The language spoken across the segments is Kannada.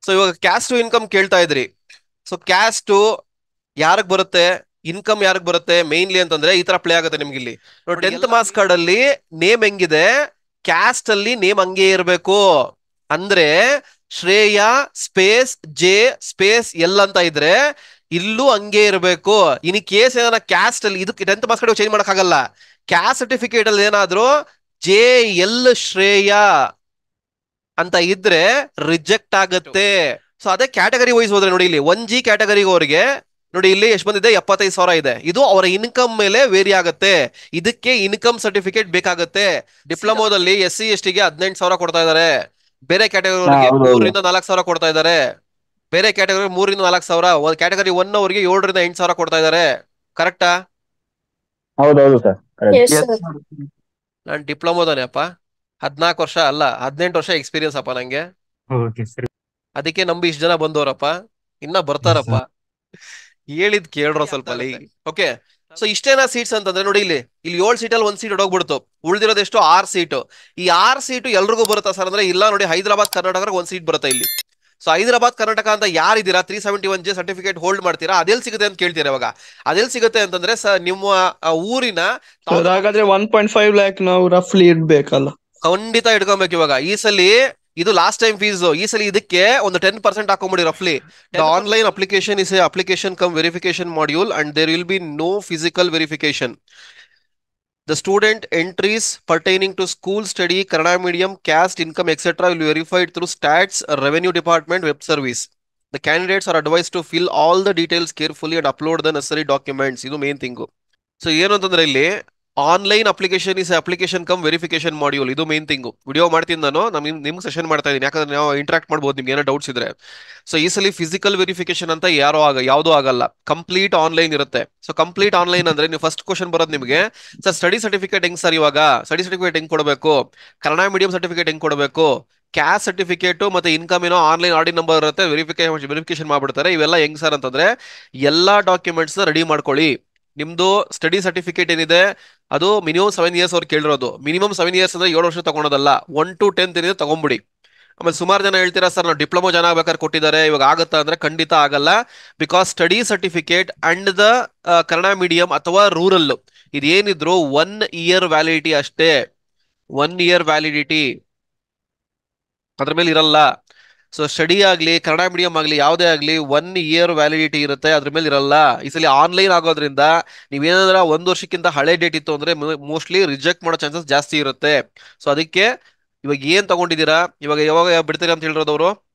ಸೊ ಇವಾಗ ಕ್ಯಾಸ್ಟ್ ಇನ್ಕಮ್ ಕೇಳ್ತಾ ಇದ್ರಿ. ಸೊ ಕ್ಯಾಸ್ಟ್ ಯಾರಿಗೆ ಬರುತ್ತೆ, ಇನ್ಕಮ್ ಯಾರಿಗೆ ಬರುತ್ತೆ ಮೇನ್ಲಿ ಅಂತಂದ್ರೆ ಈ ತರ ಪ್ಲೇ ಆಗುತ್ತೆ ನಿಮ್ಗೆ ಇಲ್ಲಿ. 10th ಮಾರ್ಕ್ಸ್ ಕಾರ್ಡ್ ಅಲ್ಲಿ ನೇಮ್ ಹೆಂಗಿದೆ, ಕ್ಯಾಸ್ಟ್ ಅಲ್ಲಿ ನೇಮ್ ಹಂಗೆ ಇರ್ಬೇಕು. ಅಂದ್ರೆ ಶ್ರೇಯ ಸ್ಪೇಸ್ ಜೆ ಸ್ಪೇಸ್ ಎಲ್ ಅಂತ ಇದ್ರೆ ಇಲ್ಲೂ ಹಂಗೆ ಇರಬೇಕು. ಇನ್ ಕೇಸ್ ಏನಾರ ಕ್ಯಾಸ್ಟ್ ಅಲ್ಲಿ ಇದಕ್ಕೆ 10th ಮಾರ್ಕ್ಸ್ ಕಾರ್ಡ್ ಚೇಂಜ್ ಮಾಡಕ್ ಆಗಲ್ಲ. ಕ್ಯಾಸ್ಟ್ ಸರ್ಟಿಫಿಕೇಟ್ ಅಲ್ಲಿ ಏನಾದ್ರು ಜೆ ಎಲ್ ಶ್ರೇಯ ಅಂತ ಇದ್ರೆ ರಿಜೆಕ್ಟ್ ಆಗುತ್ತೆ. ಸೊ ಅದೇ ಕ್ಯಾಟಗರಿ ವೈಸ್ ಹೋದ್ರೆ ನೋಡಿ ಇಲ್ಲಿ 1G ಕ್ಯಾಟಗರಿಗೆ ಅವರಿಗೆ ನೋಡಿ ಇಲ್ಲಿ ಎಷ್ಟು ಬಂದಿದೆ, 75,000 ಇದೆ. ಇದು ಅವರ ಇನ್ಕಮ್ ಮೇಲೆ ವೇರಿ ಆಗುತ್ತೆ. ಇದಕ್ಕೆ ಇನ್ಕಮ್ ಸರ್ಟಿಫಿಕೇಟ್ ಬೇಕಾಗುತ್ತೆ. ಡಿಪ್ಲೊಮೋದಲ್ಲಿ SC ST ಗೆ 18,000 ಕೊಡ್ತಾ ಇದಾರೆ. ಬೇರೆ ಕ್ಯಾಟಗರಿಗೆ 3 ರಿಂದ 4,000 ಕೊಡ್ತಾ ಇದಾರೆ. ಬೇರೆ ಕ್ಯಾಟಗರಿ 3 ರಿಂದ 4,000. ಒಂದು ಕ್ಯಾಟಗರಿ 1 ಅವರಿಗೆ 7 ರಿಂದ 8,000 ಕೊಡ್ತಾ ಇದಾರೆ. ಕರೆಕ್ಟಾ? ಹೌದೌದು ಸರ್. ನಾನು ಡಿಪ್ಲೊಮೋದಾನೆ ಅಪ್ಪ, 14 ವರ್ಷ ಅಲ್ಲ 18 ವರ್ಷ ಎಕ್ಸ್ಪೀರಿಯನ್ಸ್ ಅಪ್ಪ ನಂಗೆ. ಅದಕ್ಕೆ ನಂಬಿ ಇಷ್ಟು ಜನ ಬಂದವರಪ್ಪ, ಇನ್ನ ಬರ್ತಾರಪ್ಪ. ಹೇಳಿದ್ ಕೇಳ್ರೋ ಸ್ವಲ್ಪ ಲೈ. ಓಕೆ, ಸೊ ಇಷ್ಟೇನಾ ಸೀಟ್ಸ್ ಅಂತಂದ್ರೆ ನೋಡಿ ಇಲ್ಲಿ 7 ಸೀಟಲ್ಲಿ 1 ಸೀಟ್ ಹೊಡೋಗ್ಬಿಡ್ತು. ಉಳಿದಿರೋದೆಷ್ಟು 6 ಸೀಟು. ಈ 6 ಸೀಟು ಎಲ್ರಿಗೂ ಬರುತ್ತಾ ಸರ್ ಅಂದ್ರೆ ಇಲ್ಲ. ನೋಡಿ ಹೈದರಾಬಾದ್ ಕರ್ನಾಟಕ 1 ಸೀಟ್ ಬರುತ್ತೆ ಇಲ್ಲಿ. ಸೊ ಹೈದರಾಬಾದ್ ಕರ್ನಾಟಕ ಅಂತ ಯಾರಿದ್ದೀರಾ 371J ಸರ್ಟಿಫಿಕೇಟ್ ಹೋಲ್ಡ್ ಮಾಡ್ತೀರಾ, ಅದೆಲ್ಲಿ ಸಿಗುತ್ತೆ ಅಂತ ಕೇಳ್ತೀರಾ. ಇವಾಗ ಅದೆಲ್ಲಿ ಸಿಗುತ್ತೆ ಅಂತಂದ್ರೆ ನಿಮ್ಮ ಊರಿನ 1.5 lakh ನಾವು ರಫ್ಲಿ ಇಡ್ಬೇಕಲ್ಲ. ಖಂಡಿತ ಇಟ್ಕೊಬೇಕು. ಇವಾಗ ಈ ಸಲ ಇದು ಲಾಸ್ಟ್ ಟೈಮ್ ಫೀಸ್, ಈ ಸಲ ಇದಕ್ಕೆ ಒಂದು 10% ಹಾಕೊಂಬಿಡಿ ರಫ್ಲಿ. The online application is a application cum verification module and there will be no physical verification. The student entries pertaining to school study, Kannada medium, caste, income, etc. will be verified through Stats Revenue Department web service. The candidates are advised to fill all the details carefully and upload the necessary documents. ಇದು ಮೇನ್ ಥಿಂಗು. ಸೊ ಏನು ಅಂತಂದ್ರೆ ಇಲ್ಲಿ online application is application cum verification module. ಇದು ಮೇನ್ ಥಿಂಗು. ವಿಡಿಯೋ ಮಾಡ್ತೀನಿ ನಾನು, ನಿಮ್ಗೆ ಸೆಷನ್ ಮಾಡ್ತಾ ಇದ್ದೀನಿ, ಯಾಕಂದ್ರೆ ನಾವು ಇಂಟ್ರಾಕ್ಟ್ ಮಾಡ್ಬೋದು ನಿಮ್ಗೆ ಏನೋ ಡೌಟ್ಸ್ ಇದ್ರೆ. ಸೊ ಈ ಸಲ ಫಿಸಿಕಲ್ ವೆರಿಫಿಕೇಶನ್ ಅಂತ ಯಾವುದೂ ಆಗಲ್ಲ, ಕಂಪ್ಲೀಟ್ ಆನ್ಲೈನ್ ಇರುತ್ತೆ. ಸೊ ಕಂಪ್ಲೀಟ್ ಆನ್ಲೈನ್ ಅಂದ್ರೆ ನೀವು ಫಸ್ಟ್ ಕ್ವಶನ್ ಬರೋದು ನಿಮಗೆ, ಸರ್ ಸ್ಟಡಿ ಸರ್ಟಿಫಿಕೇಟ್ ಹೆಂಗ್ ಸರ್, ಇವಾಗ ಸ್ಟಡಿ ಸರ್ಟಿಫಿಕೇಟ್ ಹೆಂಗ್ ಕೊಡಬೇಕು, ಕನ್ನಡ ಮೀಡಿಯಂ ಸರ್ಟಿಫಿಕೇಟ್ ಹೆಂಗ್ ಕೊಡಬೇಕು, ಕ್ಯಾಸ್ಟ್ ಸರ್ಟಿಫಿಕೇಟ್ ಮತ್ತೆ ಇನ್ಕಮ್ ಏನೋ ಆನ್ಲೈನ್ ಆರ್ಡಿನ್ ನಂಬರ್ ಇರುತ್ತೆ, ವೆರಿಫಿಕೇಶನ್ ಮಾಡ್ಬಿಡ್ತಾರೆ. ಇವೆಲ್ಲ ಹೆಂಗ್ ಸರ್ ಅಂತಂದ್ರೆ ಎಲ್ಲಾ ಡಾಕ್ಯುಮೆಂಟ್ಸ್ ರೆಡಿ ಮಾಡ್ಕೊಳ್ಳಿ. ನಿಮ್ದು ಸ್ಟಡಿ ಸರ್ಟಿಫಿಕೇಟ್ ಏನಿದೆ ಅದು ಮಿನಿಮಮ್ 7 years ಅವ್ರು ಕೇಳಿರೋದು. ಮಿನಿಮಮ್ 7 years ಅಂದ್ರೆ 7 ವರ್ಷ ತಗೊಳೋದಲ್ಲ, 1 to 10th ಏನಿದೆ ತಗೊಂಬಿಡಿ. ಆಮೇಲೆ ಸುಮಾರು ಜನ ಹೇಳ್ತೀರಾ ಸರ್ ನಾವು ಡಿಪ್ಲೊಮಾ ಜನ ಆಗ್ಬೇಕಾದ್ರೆ ಕೊಟ್ಟಿದ್ದಾರೆ, ಇವಾಗ ಆಗುತ್ತಾ ಅಂದ್ರೆ ಖಂಡಿತ ಆಗಲ್ಲ. Because study certificate and the Kannada medium ಅಥವಾ ರೂರಲ್ ಇದೇನಿದ್ರು 1 year ವ್ಯಾಲಿಡಿಟಿ ಅಷ್ಟೇ. 1 year ವ್ಯಾಲಿಡಿಟಿ, ಅದ್ರ ಮೇಲೆ ಇರಲ್ಲ. ಸೊ ಸ್ಟಡಿ ಆಗ್ಲಿ ಕನ್ನಡ ಮೀಡಿಯಂ ಆಗ್ಲಿ ಯಾವುದೇ ಆಗ್ಲಿ 1 year ವ್ಯಾಲಿಡಿಟಿ ಇರುತ್ತೆ, ಅದ್ರ ಮೇಲೆ ಇರಲ್ಲ. ಈ ಸಲ ಆನ್ಲೈನ್ ಆಗೋದ್ರಿಂದ ನೀವೇನಾದ್ರ 1 ವರ್ಷಕ್ಕಿಂತ ಹಳೆ ಡೇಟ್ ಇತ್ತು ಅಂದ್ರೆ ಮೋಸ್ಟ್ಲಿ ರಿಜೆಕ್ಟ್ ಮಾಡೋ ಚಾನ್ಸಸ್ ಜಾಸ್ತಿ ಇರುತ್ತೆ. ಸೊ ಅದಕ್ಕೆ ಇವಾಗ ಏನ್ ತಗೊಂಡಿದ್ದೀರಾ, ಇವಾಗ ಯಾವಾಗ ಬಿಡ್ತಾರೆ ಅಂತ ಹೇಳಿರೋದವ್ರು,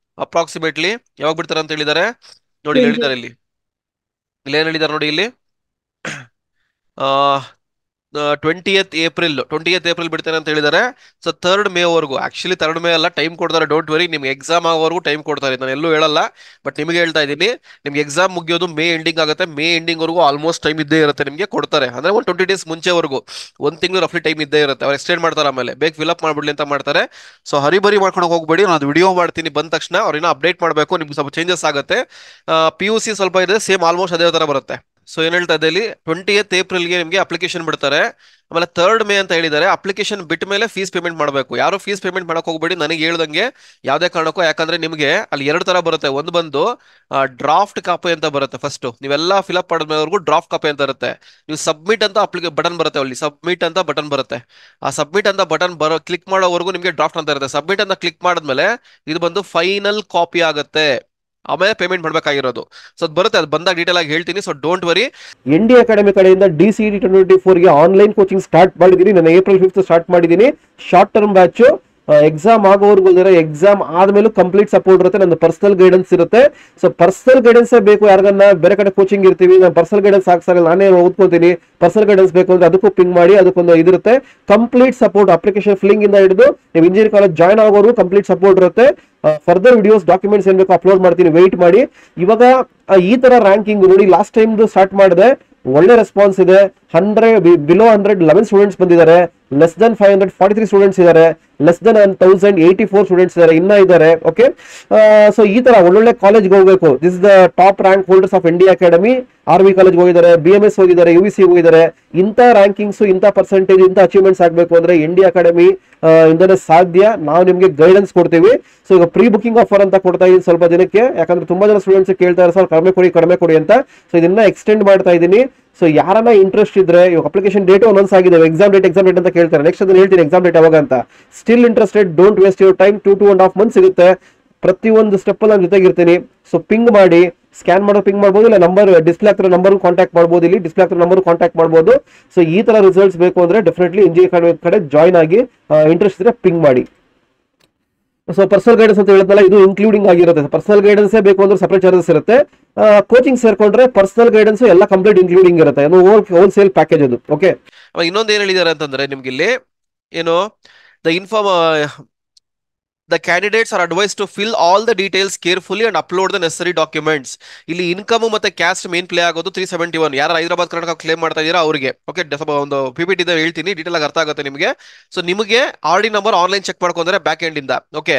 ಅಪ್ರಾಕ್ಸಿಮೇಟ್ಲಿ ಯಾವಾಗ ಬಿಡ್ತಾರೆ ಅಂತ ಹೇಳಿದ್ದಾರೆ ನೋಡಿ, ಹೇಳಿದ್ದಾರೆ ಇಲ್ಲಿ ಏನ್ ಹೇಳಿದ್ದಾರೆ ನೋಡಿ ಇಲ್ಲಿ 20th April ಬಿಡ್ತೇನೆ ಅಂತ ಹೇಳಿದ್ದಾರೆ. ಸೊ 3rd May ವರೆಗೂ, ಆಕ್ಚುಲಿ 3rd May ಅಲ್ಲ, ಟೈಮ್ ಕೊಡ್ತಾರೆ. ಡೋಂಟ್ ವರಿ, ನಿಮ್ಗೆ ಎಕ್ಸಾಮ್ ಆಗೋವರೆಗೂ ಟೈಮ್ ಕೊಡ್ತಾರೆ. ನಾನು ಎಲ್ಲೂ ಹೇಳಲ್ಲ, ಬಟ್ ನಿಮಗೆ ಹೇಳ್ತಾ ಇದ್ದೀನಿ, ನಿಮ್ಗೆ ಎಕ್ಸಾಮ್ ಮುಗಿಯೋದು May ಎಂಡಿಂಗ್ ಆಗುತ್ತೆ. May ಎಂಡಿಂಗ್ ವರೆಗೂ ಆಲ್ಮೋಸ್ಟ್ ಟೈಮ್ ಇದ್ದೇ ಇರುತ್ತೆ, ನಿಮಗೆ ಕೊಡ್ತಾರೆ. ಅಂದ್ರೆ ಒಂದು 20 days ಮುಂಚೆವರೆಗೂ, 1 ತಿಂಗಳು ರಫ್ಲಿ ಟೈಮ್ ಇದ್ದೇ ಇರುತ್ತೆ. ಅವ್ರು ಎಕ್ಸ್ಟೆಂಡ್ ಮಾಡ್ತಾರೆ, ಆಮೇಲೆ ಬೇಗ ಫಿಲ್ ಅಪ್ ಮಾಡ್ಬಿಡ್ಲಿ ಅಂತ ಮಾಡ್ತಾರೆ. ಸೊ ಹರಿಬರಿ ಮಾಡ್ಕೊಂಡು ಹೋಗ್ಬೇಡಿ. ನಾನು ವಿಡಿಯೋ ಮಾಡ್ತೀನಿ ಬಂದ ತಕ್ಷಣ, ಅವ್ರನ್ನ ಅಪ್ಡೇಟ್ ಮಾಡಬೇಕು. ನಿಮ್ಗೆ ಸ್ವಲ್ಪ ಚೇಂಜಸ್ ಆಗುತ್ತೆ. PUC ಸ್ವಲ್ಪ ಇದೆ, ಸೇಮ್ ಆಲ್ಮೋಸ್ಟ್ ಅದೇ ತರ ಬರುತ್ತೆ. ಸೊ ಏನ್ ಹೇಳ್ತಾ ಇದ್ದೆ ಇಲ್ಲಿ 20th April ನಿಮ್ಗೆ ಅಪ್ಲಿಕೇಶನ್ ಬಿಡ್ತಾರೆ. ಆಮೇಲೆ 3rd May ಅಂತ ಹೇಳಿದ್ದಾರೆ. ಅಪ್ಲಿಕೇಶನ್ ಬಿಟ್ಟ ಮೇಲೆ ಫೀಸ್ ಪೇಮೆಂಟ್ ಮಾಡಬೇಕು. ಯಾರು ಫೀಸ್ ಪೇಮೆಂಟ್ ಮಾಡಕ್ ಹೋಗ್ಬೇಡಿ, ನನಗೆ ಹೇಳ್ದಂಗೆ ಯಾವುದೇ ಕಾರಣಕ್ಕೂ. ಯಾಕಂದ್ರೆ ನಿಮಗೆ ಅಲ್ಲಿ 2 ತರ ಬರುತ್ತೆ. ಒಂದು ಬಂದು ಡ್ರಾಫ್ಟ್ ಕಾಪಿ ಅಂತ ಬರುತ್ತೆ. ಫಸ್ಟ್ ನೀವೆಲ್ಲ ಫಿಲ್ಅಪ್ ಮಾಡಿದ್ಮೇಲೆವರೆಗೂ ಡ್ರಾಫ್ಟ್ ಕಾಪಿ ಅಂತ ಇರುತ್ತೆ. ನೀವು ಸಬ್ಮಿಟ್ ಅಂತ ಬಟನ್ ಬರುತ್ತೆ, ಅಲ್ಲಿ ಸಬ್ಮಿಟ್ ಅಂತ ಬಟನ್ ಬರುತ್ತೆ. ಆ ಸಬ್ಮಿಟ್ ಅಂತ ಬಟನ್ ಕ್ಲಿಕ್ ಮಾಡೋವರೆಗೂ ನಿಮಗೆ ಡ್ರಾಫ್ಟ್ ಅಂತ ಇರುತ್ತೆ. ಸಬ್ಮಿಟ್ ಅಂತ ಕ್ಲಿಕ್ ಮಾಡಿದ್ಮೇಲೆ ಇದು ಬಂದು ಫೈನಲ್ ಕಾಪಿ ಆಗುತ್ತೆ, ಆಮೇಲೆ ಪೇಮೆಂಟ್ ಮಾಡ್ಬೇಕಾಗಿರೋದು. ಸೊ ಅದು ಬರುತ್ತೆ, ಅದು ಬಂದಾಗ ಡೀಟೇಲ್ ಆಗಿ ಹೇಳ್ತೀನಿ. So don't worry. ND academy ಕಡೆಯಿಂದ DCET 2024 ಗೆ ಆನ್ಲೈನ್ ಕೋಚಿಂಗ್ ಸ್ಟಾರ್ಟ್ ಮಾಡಿದೀನಿ. ನಾನು April 5th ಸ್ಟಾರ್ಟ್ ಮಾಡಿದೀನಿ. ಶಾರ್ಟ್ ಟರ್ಮ್ ಬ್ಯಾಚ್, ಎಕ್ಸಾಮ್ ಆಗೋವರೆಗೂ ಎಕ್ಸಾಮ್ ಆದ್ಮೇಲೂ ಕಂಪ್ಲೀಟ್ ಸಪೋರ್ಟ್ ಇರುತ್ತೆ. ನನ್ನ ಪರ್ಸನಲ್ ಗೈಡೆನ್ಸ್ ಇರುತ್ತೆ. ಸೊ ಪರ್ಸನಲ್ ಗೈಡೆನ್ಸ್ ಬೇಕು ಯಾರಿಗನ್ನ, ಬೇರೆ ಕಡೆ ಕೋಚಿಂಗ್ ಇರ್ತೀವಿ, ನಾನು ಪರ್ಸನಲ್ ಗೈಡೆನ್ಸ್ ಸಾಕು, ನಾನೇ ಓದ್ಕೋತೀನಿ, ಪರ್ಸನಲ್ ಗೈಡೆನ್ಸ್ ಬೇಕು ಅಂದ್ರೆ ಅದಕ್ಕೂ ಪಿಂಗ್ ಮಾಡಿ, ಅದಕ್ಕೊಂದು ಇದಿರುತ್ತೆ. ಕಂಪ್ಲೀಟ್ ಸಪೋರ್ಟ್, ಅಪ್ಲಿಕೇಶನ್ ಫಿಲ್ಲಿಂಗ್ ಇಂದ ಹಿಡಿದು ನೀವು ಇಂಜಿನಿಯರಿಂಗ್ ಕಾಲೇಜ್ ಜಾಯ್ನ್ ಆಗೋವರೆಗೂ ಕಂಪ್ಲೀಟ್ ಸಪೋರ್ಟ್ ಇರುತ್ತೆ. ಫರ್ದರ್ ವಿಡಿಯೋಸ್, ಡಾಕ್ಯುಮೆಂಟ್ಸ್ ಏನ್ ಬೇಕು ಅಪ್ಲೋಡ್ ಮಾಡ್ತೀನಿ, ವೆಯ್ಟ್ ಮಾಡಿ. ಇವಾಗ ಈ ತರ ರ್ಯಾಂಕಿಂಗ್ ನೋಡಿ, ಲಾಸ್ಟ್ ಟೈಮ್ ಸ್ಟಾರ್ಟ್ ಮಾಡಿದೆ, ಒಳ್ಳೆ ರೆಸ್ಪಾನ್ಸ್ ಇದೆ. 100 ಬಿಲೋ 100 11 ಸ್ಟೂಡೆಂಟ್ಸ್ ಬಂದಿದ್ದಾರೆ. ಲೆಸ್ ದನ್ 500 43 ಸ್ಟೂಡೆಂಟ್ಸ್ ಇದ್ದಾರೆ. ಲೆಸ್ ದೆನ್ 1084 ಸ್ಟೂಡೆಂಟ್ಸ್ ಇದ್ದಾರೆ, ಇನ್ನ ಇದ್ದಾರೆ. ಓಕೆ, ಸೊ ಈ ತರ ಒಳ್ಳೊಳ್ಳೆ ಕಾಲೇಜ್ಗೆ ಹೋಗ್ಬೇಕು. This the top rank holders of India academy. RV college ಹೋಗಿದ್ದಾರೆ, BMS ಹೋಗಿದ್ದಾರೆ, UVC ಹೋಗಿದ್ದಾರೆ. ಇಂಥ ರ್ಯಾಂಕಿಂಗ್ಸ್, ಇಂಥ ಪರ್ಸೆಂಟೇಜ್, ಇಂಥ ಅಚೀವ್ಮೆಂಟ್ಸ್ ಆಗ್ಬೇಕು ಅಂದ್ರೆ ಇಂಡಿಯಾ ಅಕಾಡೆಮಿ ಇಂದನೇ ಸಾಧ್ಯ. ನಾವು ನಿಮ್ಗೆ ಗೈಡೆನ್ಸ್ ಕೊಡ್ತೀವಿ. ಸೊ ಈಗ ಪ್ರೀ ಬುಕಿಂಗ್ ಆಫರ್ ಅಂತ ಕೊಡ್ತಾ ಇದೀನಿ ಸ್ವಲ್ಪ ಜನಕ್ಕೆ, ಯಾಕಂದ್ರೆ ತುಂಬಾ ಜನ ಸ್ಟೂಡೆಂಟ್ಸ್ ಕೇಳ್ತಾ ಇದ್ದಾರೆ ಸರ್ ಕಡಿಮೆ ಕೊಡಿ ಅಂತ. ಸೊ ಇದನ್ನ ಎಕ್ಸ್ಟೆಂಡ್ ಮಾಡ್ತಾ ಇದ್ದೀನಿ. ಸೊ ಯಾರನ್ನ ಇಂಟ್ರೆಸ್ಟ್ ಇದ್ರೆ, ಇವಾಗ ಅಪ್ಲಿಕೇಶನ್ ಡೇಟ್ ಅನೌನ್ಸ್ ಆಗಿದೆ, ಎಕ್ಸಾಮ್ ಡೇಟ್ ಅಂತ ಕೇಳ್ತಾರೆ. ನೆಕ್ಸ್ಟ್ ಅದನ್ನ ಹೇಳ್ತೀನಿ ಎಕ್ಸಾಮ್ ಡೇಟ್ ಯಾವಾಗ ಅಂತ. Still interested, don't waste your time. 2.5 month ಸಿಗುತ್ತೆ. ಪ್ರತಿಯೊಂದು ಸ್ಟೆಪ್ ಅಲ್ಲಿ ನಾನು ಜೊತೆಗಿರ್ತೀನಿ. ಸೊ ಪಿಂಗ್ ಮಾಡಿ, ಸ್ಕ್ಯಾನ್ ಮಾಡೋ ಪಿಂಗ್ ಮಾಡ್ಬೋದು, ಇಲ್ಲ ನಂಬರ್ ಡಿಸ್ಪ್ಲೇ ಆಗ್ತಿರೋ ನಂಬರ್ ಕಾಂಟ್ಯಾಕ್ಟ್ ಮಾಡ್ಬೋದು, ಇಲ್ಲಿ ಡಿಸ್ಪ್ಲೇ ಆಗ್ತಿರೋ ನಂಬರ್ ಕಾಂಟ್ಯಾಕ್ಟ್ ಮಾಡ್ಬೋದು. ಸೊ ಈ ತರ ರಿಸಲ್ಟ್ಸ್ ಬೇಕು ಅಂದ್ರೆ ಡೆಫಿನೆಟ್ಲಿ NJ ಅಕಾಡೆಮಿ ಕಡೆ ಜಾಯ್ನ್ ಆಗಿ, ಇಂಟ್ರೆಸ್ಟ್ ಇದ್ರೆ ಪಿಂಗ್ ಮಾಡಿ. ಸೊ ಪರ್ಸನಲ್ ಗೈಡೆನ್ಸ್ ಅಂತ ಹೇಳಿದ್ನಲ್ಲ, ಇದು ಇನ್ಕ್ಲೂಡಿಂಗ್ ಆಗಿರುತ್ತೆ. ಪರ್ಸನಲ್ ಗೈಡೆನ್ಸ್ ಬೇಕು ಅಂದ್ರೆ ಸಪರೇಟ್ ಚಾರ್ಜಸ್ ಇರುತ್ತೆ. ಕೋಚಿಂಗ್ ಸೇರ್ಕೊಂಡ್ರೆ ಪರ್ಸನಲ್ ಗೈಡೆನ್ಸ್ ಎಲ್ಲ ಕಂಪ್ಲೀಟ್ ಇನ್ಕ್ಲೂಡಿಂಗ್ ಇರುತ್ತೆ. ಹೋಲ್ಸೇಲ್ ಪ್ಯಾಕೇಜ್ ಅದು. ಓಕೆ, ಇನ್ನೊಂದು ಏನ್ ಹೇಳಿದಾರೆ ಅಂತಂದ್ರೆ ನಿಮ್ಗೆ ಇಲ್ಲಿ ಏನು the candidates are advised to fill all the details carefully and upload the necessary documents. ಇಲ್ಲಿ ಇನ್ಕಮ್ ಮತ್ತೆ ಕ್ಯಾಸ್ಟ್ ಮೇನ್ ಪ್ಲೇ ಆಗೋದು 371. ಯಾರು ಹೈದರಾಬಾದ್ ಕರ್ನಾಟಕ ಕ್ಲೇಮ್ ಮಾಡ್ತಾ ಇದೀರಾ ಅವರಿಗೆ. ಓಕೆ, ಒಂದು PPT ಇದೆ ಹೇಳ್ತೀನಿ, ಡೀಟೇಲ್ ಆಗಿ ಅರ್ಥ ಆಗುತ್ತೆ ನಿಮಗೆ. ಸೊ ನಿಮಗೆ RD ನಂಬರ್ ಆನ್ಲೈನ್ ಚೆಕ್ ಮಾಡ್ಕೊಂಡ್ರೆ ಬ್ಯಾಕ್ ಎಂಡ್ ಇಂದ. Okay,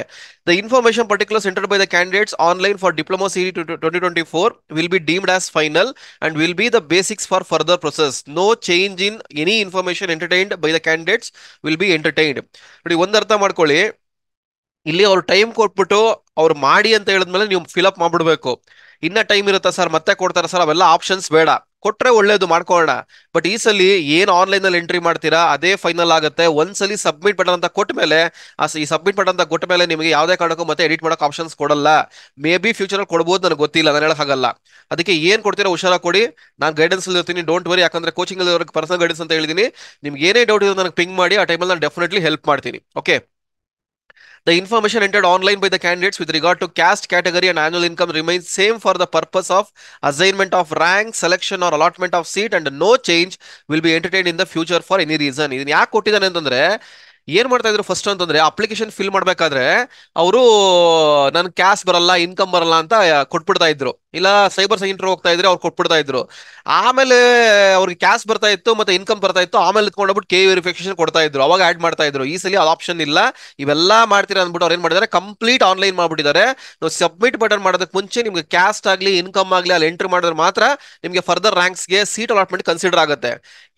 the information particulars entered by the candidates online for Diploma CET 2024 will be deemed as final and will be the basics for further process. No change in any information entertained by the candidates will be entertained. ನೋಡಿ, ಒಂದು ಅರ್ಥ ಮಾಡ್ಕೊಳ್ಳಿ, ಇಲ್ಲಿ ಅವ್ರು ಟೈಮ್ ಕೊಟ್ಬಿಟ್ಟು ಅವ್ರು ಮಾಡಿ ಅಂತ ಹೇಳಿದ್ಮೇಲೆ ನೀವು ಫಿಲ್ಅಪ್ ಮಾಡ್ಬಿಡ್ಬೇಕು. ಇನ್ನ ಟೈಮ್ ಇರುತ್ತಾ ಸರ್, ಮತ್ತೆ ಕೊಡ್ತಾರ ಸರ್, ಅವೆಲ್ಲ ಆಪ್ಷನ್ಸ್ ಬೇಡ. ಕೊಟ್ರೆ ಒಳ್ಳೇದು, ಮಾಡ್ಕೊಳ್ಳೋಣ. ಬಟ್ ಈ ಸಲ ಏನ್ ಆನ್ಲೈನ್ ಅಲ್ಲಿ ಎಂಟ್ರಿ ಮಾಡ್ತೀರಾ ಅದೇ ಫೈನಲ್ ಆಗುತ್ತೆ. ಒಂದ್ಸಲಿ ಸಬ್ಮಿಟ್ ಬಟನ್ ಅಂತ ಕೊಟ್ಟ ಮೇಲೆ, ಈ ಸಬ್ಮಿಟ್ ಬಟನ್ ಅಂತ ಕೊಟ್ಟ ಮೇಲೆ ನಿಮಗೆ ಯಾವ್ದೇ ಕಾರಣಕ್ಕೂ ಮತ್ತೆ ಎಡಿಟ್ ಮಾಡಕ್ ಆಪ್ಷನ್ಸ್ ಕೊಡಲ್ಲ. ಮೇ ಬಿ ಫ್ಯೂಚರ್ ಅಲ್ಲಿ ಕೊಡ್ಬೋದು, ನನಗೆ ಗೊತ್ತಿಲ್ಲ, ನಾನು ಹೇಳಕ್ಕಾಗಲ್ಲ. ಅದಕ್ಕೆ ಏನ್ ಕೊಡ್ತೀರಾ ಹುಷಾರ ಕೊಡಿ. ನಾನು ಗೈಡೆನ್ಸ್ ಇರ್ತೀನಿ, ಡೋಂಟ್ ವರಿ. ಯಾಕಂದ್ರೆ ಕೋಚಿಂಗ್ ಅಲ್ಲಿ ಪರ್ಸನಲ್ ಗೈಡೆನ್ಸ್ ಅಂತ ಹೇಳಿದೀನಿ. ನಿಮ್ಗೆ ಏನೇ ಡೌಟ್ ಇದೆ ನನಗೆ ಪಿಂಗ್ ಮಾಡಿ, ಆ ಟೈಮಲ್ಲಿ ನಾನು ಡೆಫಿನೆಟ್ಲಿ ಹೆಲ್ಪ್ ಮಾಡ್ತೀನಿ. Okay, the information entered online by the candidates with regard to caste category and annual income remains same for the purpose of assignment of rank, selection or allotment of seat, and no change will be entertained in the future for any reason. ಇದನ್ನ ಯಾಕೆ ಕೊಟ್ಟಿದ್ದಾನೆ ಅಂತಂದ್ರೆ, ಏನ್ ಮಾಡ್ತಾ ಇದ್ರು ಫಸ್ಟ್ ಅಂತಂದ್ರೆ, ಅಪ್ಲಿಕೇಶನ್ ಫಿಲ್ ಮಾಡ್ಬೇಕಾದ್ರೆ ಅವರು ನನ್ ಕ್ಯಾಸ್ಟ್ ಬರಲ್ಲ, ಇನ್ಕಮ್ ಬರಲ್ಲ ಅಂತ ಕೊಟ್ಬಿಡ್ತಾ ಇದ್ರು. ಇಲ್ಲ ಸೈಬರ್ ಸೆಂಟರ್ ಹೋಗ್ತಾ ಇದ್ರೆ ಅವ್ರು ಕೊಟ್ಬಿಡ್ತಾ ಇದ್ರು. ಆಮೇಲೆ ಅವ್ರಿಗೆ ಕ್ಯಾಸ್ಟ್ ಬರ್ತಾ ಇತ್ತು ಮತ್ತೆ ಇನ್ಕಮ್ ಬರ್ತಾ ಇತ್ತು. ಆಮೇಲೆ ಇತ್ಕೊಂಡೋಗ್ಬಿಟ್ಟು KE ವೆರಿಫಿಕೇಶನ್ ಕೊಡ್ತಾ ಇದ್ರು, ಅವಾಗ ಆಡ್ ಮಾಡ್ತಾ ಇದ್ರು. ಈ ಸಲ ಅದು ಆಪ್ಷನ್ ಇಲ್ಲ. ಇವೆಲ್ಲ ಮಾಡ್ತೀರಾ ಅಂದ್ಬಿಟ್ಟು ಅವ್ರು ಏನ್ ಮಾಡಿದ್ದಾರೆ, ಕಂಪ್ಲೀಟ್ ಆನ್ಲೈನ್ ಮಾಡ್ಬಿಟ್ಟಿದ್ದಾರೆ. ನಾವು ಸಬ್ಮಿಟ್ ಬಟನ್ ಮಾಡೋದಕ್ಕೆ ಮುಂಚೆ ನಿಮ್ಗೆ ಕ್ಯಾಸ್ಟ್ ಆಗ್ಲಿ ಇನ್ಕಮ್ ಆಗ್ಲಿ ಅಲ್ಲಿ ಎಂಟ್ರಿ ಮಾಡಿದ್ರೆ ಮಾತ್ರ ನಿಮ್ಗೆ ಫರ್ದರ್ ರ್ಯಾಂಕ್ಸ್ಗೆ ಸೀಟ್ ಅಲಾಟ್ಮೆಂಟ್ ಕನ್ಸಿಡರ್ ಆಗುತ್ತೆ.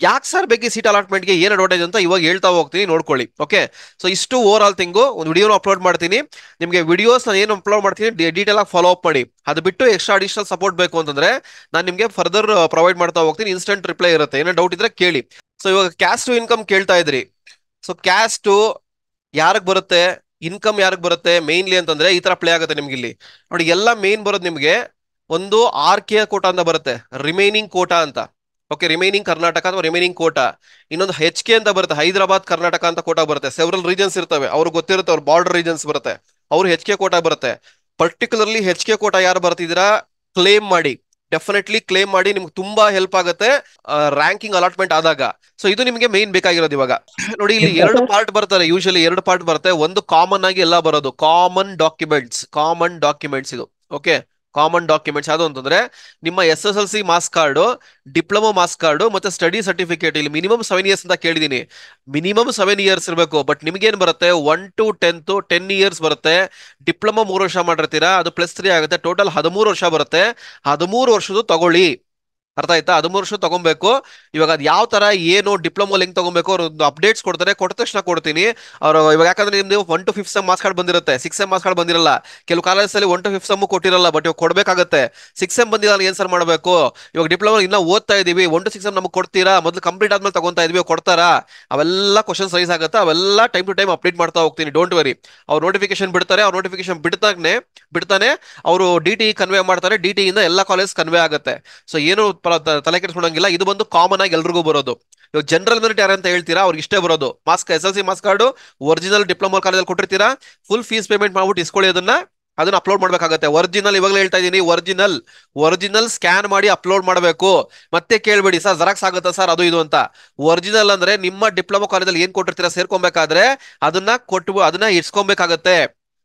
ಯಾಕೆ ಸರ್ ಬೇಕು ಸೀಟ್ ಅಲಾಟ್ಮೆಂಟ್ಗೆ, ಏನ್ ಅಡ್ವಾಂಟೇಜ್ ಅಂತ ಇವಾಗ ಹೇಳ್ತಾ ಹೋಗ್ತೀನಿ, ನೋಡ್ಕೊಳ್ಳಿ. ಓಕೆ, ಸೊ ಇಷ್ಟು ಓವರ್ ಆಲ್ ಥಿಂಗು. ಒಂದು ವಿಡಿಯೋನ ಅಪ್ಲೋಡ್ ಮಾಡ್ತೀನಿ ನಿಮಗೆ. ವಿಡಿಯೋಸ್ ನಾನು ಏನು ಅಪ್ಲೋಡ್ ಮಾಡ್ತೀನಿ ಡೀಟೇಲ್ ಆಗಿ ಫಾಲೋ ಅಪ್ ಮಾಡಿ. ಅದು ಬಿಟ್ಟು ಎಕ್ಸ್ಟ್ರಾ ಅಡಿಷನಲ್ ಸಪೋರ್ಟ್ ಬೇಕು ಅಂತಂದ್ರೆ ನಾನು ನಿಮಗೆ ಫರ್ದರ್ ಪ್ರೊವೈಡ್ ಮಾಡ್ತಾ ಹೋಗ್ತೀನಿ. ಇನ್ಸ್ಟೆಂಟ್ ರಿಪ್ಲೈ ಇರುತ್ತೆ, ಏನೋ ಡೌಟ್ ಇದ್ರೆ ಕೇಳಿ. ಸೊ ಇವಾಗ ಕ್ಯಾಸ್ಟ್ ಇನ್ಕಮ್ ಕೇಳ್ತಾ ಇದ್ರಿ. ಸೊ ಕ್ಯಾಸ್ಟ್ ಯಾರಿಗೆ ಬರುತ್ತೆ, ಇನ್ಕಮ್ ಯಾರಿಗೆ ಬರುತ್ತೆ ಮೇನ್ಲಿ ಅಂತಂದ್ರೆ ಈ ತರ ಪ್ಲೇ ಆಗುತ್ತೆ ನಿಮ್ಗೆ. ಇಲ್ಲಿ ನೋಡಿ, ಎಲ್ಲ ಮೇನ್ ಬರೋದು ನಿಮ್ಗೆ ಒಂದು RK ಕೋಟಾ ಅಂತ ಬರುತ್ತೆ, ರಿಮೈನಿಂಗ್ ಕೋಟಾ ಅಂತ. ಓಕೆ, ರಿಮೈನಿಂಗ್ ಕರ್ನಾಟಕ ಅಥವಾ ರಿಮೈನಿಂಗ್ ಕೋಟಾ. ಇನ್ನೊಂದು HK ಅಂತ ಬರುತ್ತೆ, ಹೈದರಾಬಾದ್ ಕರ್ನಾಟಕ ಅಂತ ಕೋಟಾ ಬರುತ್ತೆ. ಸೆವರಲ್ ರೀಜನ್ಸ್ ಇರ್ತವೆ, ಅವ್ರಿಗೆ ಗೊತ್ತಿರುತ್ತೆ, ಅವ್ರ ಬಾರ್ಡರ್ ರೀಜನ್ಸ್ ಬರುತ್ತೆ, ಅವ್ರು HK ಕೋಟಾ ಬರುತ್ತೆ. ಪರ್ಟಿಕ್ಯುಲರ್ಲಿ HK ಕೋಟಾ ಯಾರು ಬರ್ತಿದ್ದೀರಾ ಕ್ಲೇಮ್ ಮಾಡಿ, ಡೆಫಿನೆಟ್ಲಿ ಕ್ಲೇಮ್ ಮಾಡಿ. ನಿಮ್ಗೆ ತುಂಬಾ ಹೆಲ್ಪ್ ಆಗುತ್ತೆ ರ್ಯಾಂಕಿಂಗ್ ಅಲಾಟ್ಮೆಂಟ್ ಆದಾಗ. ಸೊ ಇದು ನಿಮಗೆ ಮೇನ್ ಬೇಕಾಗಿರೋದು. ಇವಾಗ ನೋಡಿ, ಇಲ್ಲಿ 2 ಪಾರ್ಟ್ ಬರ್ತಾರೆ, ಯೂಶಲಿ 2 ಪಾರ್ಟ್ ಬರುತ್ತೆ. ಒಂದು ಕಾಮನ್ ಆಗಿ ಎಲ್ಲ ಬರೋದು ಕಾಮನ್ ಡಾಕ್ಯುಮೆಂಟ್ಸ್ ಇದು. ಓಕೆ, ಕಾಮನ್ ಡಾಕ್ಯುಮೆಂಟ್ಸ್ ಯಾವುದು ಅಂತಂದ್ರೆ ನಿಮ್ಮ SSLC marks card, diploma marks card ಮತ್ತೆ ಸ್ಟಡಿ ಸರ್ಟಿಫಿಕೇಟ್. ಇಲ್ಲಿ ಮಿನಿಮಮ್ 7 ಇಯರ್ಸ್ ಅಂತ ಕೇಳಿದೀನಿ, ಮಿನಿಮಮ್ 7 ಇಯರ್ಸ್ ಇರಬೇಕು. ಬಟ್ ನಿಮ್ಗೇನ್ ಬರುತ್ತೆ 1 to 10 ಇಯರ್ಸ್ ಬರುತ್ತೆ. ಡಿಪ್ಲೊಮಾ 3 ವರ್ಷ ಮಾಡಿರ್ತೀರಾ, ಅದು +3 ಆಗುತ್ತೆ. ಟೋಟಲ್ 13 ವರ್ಷ ಬರುತ್ತೆ. 13 ವರ್ಷದ್ದು ತಗೊಳ್ಳಿ, ಅರ್ಥ ಆಯ್ತಾ? 13 ವರ್ಷ ತಗೊಬೇಕು. ಇವಾಗ ಅದು ಯಾವ ತರ ಏನು ಡಿಪ್ಲೊಮಾ ಲಿಂಕ್ ತಗೊಬೇಕು ಅವ್ರು ಅಪ್ಡೇಟ್ಸ್ ಕೊಡ್ತಾರೆ, ಕೊಟ್ಟ ತಕ್ಷಣ ಕೊಡ್ತೀನಿ ಅವರು. ಇವಾಗ ಯಾಕಂದ್ರೆ ನಿಮ್ದು 1 to 5 ಸೆಮ್ ಮಾರ್ಕ್ಸ್ ಕಾರ್ಡ್ ಬಂದಿರುತ್ತೆ, 6 ಸೆಮ್ ಮಾರ್ಕ್ಸ್ ಕಾರ್ಡ್ ಬಂದಿರಲ್ಲ. ಕೆಲವು ಕಾಲೇಜಲ್ಲಿ 1 to 5 ಸೆಮ್ ಕೊಟ್ಟಿರಲ್ಲ, ಬಟ್ ಇವಾಗ ಕೊಡ್ಬೇಕಾಗುತ್ತೆ. 6 ಸೆಮ್ ಬಂದಿಲ್ಲ ಏನ್ ಸರ್ ಮಾಡಬೇಕು? ಇವಾಗ ಡಿಪ್ಲೊಮಾ ಇನ್ನ ಓದ್ತಾ ಇದೀವಿ, 1 to 6 ಸೆಮ್ ನಮಗೆ ಕೊಡ್ತೀರಾ, ಮೊದಲು ಕಂಪ್ಲೀಟ್ ಆದ್ಮೇಲೆ ತಗೊಂತಾ ಇದೀವಿ, ಕೊಡ್ತಾರಾ? ಅವೆಲ್ಲ ಕ್ವಶನ್ಸ್ ರೈಸ್ ಆಗುತ್ತೆ. ಅವೆಲ್ಲ ಟೈಮ್ ಟು ಟೈಮ್ ಅಪ್ಡೇಟ್ ಮಾಡ್ತಾ ಹೋಗ್ತೀನಿ, ಡೋಂಟ್ ವರಿ. ಅವ್ರು ನೋಟಿಫಿಕೇಶನ್ ಬಿಡ್ತಾರೆ, ಅವ್ರ ನೋಟಿಫಿಕೇಶನ್ ಬಿಡ್ತಾನೆ ಅವರು DTE ಕನ್ವೆ ಮಾಡ್ತಾರೆ, DTE ಇಂದ ಎಲ್ಲ ಕಾಲೇಜ್ ಕನ್ವೆ ಆಗುತ್ತೆ. ಸೊ ಏನು ತಲೆ ಕೆಡಿಸ್ಕೊಳಂಗಿಲ್ಲ. ಇದು ಬಂದು ಕಾಮನ್ ಆಗಿ ಎಲ್ರಿಗೂ ಬರೋದು. ಇವಾಗ ಜನರಲ್ ಮೆರಿಟ್ ಯಾರು ಅಂತ ಹೇಳ್ತೀರಾ, ಅವ್ರಿಗೆ ಇಷ್ಟೇ ಬರೋದು. SSLC marks card original diploma ಕಾಲೇಜಲ್ಲಿ ಕೊಟ್ಟಿರ್ತೀರಾ, ಫುಲ್ ಫೀಸ್ ಪೇಮೆಂಟ್ ಮಾಡ್ಬಿಟ್ಟು ಇಸ್ಕೊಳ್ಳಿ, ಅದನ್ನ ಅಪ್ಲೋಡ್ ಮಾಡ್ಬೇಕಾಗತ್ತೆ. ಒರಿಜಿನಲ್, ಇವಾಗಲೇ ಹೇಳ್ತಾ ಇದೀನಿ, ಒರಿಜಿನಲ್ ಸ್ಕ್ಯಾನ್ ಮಾಡಿ ಅಪ್ಲೋಡ್ ಮಾಡಬೇಕು. ಮತ್ತೆ ಕೇಳ್ಬೇಡಿ ಸರ್ ಜೆರಾಕ್ಸ್ ಆಗುತ್ತಾ ಸರ್ ಅದು ಇದು ಅಂತ. ಒರಿಜಿನಲ್ ಅಂದ್ರೆ ನಿಮ್ಮ ಡಿಪ್ಲೊಮಾ ಕಾಲೇಜಲ್ಲಿ ಏನ್ ಕೊಟ್ಟಿರ್ತೀರಾ ಸೇರ್ಕೊಬೇಕಾದ್ರೆ ಅದನ್ನ ಇಡ್ಸ್ಕೊಬೇಕಾಗತ್ತೆ.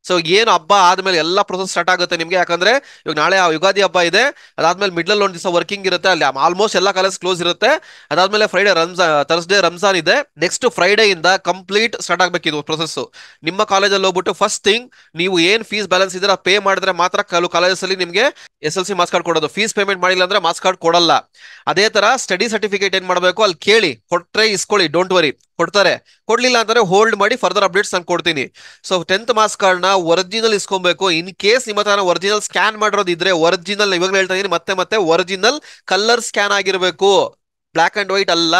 ಸೊ ಏನು ಹಬ್ಬ ಆದ್ಮೇಲೆ ಎಲ್ಲ ಪ್ರೊಸೆಸ್ ಸ್ಟಾರ್ಟ್ ಆಗುತ್ತೆ ನಿಮ್ಗೆ. ಯಾಕಂದ್ರೆ ಇವಾಗ ನಾಳೆ ಯುಗಾದಿ ಹಬ್ಬ ಇದೆ, ಅದಾದ್ಮೇಲೆ ಮಿಡ್ಲ್ ಒಂದ್ ದಿವಸ ವರ್ಕಿಂಗ್ ಇರುತ್ತೆ, ಅಲ್ಲಿ ಆಲ್ಮೋಸ್ಟ್ ಎಲ್ಲ ಕಾಲೇಜ್ ಕ್ಲೋಸ್ ಇರುತ್ತೆ. ಅದಾದ್ಮೇಲೆ ಫ್ರೈಡೆ ಥರ್ಸ್ಡೇ ರಂಜಾನ್ ಇದೆ. ನೆಕ್ಸ್ಟ್ ಫ್ರೈಡೆ ಇಂದ ಕಂಪ್ಲೀಟ್ ಸ್ಟಾರ್ಟ್ ಆಗ್ಬೇಕಿದು ಪ್ರೊಸೆಸ್. ನಿಮ್ಮ ಕಾಲೇಜಲ್ಲಿ ಹೋಗ್ಬಿಟ್ಟು ಫಸ್ಟ್ ಥಿಂಗ್ ನೀವು ಏನ್ ಫೀಸ್ ಬ್ಯಾಲೆನ್ಸ್ ಇದ್ರೆ ಪೇ ಮಾಡಿದ್ರೆ ಮಾತ್ರ ಕೆಲವು ಕಾಲೇಜಸ್ ಅಲ್ಲಿ ನಿಮ್ಗೆ SLC ಮಾರ್ಕ್ಸ್ ಕಾರ್ಡ್ ಕೊಡೋದು. ಫೀಸ್ ಪೇಮೆಂಟ್ ಮಾಡಿಲ್ಲ ಅಂದ್ರೆ ಮಾರ್ಕ್ಸ್ ಕಾರ್ಡ್ ಕೊಡಲ್ಲ. ಅದೇ ತರ ಸ್ಟಡಿ ಸರ್ಟಿಫಿಕೇಟ್ ಏನ್ ಮಾಡಬೇಕು, ಅಲ್ಲಿ ಕೇಳಿ, ಕೊಟ್ರೆ ಇಸ್ಕೊಳ್ಳಿ, ಡೋಂಟ್ ವರಿ, ಕೊಡ್ತಾರೆ. ಕೊಡ್ಲಿಲ್ಲ ಅಂದ್ರೆ ಹೋಲ್ಡ್ ಮಾಡಿ, ಫರ್ದರ್ ಅಪ್ಡೇಟ್ಸ್ ನಾನು ಕೊಡ್ತೀನಿ. ಸೊ 10th ಮಾರ್ಕ್ಸ್ ಕಾರ್ಡ್ ನ ಒರಿಜಿನಲ್ ಇಸ್ಕೊಬೇಕು. ಇನ್ ಕೇಸ್ ನಿಮ್ಮ ಹತ್ರ ಒರಿಜಿನಲ್ ಸ್ಕ್ಯಾನ್ ಮಾಡಿರೋದಿದ್ರೆ, ಒರಿಜಿನಲ್ ಇವಾಗಲೇ ಹೇಳ್ತಾ ಇದೀನಿ ಮತ್ತೆ ಮತ್ತೆ, ಒರಿಜಿನಲ್ ಕಲರ್ ಸ್ಕ್ಯಾನ್ ಆಗಿರ್ಬೇಕು, ಬ್ಲಾಕ್ ಅಂಡ್ ವೈಟ್ ಅಲ್ಲ,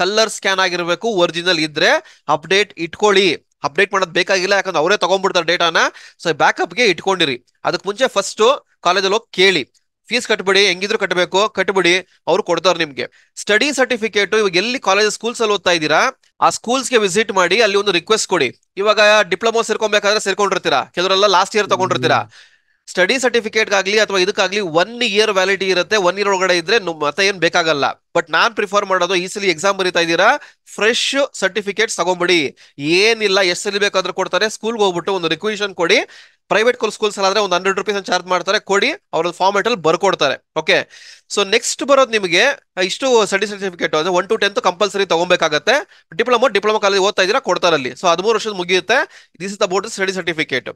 ಕಲರ್ ಸ್ಕ್ಯಾನ್ ಆಗಿರ್ಬೇಕು. ಒರಿಜಿನಲ್ ಇದ್ರೆ ಅಪ್ಡೇಟ್ ಇಟ್ಕೊಳ್ಳಿ. ಅಪ್ಡೇಟ್ ಮಾಡೋದು ಬೇಕಾಗಿಲ್ಲ, ಯಾಕಂದ್ರೆ ಅವರೇ ತಗೊಂಡ್ಬಿಡ್ತಾರೆ ಡೇಟಾನ. ಸೊ ಬ್ಯಾಕಪ್ಗೆ ಇಟ್ಕೊಂಡಿರಿ. ಅದಕ್ಕೆ ಮುಂಚೆ ಫಸ್ಟ್ ಕಾಲೇಜಲ್ಲಿ ಹೋಗಿ ಕೇಳಿ, ಫೀಸ್ ಕಟ್ಬಿಡಿ, ಹೆಂಗಿದ್ರು ಕಟ್ಟಬೇಕು, ಕಟ್ಬಿಡಿ, ಅವ್ರು ಕೊಡ್ತಾರೆ ನಿಮ್ಗೆ. ಸ್ಟಡಿ ಸರ್ಟಿಫಿಕೇಟ್ ಇವಾಗ ಎಲ್ಲಿ ಕಾಲೇಜ್ ಸ್ಕೂಲ್ಸ್ ಅಲ್ಲಿ ಓದ್ತಾ ಇದ್ದೀರಾ ಆ ಸ್ಕೂಲ್ಸ್ಗೆ ವಿಸಿಟ್ ಮಾಡಿ, ಅಲ್ಲಿ ಒಂದು ರಿಕ್ವೆಸ್ಟ್ ಕೊಡಿ. ಇವಾಗ ಡಿಪ್ಲೊಮಾ ಸೇರ್ಕೊಬೇಕಾದ್ರೆ ಸೇರ್ಕೊಂಡಿರ್ತೀರಾ, ಕೆಲವರೆಲ್ಲ ಲಾಸ್ಟ್ ಇಯರ್ ತಗೊಂಡಿರ್ತೀರಾ. ಸ್ಟಡಿ ಸರ್ಟಿಫಿಕೇಟ್ಗಾಗ್ಲಿ ಅಥವಾ ಇದಕ್ಕಾಗ್ಲಿ 1 ಇಯರ್ ವ್ಯಾಲಿಟಿ ಇರುತ್ತೆ. 1 ಇಯರ್ ಒಳಗಡೆ ಇದ್ರೆ ಮತ್ತೆ ಏನ್ ಬೇಕಾಗಲ್ಲ. ಬಟ್ ನಾನ್ ಪ್ರಿಫರ್ ಮಾಡೋದು, ಈ ಸಲ ಎಕ್ಸಾಮ್ ಬರೀತಾ ಇದ್ದೀರಾ, ಫ್ರೆಶ್ ಸರ್ಟಿಫಿಕೇಟ್ಸ್ ತಗೊಂಬಿಡಿ. ಏನಿಲ್ಲ, ಎಷ್ಟು ಸಲ ಬೇಕಾದ್ರೂ ಕೊಡ್ತಾರೆ. ಸ್ಕೂಲ್ಗೆ ಹೋಗ್ಬಿಟ್ಟು ಒಂದು ರಿಕ್ವೆಷನ್ ಕೊಡಿ. ಪ್ರೈವೇಟ್ ಸ್ಕೂಲ್ಸ್ ಆದ್ರೆ ಒಂದು 100 ರೂಪೀಸ್ ಚಾರ್ಜ್ ಮಾಡ್ತಾರೆ, ಕೊಡಿ, ಅವ್ರ ಫಾರ್ಮೆಟ್ ಅಲ್ಲಿ ಬರ್ಕೊಡ್ತಾರೆ. ಓಕೆ, ಸೊ ನೆಕ್ಸ್ಟ್ ಬರೋದು ನಿಮಗೆ ಇಷ್ಟು ಸ್ಟಡಿ ಸರ್ಟಿಫಿಕೇಟ್ ಅಂದ್ರೆ 1 to 10th ಕಂಪಲ್ಸರಿ ತಗೊಬೇಕಾಗತ್ತೆ. ಡಿಪ್ಲೊಮಾ ಕಾಲೇಜ್ ಓದ್ತಾ ಇದ್ದೀರಾ, ಕೊಡ್ತಾರೆ ಅಲ್ಲಿ. ಸೊ 13 ವರ್ಷದ ಮುಗಿಯುತ್ತೆ. This is about study certificate.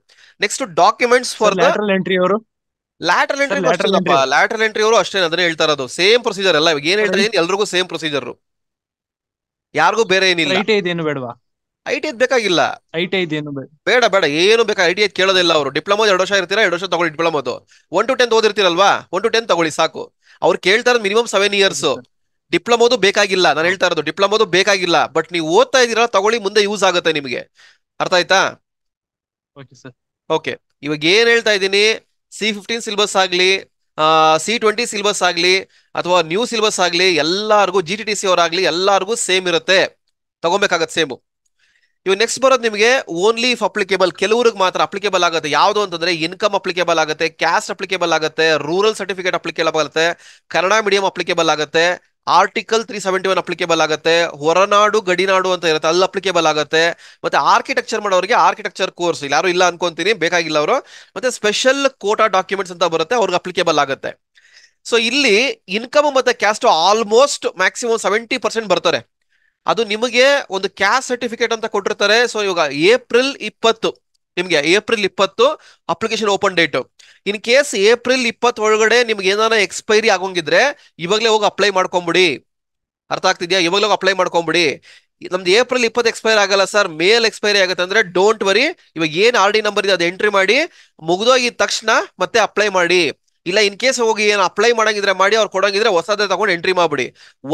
Next documents for the lateral entry ಅವರು ಲ್ಯಾಟರಲ್ ಎಂಟ್ರಿ. ಲ್ಯಾಟರಲ್ ಎಂಟ್ರಿ ಅವರು ಅಷ್ಟೇ ಅದನ್ನೇ ಹೇಳ್ತಾ ಇರೋದು. ಸೇಮ್ ಪ್ರೊಸೀಜರ್ ಎಲ್ಲ ಇವಾಗ ಏನ್ ಹೇಳ್ತಾ ಇದೀನಿ ಎಲ್ರಿಗೂ ಸೇಮ್ ಪ್ರೊಸೀಜರ್, ಯಾರಿಗೂ ಬೇರೆ ಏನಿಲ್ಲ. ಐಟಿ ಇದೇನು ಬೇಡವಾ? ಐಟಿ ಬೇಕಾಗಿಲ್ಲ, ಐಟಿ ಇದೇನು ಬೇಡ? ಬೇಡ ಬೇಡ, ಏನು ಬೇಕಾ. ಐಟಿ ಕೇಳೋದಿಲ್ಲ ಅವರು. ಡಿಪ್ಲೊಮಾ 2 ವರ್ಷ ಇರ್ತೀರಾ, 2 ವರ್ಷ ತಗೊಳ್ಳಿ ಡಿಪ್ಲೊಮಾದು. 1 to 10th ಓದಿರ್ತೀರಲ್ವಾ, 1 to 10th ತಗೊಳ್ಳಿ ಸಾಕು. ಅವ್ರು ಕೇಳ್ತಾ ಇರೋದು ಮಿನಿಮಮ್ 7 ಇಯರ್ಸ್. ಡಿಪ್ಲೊಮೋದು ಬೇಕಾಗಿಲ್ಲ, ನಾನು ಹೇಳ್ತಾ ಇರೋದು ಡಿಪ್ಲೊಮೋದು ಬೇಕಾಗಿಲ್ಲ. ಬಟ್ ನೀವು ಓದ್ತಾ ಇದೀರಾ ತಗೊಳ್ಳಿ, ಮುಂದೆ ಯೂಸ್ ಆಗುತ್ತೆ ನಿಮಗೆ. ಅರ್ಥ ಆಯ್ತಾ? Okay sir. ಓಕೆ, ಇವಾಗ ಏನ್ ಹೇಳ್ತಾ ಇದ್ದೀನಿ, C15 ಸಿಲೆಬಸ್ ಆಗ್ಲಿ, C20 ಸಿಲೆಬಸ್ ಆಗ್ಲಿ, ಅಥವಾ ನ್ಯೂ ಸಿಲೆಬಸ್ ಆಗ್ಲಿ, ಎಲ್ಲಾರ್ಗು GTTC ಅವರಾಗ್ಲಿ ಎಲ್ಲಾರ್ಗು ಸೇಮ್ ಇರುತ್ತೆ, ತಗೊಬೇಕಾಗತ್ತೆ ಸೇಮು. ಇವಾಗ ನೆಕ್ಸ್ಟ್ ಬರೋದು ನಿಮಗೆ ಓನ್ಲಿ ಇಫ್ ಅಪ್ಲಿಕೇಬಲ್, ಕೆಲವ್ರಿಗೆ ಮಾತ್ರ ಅಪ್ಲಿಕೇಬಲ್ ಆಗುತ್ತೆ. ಯಾವುದು ಅಂತಂದ್ರೆ ಇನ್ಕಮ್ ಅಪ್ಲಿಕೇಬಲ್ ಆಗುತ್ತೆ, ಕ್ಯಾಸ್ಟ್ ಅಪ್ಲಿಕೇಬಲ್ ಆಗುತ್ತೆ, ರೂರಲ್ ಸರ್ಟಿಫಿಕೇಟ್ ಅಪ್ಲಿಕೇಬಲ್ ಆಗುತ್ತೆ, ಕನ್ನಡ ಮೀಡಿಯಂ ಅಪ್ಲಿಕೇಬಲ್ ಆಗುತ್ತೆ, ಆರ್ಟಿಕಲ್ 371 ಅಪ್ಲಿಕೇಬಲ್ ಆಗುತ್ತೆ, ಹೊರನಾಡು ಗಡಿನಾಡು ಅಂತ ಇರುತ್ತೆ ಅಲ್ಲಿ ಅಪ್ಲಿಕೇಬಲ್ ಆಗುತ್ತೆ. ಮತ್ತೆ ಆರ್ಕಿಟೆಕ್ಚರ್ ಮಾಡೋರಿಗೆ ಆರ್ಕಿಟೆಕ್ಚರ್ ಕೋರ್ಸ್ ಇಲ್ಲಿ ಯಾರು ಇಲ್ಲ ಅನ್ಕೊಂತೀನಿ, ಬೇಕಾಗಿಲ್ಲ ಅವರು. ಮತ್ತೆ ಸ್ಪೆಷಲ್ ಕೋಟಾ ಡಾಕ್ಯುಮೆಂಟ್ಸ್ ಅಂತ ಬರುತ್ತೆ, ಅವ್ರಿಗೆ ಅಪ್ಲಿಕೇಬಲ್ ಆಗುತ್ತೆ. ಸೊ ಇಲ್ಲಿ ಇನ್ಕಮ್ ಮತ್ತೆ ಕ್ಯಾಸ್ಟ್ ಆಲ್ಮೋಸ್ಟ್ ಮ್ಯಾಕ್ಸಿಮಮ್ 70% ಬರ್ತಾರೆ. ಅದು ನಿಮಗೆ ಒಂದು ಕ್ಯಾಸ್ಟ್ ಸರ್ಟಿಫಿಕೇಟ್ ಅಂತ ಕೊಟ್ಟಿರ್ತಾರೆ. ಸೊ ಇವಾಗ ಏಪ್ರಿಲ್ 20 ನಿಮ್ಗೆ April 20 application open date. In case April 20 ಒಳಗಡೆ ನಿಮ್ಗೆ ಏನಾರ ಎಕ್ಸ್ಪೈರಿ ಆಗೋಂಗಿದ್ರೆ ಇವಾಗಲೇ ಹೋಗಿ ಅಪ್ಲೈ ಮಾಡ್ಕೊಂಬಿಡಿ. ಅರ್ಥ ಆಗ್ತಿದ್ಯಾ? ಇವಾಗಲೇ ಹೋಗಿ ಅಪ್ಲೈ ಮಾಡ್ಕೊಂಬಿಡಿ. ನಮ್ದು ಏಪ್ರಿಲ್ 20 ಎಕ್ಸ್ಪೈರ್ ಆಗಲ್ಲ ಸರ್, ಮೇಲ್ ಎಕ್ಸ್ಪೈರಿ ಆಗುತ್ತೆ ಅಂದ್ರೆ ಡೋಂಟ್ ವರಿ. ಇವಾಗ ಏನ್ RD ನಂಬರ್ ಇದೆ ಅದು ಎಂಟ್ರಿ ಮಾಡಿ, ಮುಗಿದೋಗಿದ ತಕ್ಷಣ ಮತ್ತೆ ಅಪ್ಲೈ ಮಾಡಿ. ಇಲ್ಲ ಇನ್ ಕೇಸ್ ಹೋಗಿ ಏನು ಅಪ್ಲೈ ಮಾಡಂಗಿದ್ರೆ ಮಾಡಿ, ಅವ್ರು ಕೊಡಂಗಿದ್ರೆ ಹೊಸದೇ ತಗೊಂಡು ಎಂಟ್ರಿ ಮಾಡ್ಬಿಡಿ.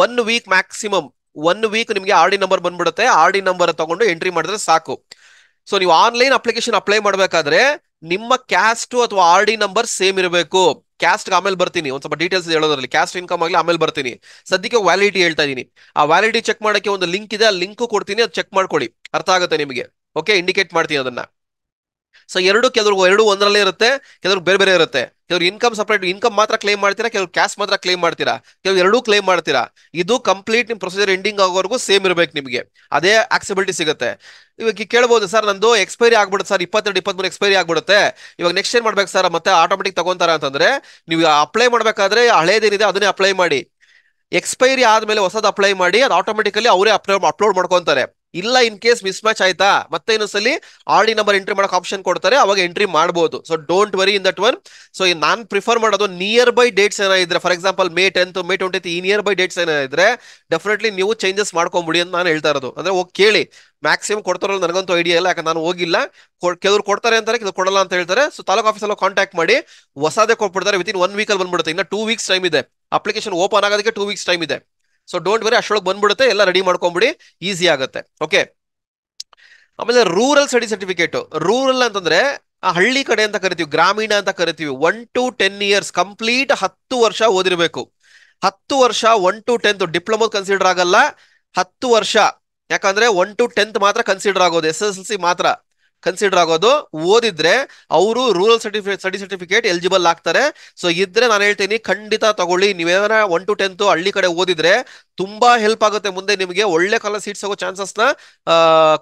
1 ವೀಕ್ ಮ್ಯಾಕ್ಸಿಮಮ್, 1 ವೀಕ್ ನಿಮ್ಗೆ RD ನಂಬರ್ ಬಂದ್ಬಿಡುತ್ತೆ. RD ನಂಬರ್ ತಗೊಂಡು ಎಂಟ್ರಿ ಮಾಡಿದ್ರೆ ಸಾಕು. ಸೊ ನೀವು ಆನ್ಲೈನ್ ಅಪ್ಲಿಕೇಶನ್ ಅಪ್ಲೈ ಮಾಡ್ಬೇಕಾದ್ರೆ ನಿಮ್ಮ ಕ್ಯಾಸ್ಟ್ ಅಥವಾ RD ನಂಬರ್ ಸೇಮ್ ಇರಬೇಕು. ಕ್ಯಾಸ್ಟ್ ಆಮೇಲೆ ಬರ್ತೀನಿ, ಒಂದ್ ಸ್ವಲ್ಪ ಡೀಟೇಲ್ಸ್ ಹೇಳೋದ್ರಲ್ಲಿ. ಕ್ಯಾಸ್ಟ್ ಇನ್ಕಮ್ ಆಗ್ಲಿ ಆಮೇಲೆ ಬರ್ತೀನಿ. ಸದ್ಯಕ್ಕೆ ವ್ಯಾಲಿಡಿಟಿ ಹೇಳ್ತಾ ಇದೀನಿ. ಆ ವ್ಯಾಲಿಡಿಟಿ ಚೆಕ್ ಮಾಡಕ್ಕೆ ಒಂದು ಲಿಂಕ್ ಇದೆ, ಆ ಲಿಂಕ್ ಕೊಡ್ತೀನಿ, ಅದು ಚೆಕ್ ಮಾಡ್ಕೊಳ್ಳಿ, ಅರ್ಥ ಆಗುತ್ತೆ ನಿಮಗೆ. ಓಕೆ, ಇಂಡಿಕೇಟ್ ಮಾಡ್ತೀನಿ ಅದನ್ನ. ಸೊ ಕೆಲವ್ರು ಒಂದರಲ್ಲೇ ಇರುತ್ತೆ, ಕೆಲವ್ರು ಬೇರೆ ಬೇರೆ ಇರುತ್ತೆ. ಕೆಲವ್ರು ಇನ್ಕಮ್ ಸಪರೇಟ್ ಇನ್ಕಮ್ ಮಾತ್ರ ಕ್ಲೇಮ್ ಮಾಡ್ತೀರಾ, ಕೆಲವ್ರು ಕ್ಯಾಶ್ ಮಾತ್ರ ಕ್ಲೇಮ್ ಮಾಡ್ತೀರಾ, ಕೆಲವ್ರು ಎರಡೂ ಕ್ಲೇಮ್ ಮಾಡ್ತೀರಾ. ಇದು ಕಂಪ್ಲೀಟ್ ನಿಮ್ ಪ್ರೊಸೀಜರ್ ಎಂಡಿಂಗ್ ಆಗೋವರೆಗೂ ಸೇಮ್ ಇರ್ಬೇಕು ನಿಮಗೆ, ಅದೇ ಆಕ್ಸೆಬಿಲಿಟಿ ಸಿಗುತ್ತೆ. ಇವಾಗ ಕೇಳ್ಬೋದು, ಸರ್ ನಂದು ಎಕ್ಸ್ಪೈರಿ ಆಗ್ಬಿಡುತ್ತೆ ಸರ್, 22-23 ಎಕ್ಸ್ಪೈರಿ ಆಗ್ಬಿಡುತ್ತೆ, ಇವಾಗ ನೆಕ್ಸ್ಟ್ ಏನ್ ಮಾಡ್ಬೇಕು ಸರ್, ಮತ್ತೆ ಆಟೋಮೆಟಿಕ್ ತಗೊಂತಾರ ಅಂತಂದ್ರೆ, ನೀವು ಅಪ್ಲೈ ಮಾಡ್ಬೇಕಾದ್ರೆ ಹಳೇದೇನಿದೆ ಅದನ್ನೇ ಅಪ್ಲೈ ಮಾಡಿ. ಎಕ್ಸ್ಪೈರಿ ಆದ್ಮೇಲೆ ಹೊಸದು ಅಪ್ಲೈ ಮಾಡಿ, ಅದು ಆಟೋಮೆಟಿಕಲಿ ಅವರೇ ಅಪ್ಲೋಡ್ ಮಾಡ್ಕೊಂತಾರೆ. ಇಲ್ಲ ಇನ್ ಕೇಸ್ ಮಿಸ್ ಮ್ಯಾಚ್ ಆಯ್ತಾ, ಮತ್ತೆ ಇನ್ನೊಂದ್ಸಲಿ RD ನಂಬರ್ ಎಂಟ್ರಿ ಮಾಡಕ್ ಆಪ್ಷನ್ ಕೊಡ್ತಾರೆ, ಅವಾಗ ಎಂಟ್ರಿ ಮಾಡಬಹುದು. So don't worry in that one. So ನಾನ್ ಪ್ರಿಫರ್ ಮಾಡೋದು ನಿಯರ್ ಬೈ ಡೇಟ್ಸ್ ಏನಾದ್ರೆ, for example May 10th May 20th ಈ ನಿಯರ್ ಬೈ ಡೇಟ್ಸ್ ಏನಾದ್ರೆ ಡೆಫಿನೆಟ್ಲಿ ನೀವು ಚೇಂಜಸ್ ಮಾಡ್ಕೊಂಬಿಡಿ ಅಂತ ನಾನು ಹೇಳ್ತಾ ಇರೋದು. ಅಂದ್ರೆ ಹೋಗಿ ಕೇಳಿ, ಮ್ಯಾಕ್ಸಿಮಮ್ ಕೊಡ್ತಾರಲ್ಲ, ನನಗಂತೂ ಐಡಿಯಾ ಇಲ್ಲ, ಯಾಕಂದ್ರೆ ನಾನು ಹೋಗಿಲ್ಲ. ಕೆಲವ್ರು ಕೊಡ್ತಾರೆ ಅಂತಾರೆ, ಕೆಲವ್ರು ಕೊಡಲ್ಲ ಅಂತ ಹೇಳ್ತಾರೆ. ಸೊ ತಾಲೂಕು ಆಫೀಸಲ್ಲಿ ಕಾಂಟ್ಯಾಕ್ಟ್ ಮಾಡಿ, ಹೊಸದೇ ಕೊಟ್ಬಿಡ್ತಾರೆ. ವಿತಿನ್ 1 ವೀಕ್ ಅಲ್ಲಿ ಬಂದ್ಬಿಡುತ್ತೆ. ಇನ್ನ 2 ವೀಕ್ಸ್ ಟೈಮ್ ಇದೆ, ಅಪ್ಲಿಕೇಶನ್ ಓಪನ್ ಆಗೋದಕ್ಕೆ 2 ವೀಕ್ಸ್ ಟೈಮ್ ಇದೆ. ಸೊ ಡೋಂಟ್ ವೆರಿ, ಅಷ್ಟೊಳಗೆ ಬಂದ್ಬಿಡುತ್ತೆ, ಎಲ್ಲ ರೆಡಿ ಮಾಡ್ಕೊಂಬಿಡಿ, ಈಸಿ ಆಗುತ್ತೆ. ಓಕೆ, ಆಮೇಲೆ ರೂರಲ್ ಸ್ಟಡಿ ಸರ್ಟಿಫಿಕೇಟ್. ರೂರಲ್ ಅಂತಂದ್ರೆ ಹಳ್ಳಿ ಕಡೆ ಅಂತ ಕರಿತೀವಿ, ಗ್ರಾಮೀಣ ಅಂತ ಕರಿತೀವಿ. 1 to 10 ಇಯರ್ಸ್ ಕಂಪ್ಲೀಟ್ 10 ವರ್ಷ ಓದಿರ್ಬೇಕು. 10 ವರ್ಷ 1 to 10th ಡಿಪ್ಲೊಮಾ ಕನ್ಸಿಡರ್ ಆಗಲ್ಲ. 10 ವರ್ಷ, ಯಾಕಂದ್ರೆ 1 to 10th ಮಾತ್ರ ಕನ್ಸಿಡರ್ ಆಗೋದು, SSLC ಮಾತ್ರ ಕನ್ಸಿಡರ್ ಆಗೋದು. ಓದಿದ್ರೆ ಅವರು ರೂರಲ್ ಸ್ಟಡಿ ಸರ್ಟಿಫಿಕೇಟ್ ಎಲಿಜಿಬಲ್ ಆಗ್ತಾರೆ. ಸೊ ಇದ್ರೆ ನಾನು ಹೇಳ್ತೀನಿ, ಖಂಡಿತ ತಗೊಳ್ಳಿ. ನೀವೇನಾರ 1 to 10th ಹಳ್ಳಿ ಕಡೆ ಓದಿದ್ರೆ ತುಂಬಾ ಹೆಲ್ಪ್ ಆಗುತ್ತೆ. ಮುಂದೆ ನಿಮಗೆ ಒಳ್ಳೆ ಕಾಲೇಜ್ ಸೀಟ್ಸ್ ಆಗೋ ಚಾನ್ಸಸ್ ನ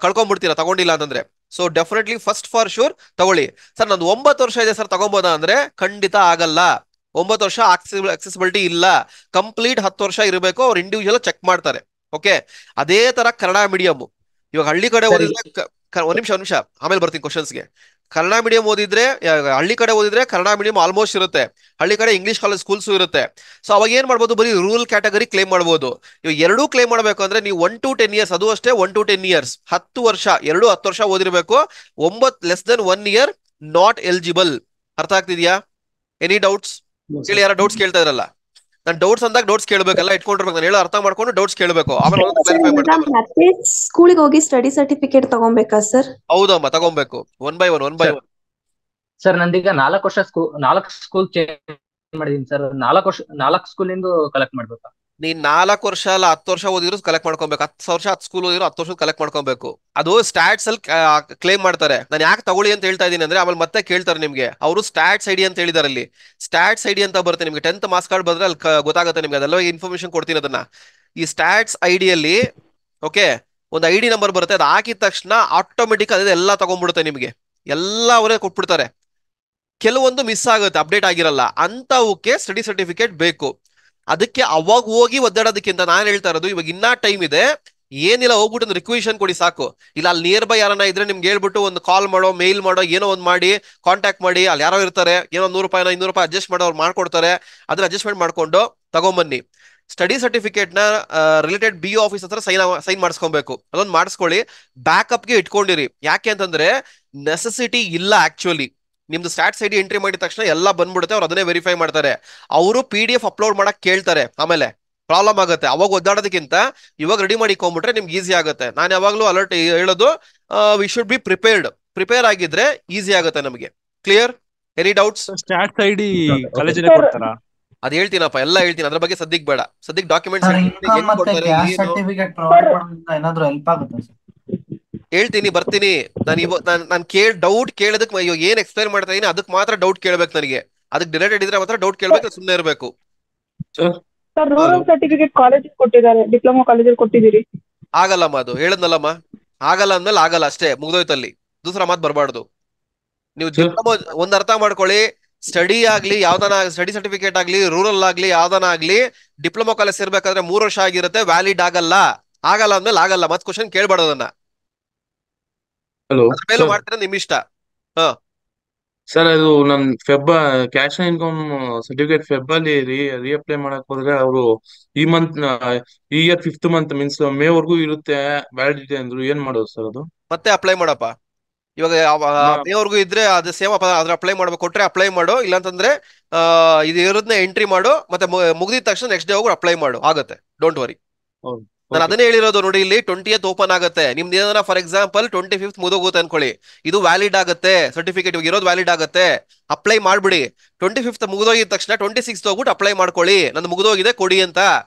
ಕಳ್ಕೊಂಡ್ಬಿಡ್ತೀರಾ ತಗೊಂಡಿಲ್ಲ ಅಂತಂದ್ರೆ. So definitely first for sure ತಗೊಳ್ಳಿ. ಸರ್ ನಂದು 9 ವರ್ಷ ಇದೆ ಸರ್ ತಗೊಬೋದಾ ಅಂದ್ರೆ ಖಂಡಿತ ಆಗಲ್ಲ. 9 ವರ್ಷ ಅಕ್ಸೆಸಿಬಿಲಿಟಿ ಇಲ್ಲ. ಕಂಪ್ಲೀಟ್ 10 ವರ್ಷ ಇರಬೇಕು, ಅವ್ರು ಇಂಡಿವಿಜುವಲ್ ಚೆಕ್ ಮಾಡ್ತಾರೆ. ಓಕೆ, ಅದೇ ತರ ಕನ್ನಡ ಮೀಡಿಯಂ. ಇವಾಗ ಹಳ್ಳಿ ಕಡೆ ಸರಿ. ಓದಿದ್ರೆ ಒಂದ್ ನಿಮಿಷ ಆಮೇಲೆ ಬರ್ತೀನಿ ಕ್ವಶನ್ಸ್ಗೆ. ಕನ್ನಡ ಮೀಡಿಯಂ ಓದಿದ್ರೆ ಹಳ್ಳಿ ಕಡೆ ಓದಿದ್ರೆ ಕನ್ನಡ ಮೀಡಿಯಂ ಆಲ್ಮೋಸ್ಟ್ ಇರುತ್ತೆ. ಹಳ್ಳಿ ಕಡೆ ಇಂಗ್ಲಿಷ್ ಕಾಲೇಜ್ ಸ್ಕೂಲ್ಸ್ ಇರುತ್ತೆ. ಸೊ ಅವಾಗ ಏನ್ ಮಾಡ್ಬೋದು, ಬರೀ ರೂರಲ್ ಕ್ಯಾಟಗರಿ ಕ್ಲೇಮ್ ಮಾಡ್ಬೋದು. ಇವಾಗ ಎರಡೂ ಕ್ಲೇಮ್ ಮಾಡ್ಬೇಕು ಅಂದ್ರೆ ನೀವು 1 to 10 years, ಅದು ಅಷ್ಟೇ 1 to 10 years, 10 ವರ್ಷ, 10 ವರ್ಷ ಓದಿರ್ಬೇಕು. 9 less than 1 year not eligible. ಅರ್ಥ ಆಗ್ತಿದ್ಯಾ? ಎನಿ ಡೌಟ್ಸ್ ಕೇಳಿ. ಯಾರ ಡೌಟ್ಸ್ ಕೇಳ್ತಾ ಇದ್ರಲ್ಲ, ನಾನು ಡೌಟ್ಸ್ ಅಂದಾಗ ಡೌಟ್ಸ್ ಕೇಳಬೇಕಲ್ಲ, ಇಟ್ಕೊಂಡಿರ್ಬೇಕು. ನಾನು ಹೇಳೋ ಅರ್ಥ ಮಾಡ್ಕೊಂಡು ಡೌಟ್ಸ್ ಕೇಳಬೇಕು, ಆಮೇಲೆ ಕ್ಲಾರಿಫೈ ಮಾಡ್ತಾ ಬರ್ತೀನಿ. ಮತ್ತೆ ಸ್ಕೂಲಿಗೆ ಹೋಗಿ ಸ್ಟಡಿ ಸರ್ಟಿಫಿಕೇಟ್ ತಗೊಬೇಕಾ ಸರ್? ಹೌದಮ್ಮ, ತಗೊಬೇಕು. One by one. ಸರ್ ನಂದೀಗ 4 ಸ್ಕೂಲ್ ಚೇಂಜ್ ಮಾಡಿದೀನಿ ಸರ್. 4 ಸ್ಕೂಲಿಂದ ಕಲೆಕ್ಟ್ ಮಾಡ್ಬೇಕಾ? ನೀನ್ 4 ವರ್ಷ ಅಲ್ಲ 10 ವರ್ಷ ಓದಿದ್ರು ಕಲೆಕ್ಟ್ ಮಾಡ್ಕೊಬೇಕು. 10 ವರ್ಷ 10 ಸ್ಕೂಲ್ ಓದಿದ್ರು 10 ವರ್ಷ ಕಲೆಕ್ಟ್ ಮಾಡ್ಕೊಬೇಕು. ಅದು ಸ್ಟಾಟ್ಸ್ ಅಲ್ಲಿ ಕ್ಲೇಮ್ ಮಾಡ್ತಾರೆ. ನಾನು ಯಾಕೆ ತಗೊಳ್ಳಿ ಅಂತ ಹೇಳ್ತಾ ಇದೀನಿ ಅಂದ್ರೆ ಆಮೇಲೆ ಮತ್ತೆ ಕೇಳ್ತಾರೆ ನಿಮ್ಗೆ. ಅವರು ಸ್ಟಾಟ್ಸ್ ಐಡಿ ಅಂತ ಹೇಳಿದಾರೆ. ಅಲ್ಲಿ ಸ್ಟಾಟ್ಸ್ ಐಡಿ ಅಂತ ಬರುತ್ತೆ ನಿಮ್ಗೆ. 10th ಮಾರ್ಕ್ಸ್ ಕಾರ್ಡ್ ಬಂದ್ರೆ ಅಲ್ಲಿ ಗೊತ್ತಾಗುತ್ತೆ ನಿಮ್ಗೆ. ಅದೆಲ್ಲ ಇನ್ಫಾರ್ಮೇಶನ್ ಕೊಡ್ತೀನಿ ಅದನ್ನ. ಈ ಸ್ಟಾಟ್ಸ್ ಐಡಿಯಲ್ಲಿ ಓಕೆ ಒಂದು ಐಡಿ ನಂಬರ್ ಬರುತ್ತೆ. ಅದು ಹಾಕಿದ ತಕ್ಷಣ ಆಟೋಮೆಟಿಕ್ ಅದೆಲ್ಲ ತಗೊಂಡ್ಬಿಡುತ್ತೆ ನಿಮ್ಗೆ. ಎಲ್ಲ ಅವರೇ ಕೊಟ್ಬಿಡ್ತಾರೆ. ಕೆಲವೊಂದು ಮಿಸ್ ಆಗುತ್ತೆ, ಅಪ್ಡೇಟ್ ಆಗಿರಲ್ಲ. ಅಂತವಕ್ಕೆ ಸ್ಟಡಿ ಸರ್ಟಿಫಿಕೇಟ್ ಬೇಕು. ಅದಕ್ಕೆ ಅವಾಗ ಹೋಗಿ ಒದ್ದಾಡೋದಕ್ಕಿಂತ ನಾನು ಹೇಳ್ತಾ ಇರೋದು, ಇವಾಗ ಇನ್ನ ಟೈಮ್ ಇದೆ. ಏನಿಲ್ಲ, ಹೋಗ್ಬಿಟ್ಟು ಒಂದು ರಿಕ್ವೆಷನ್ ಕೊಡಿ ಸಾಕು. ಇಲ್ಲ ಅಲ್ಲಿ ನಿಯರ್ ಬೈ ಯಾರನ್ನ ಇದ್ರೆ ನಿಮ್ಗೆ ಹೇಳ್ಬಿಟ್ಟು ಒಂದು ಕಾಲ್ ಮಾಡೋ, ಮೇಲ್ ಮಾಡೋ, ಏನೋ ಒಂದು ಮಾಡಿ ಕಾಂಟ್ಯಾಕ್ಟ್ ಮಾಡಿ. ಅಲ್ಲಿ ಯಾರೋ ಇರ್ತಾರೆ, ಏನೋ 100 ರೂಪಾಯಿನ 200 ರೂಪಾಯಿ ಅಡ್ಜಸ್ಟ್ ಮಾಡೋ, ಅವ್ರು ಮಾಡ್ಕೊಡ್ತಾರೆ. ಅದನ್ನ ಅಡ್ಜಸ್ಟ್ಮೆಂಟ್ ಮಾಡ್ಕೊಂಡು ತಗೊಂಬನ್ನಿ. ಸ್ಟಡಿ ಸರ್ಟಿಫಿಕೇಟ್ ನ ರಿಲೇಟೆಡ್ ಬಿ ಆಫೀಸ್ ಹತ್ರ ಸೈನ್ ಮಾಡಿಸ್ಕೊಬೇಕು. ಅದೊಂದು ಮಾಡಿಸ್ಕೊಳ್ಳಿ, ಬ್ಯಾಕಪ್ಗೆ ಇಟ್ಕೊಂಡಿರಿ. ಯಾಕೆ ಅಂತಂದ್ರೆ ನೆಸೆಸಿಟಿ ಇಲ್ಲ. ಆಕ್ಚುಲಿ ನಿಮ್ದು ಸ್ಟಾಟ್ಸ್ ಐಡಿ ಎಂಟ್ರಿ ಮಾಡಿದ ತಕ್ಷಣ ಎಲ್ಲ ಬಂದ್ಬಿಡುತ್ತೆ. ಅವ್ರು ಅದನ್ನೇ ವೆರಿಫೈ ಮಾಡ್ತಾರೆ. ಅವರು PDF ಅಪ್ಲೋಡ್ ಮಾಡಕ್ ಕೇಳ್ತಾರೆ. ಆಮೇಲೆ ಪ್ರಾಬ್ಲಮ್ ಆಗುತ್ತೆ. ಅವಾಗ ಒದ್ದಾಡೋದಕ್ಕಿಂತ ಇವಾಗ ರೆಡಿ ಮಾಡಿ ಇಟ್ಕೊಂಡ್ಬಿಟ್ರೆ ನಿಮ್ಗೆ ಈಸಿ ಆಗುತ್ತೆ. ನಾನು ಯಾವಾಗ್ಲೂ ಅಲರ್ಟ್ ಹೇಳೋದು, ವಿ ಶುಡ್ ಬಿ ಪ್ರಿಪೇರ್ ಆಗಿದ್ರೆ ಈಸಿ ಆಗುತ್ತೆ ನಮಗೆ. Clear? Any doubts? Stats ID ಕಾಲೇಜಲ್ಲಿ ಕೊಡ್ತಾರಾ? ಅದ್ ಹೇಳ್ತೀನಪ್ಪ, ಎಲ್ಲ ಹೇಳ್ತೀನಿ. ಅದ್ರ ಬಗ್ಗೆ ಸದ್ಯಕ್ಕೆ ಬೇಡ. ಸದ್ಯಕ್ಕೆ ಡಾಕ್ಯುಮೆಂಟ್ಸ್ ಹೇಳ್ತೀನಿ, ಬರ್ತೀನಿ. ನಾನು ಡೌಟ್ ಕೇಳೋದಕ್ಕೆ ಇವಾಗ ಏನ್ ಎಕ್ಸ್ಪ್ಲೈನ್ ಮಾಡ್ತಾ ಇದೀನಿ ಅದಕ್ಕೆ ಮಾತ್ರ ಡೌಟ್ ಕೇಳ್ಬೇಕು ನನಗೆ. ಅದಕ್ಕೆ ಡಿಲೇಟೆಡ್ ಇದ್ರೆ ಮಾತ್ರ ಡೌಟ್ ಕೇಳ್ಬೇಕು, ಸುಮ್ಮನೆ ಇರಬೇಕು. ಸರ್ ರೂರಲ್ ಸರ್ಟಿಫಿಕೇಟ್ ಕಾಲೇಜಿಗೆ ಕೊಟ್ಟಿದ್ದಾರೆ, ಡಿಪ್ಲೊಮಾ ಕಾಲೇಜಲ್ಲಿ ಕೊಟ್ಟಿದ್ದೀರಿ. ಆಗಲ್ಲಮ್ಮ, ಅದು ಹೇಳದ್ನಲ್ಲಮ್ಮ, ಆಗಲ್ಲ ಅಂದ್ಮೇಲೆ ಆಗಲ್ಲ ಅಷ್ಟೇ, ಮುಗ್ದೋಯ್ತಲ್ಲಿ. ದೂಸರ ಮಾತು ಬರಬಾರ್ದು. ನೀವು ಡಿಪ್ಲೊಮಾ ಒಂದ್ ಅರ್ಥ ಮಾಡ್ಕೊಳ್ಳಿ. ಸ್ಟಡಿ ಆಗ್ಲಿ, ಯಾವ್ದಾನ ಸ್ಟಡಿ ಸರ್ಟಿಫಿಕೇಟ್ ಆಗ್ಲಿ, ರೂರಲ್ ಆಗ್ಲಿ, ಯಾವ್ದಾನ ಆಗ್ಲಿ, ಡಿಪ್ಲೊಮಾ ಕಾಲೇಜ್ ಸೇರ್ಬೇಕಾದ್ರೆ 3 ವರ್ಷ ಆಗಿರುತ್ತೆ, ವ್ಯಾಲಿಡ್ ಆಗಲ್ಲ. ಆಗಲ್ಲ ಅಂದ್ಮೇಲೆ ಆಗಲ್ಲ. ಮತ್ ಕ್ವಶನ್ ಕೇಳ್ಬಾರ್ದು ಅದನ್ನ. ಅದ್ರ ಮೇಲೆ ಮಾಡ್ತಾರೆ, ನಿಮ್ ಇಷ್ಟ. ಸರ್ ಅದು ನನ್ ಕ್ಯಾಶ್ ಇನ್ಕಮ್ ಸರ್ಟಿಫಿಕೇಟ್ ಅಲ್ಲಿ ರೀಅಪ್ಲೈ ಮಾಡಕ್ ಹೋದ್ರೆ ಅವರು ಈ year 5th month means May ವರ್ಗೂ ಇರುತ್ತೆ ವ್ಯಾಲಿಡಿಟಿ ಅಂದ್ರು. ಏನ್ ಮಾಡೋದು ಸರ್ ಅದು? ಮತ್ತೆ ಅಪ್ಲೈ ಮಾಡಪ್ಪ. ಇವಾಗ ಮೇವರೆಗೂ ಇದ್ರೆ ಅದು ಸೇಮ್ ಅದ್ರ ಅಪ್ಲೈ ಮಾಡ್ಬೇಕು. ಕೊಟ್ರೆ ಅಪ್ಲೈ ಮಾಡು, ಇಲ್ಲಾಂತಂದ್ರೆ ಇದು ಇರೋದನ್ನ ಎಂಟ್ರಿ ಮಾಡು. ಮತ್ತೆ ಮುಗಿದ ತಕ್ಷಣ ನೆಕ್ಸ್ಟ್ ಡೇ ಹೋಗಿ ಅಪ್ಲೈ ಮಾಡು, ಆಗುತ್ತೆ. Don't worry. ನಾನು ಅದನ್ನೇ ಹೇಳಿರೋದು ನೋಡಿ. ಇಲ್ಲಿ 20th ಓಪನ್ ಆಗುತ್ತೆ. ನಿಮ್ದು ಏನಾರ ಫಾರ್ ಎಕ್ಸಾಂಪಲ್ 25th ಮುಗಿದೋಗುತ್ತೆ ಅನ್ಕೊಳ್ಳಿ, ಇದು ವ್ಯಾಲಿಡ್ ಆಗುತ್ತೆ. ಸರ್ಟಿಫಿಕೇಟ್ ಇವಾಗ ಇರೋದು ವ್ಯಾಲಿಡ್ ಆಗುತ್ತೆ. ಅಪ್ಲೈ ಮಾಡ್ಬಿಡಿ. 25th ಮುಗಿದೋಗಿದ ತಕ್ಷಣ 26th ಹೋಗ್ಬಿಟ್ಟು ಅಪ್ಲೈ ಮಾಡ್ಕೊಳ್ಳಿ. ನಂದು ಮುಗಿದೋಗಿದೆ ಕೊಡಿ ಅಂತ.